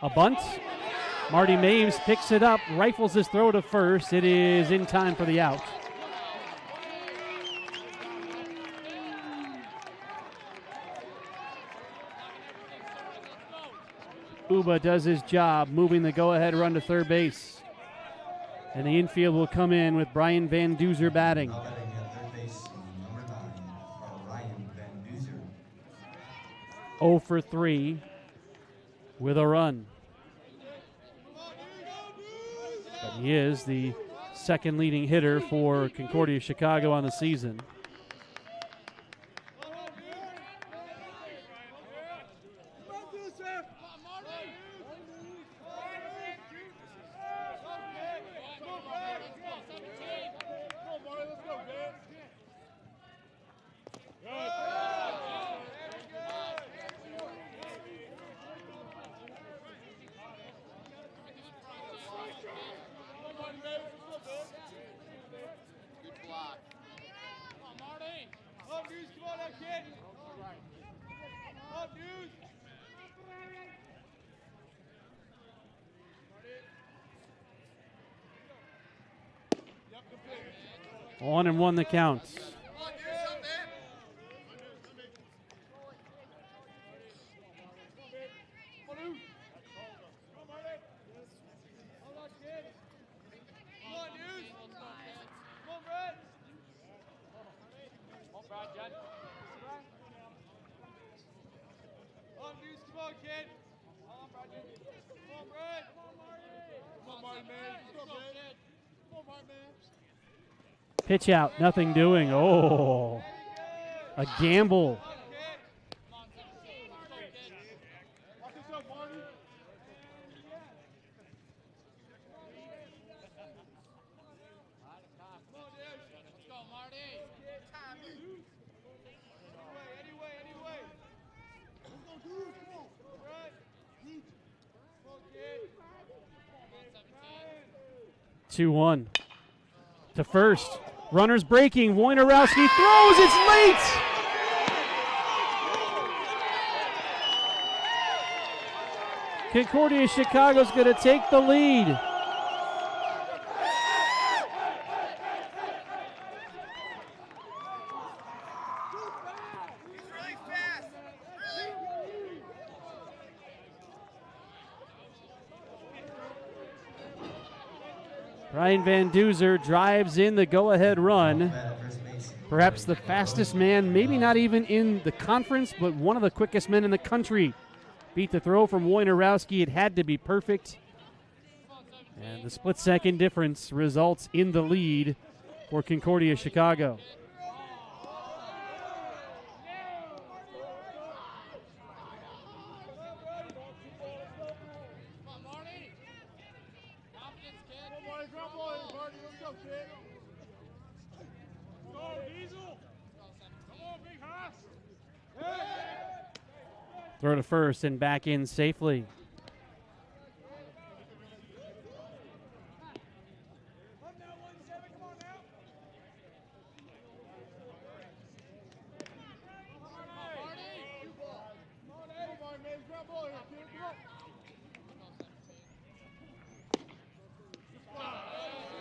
A bunt. Marty Maves picks it up, rifles his throw to first. It is in time for the out. Uba does his job, moving the go-ahead run to third base. And the infield will come in with Brian Van Duzer batting. Now batting at third base, number 9, Ryan Van Duzer. 0 for 3 with a run. But he is the second leading hitter for Concordia Chicago on the season. On and one the counts. Pitch out, nothing doing. Oh, a gamble. Two one to first. Runners breaking. Wojnarowski throws. It's late. Concordia Chicago's going to take the lead. Ryan Van Duzer drives in the go-ahead run. Perhaps the fastest man, maybe not even in the conference, but one of the quickest men in the country. Beat the throw from Wojnarowski. It had to be perfect. And the split-second difference results in the lead for Concordia Chicago. Throw to first and back in safely.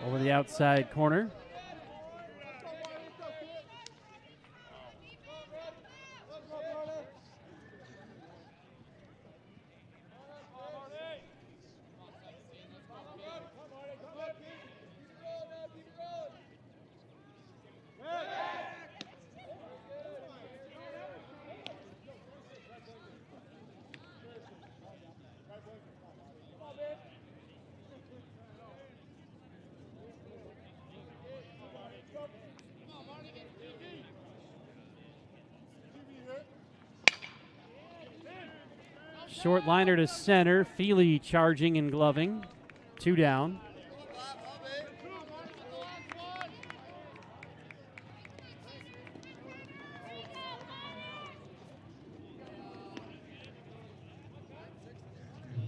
Over the outside corner. Short liner to center. Feely charging and gloving. 2 down.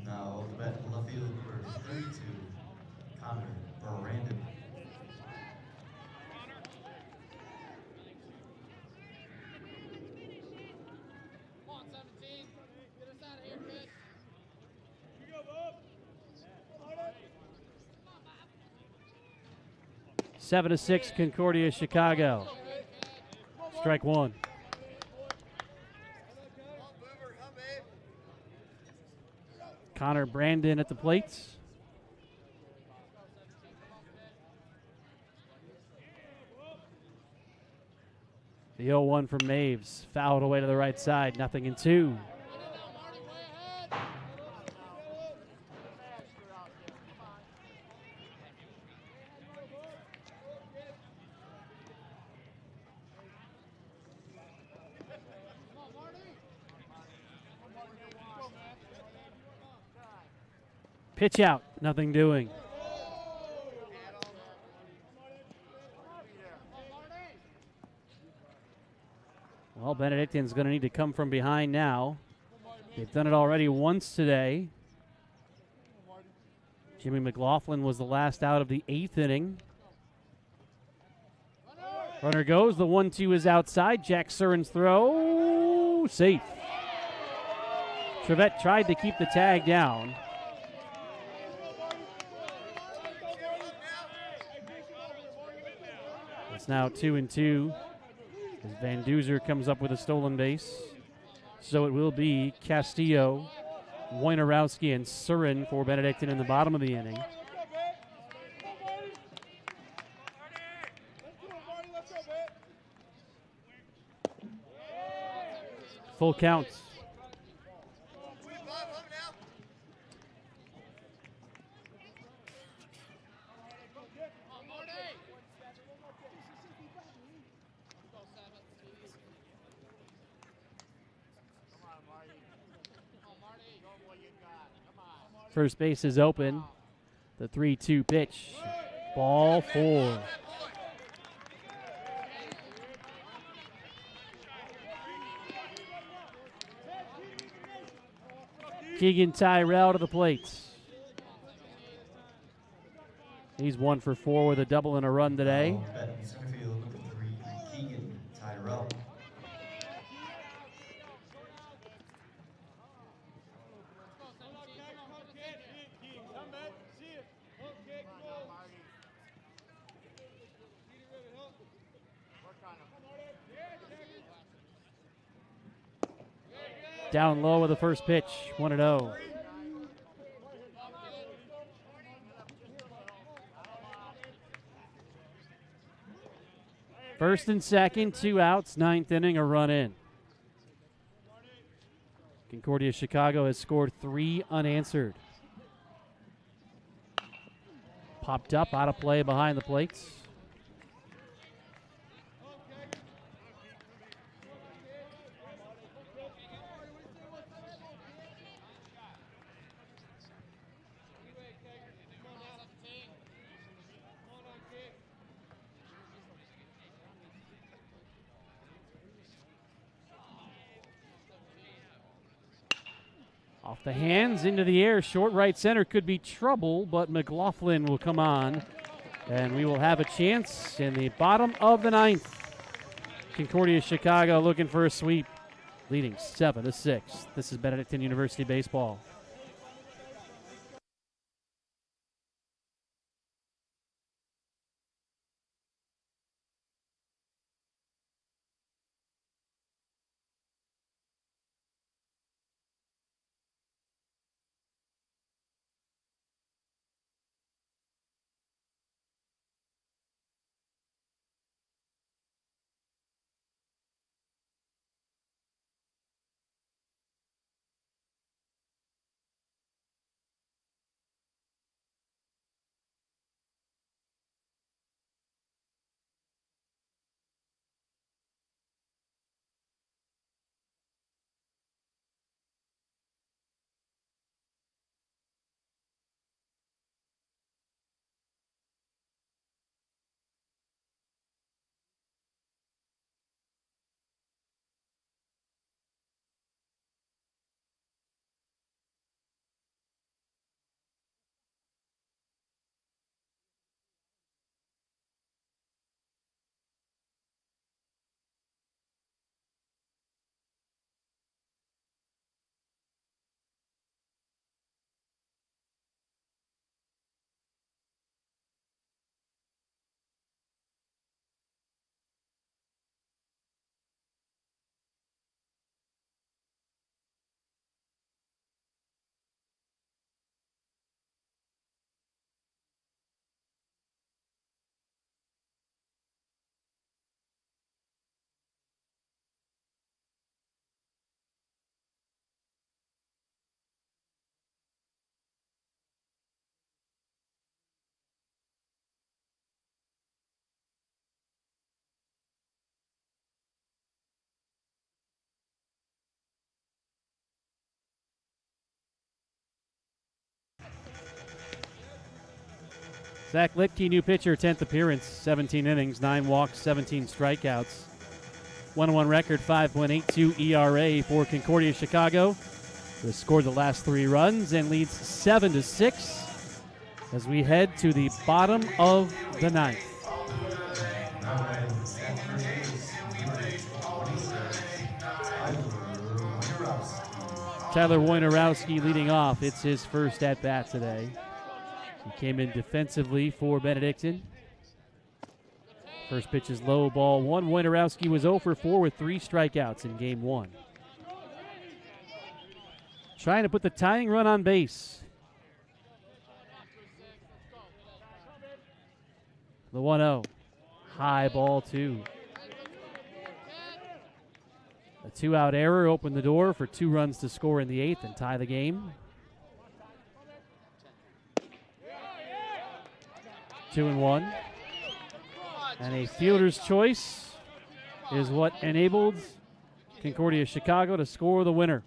Now the bat in left field number 32, Connor Brandon. Come on, 17. Get us out of here, kid. Seven to 6, Concordia, Chicago. Strike one. Connor Brandon at the plates. The 0-1 from Maves. Fouled away to the right side. 0-2. Pitch out. Nothing doing. Well, Benedictine's going to need to come from behind now. They've done it already once today. Jimmy McLaughlin was the last out of the 8th inning. Runner goes. The 1-2 is outside. Jack Surin's throw. Safe. Trevette tried to keep the tag down. It's now 2-2 as Van Duzer comes up with a stolen base. So it will be Castillo, Wojnarowski, and Surin for Benedictine in the bottom of the inning. Full count. First base is open. The 3-2 pitch. Ball 4. Keegan Tyrell to the plate. He's 1 for 4 with a double and a run today. Center field number 3, Keegan Tyrell. Down low with the first pitch, 1-0. First and second, 2 outs, 9th inning, a run in. Concordia Chicago has scored 3 unanswered. Popped up, out of play behind the plates. Off the hands, into the air, short right center could be trouble, but McLaughlin will come on, and we will have a chance in the bottom of the 9th. Concordia Chicago looking for a sweep, leading 7-6. This is Benedictine University baseball. Zach Litke, new pitcher, 10th appearance, 17 innings, 9 walks, 17 strikeouts. 1-1 record, 5.82 ERA for Concordia Chicago, who has scored the last 3 runs and leads 7-6 as we head to the bottom of the 9th. Tyler Wojnarowski leading off. It's his first at-bat today. He came in defensively for Benedictine. First pitch is low, ball 1. Wojnarowski was 0 for 4 with 3 strikeouts in game 1. Trying to put the tying run on base. The 1-0. High ball 2. A 2-out error opened the door for 2 runs to score in the 8th and tie the game. 2-1. And a fielder's choice is what enabled Concordia Chicago to score the winner,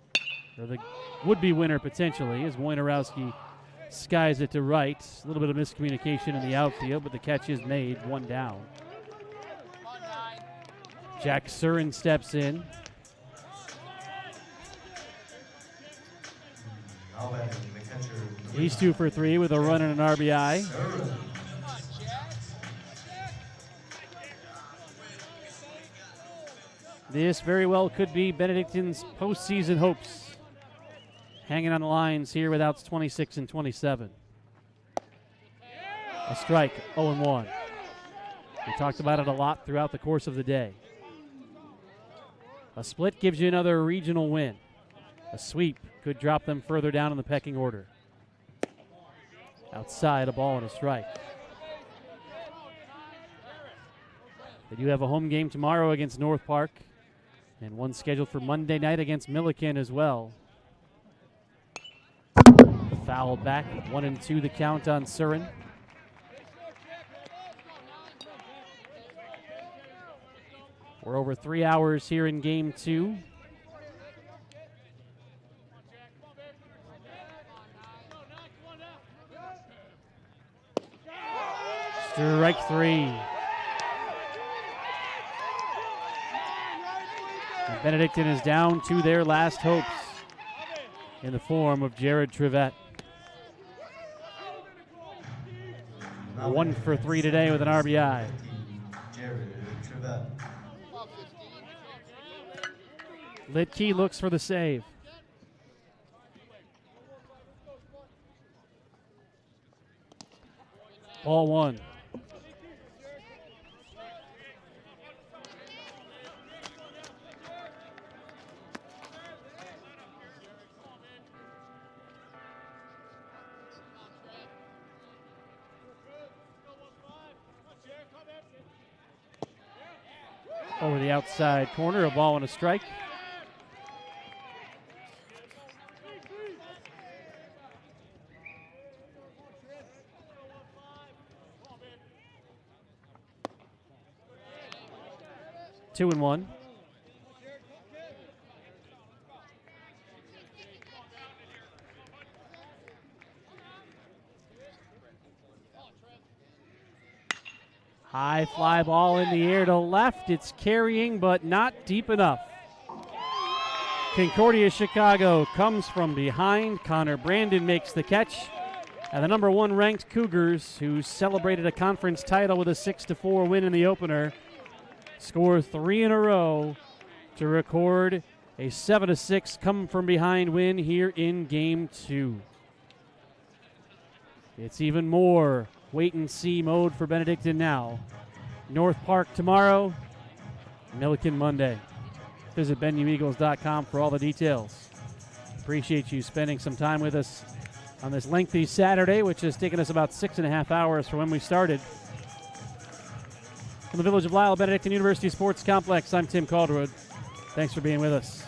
or the would-be winner potentially, as Wojnarowski skies it to right. A little bit of miscommunication in the outfield, but the catch is made, 1 down. Jack Surin steps in. He's 2 for 3 with a run and an RBI. This very well could be Benedictine's postseason hopes. Hanging on the lines here with outs 26 and 27. A strike, 0-1. We talked about it a lot throughout the course of the day. A split gives you another regional win. A sweep could drop them further down in the pecking order. Outside, a ball and a strike. They do have a home game tomorrow against North Park, and one scheduled for Monday night against Milliken as well. Fouled back, 1-2 the count on Surin. We're over 3 hours here in game 2. Strike 3. And Benedictine is down to their last hopes in the form of Jared Trivette. 1 for 3 today with an RBI. Litke looks for the save. Ball 1. Over the outside corner, a ball and a strike. Two and 1. High fly ball in the air to left. It's carrying, but not deep enough. Concordia Chicago comes from behind. Connor Brandon makes the catch. And the number 1 ranked Cougars, who celebrated a conference title with a 6-4 win in the opener, score 3 in a row to record a 7-6 come from behind win here in game 2. It's even more wait-and-see mode for Benedictine now. North Park tomorrow, Milliken Monday. Visit BenuEagles.com for all the details. Appreciate you spending some time with us on this lengthy Saturday, which has taken us about 6.5 hours from when we started. From the village of Lisle, Benedictine University Sports Complex, I'm Tim Calderwood. Thanks for being with us.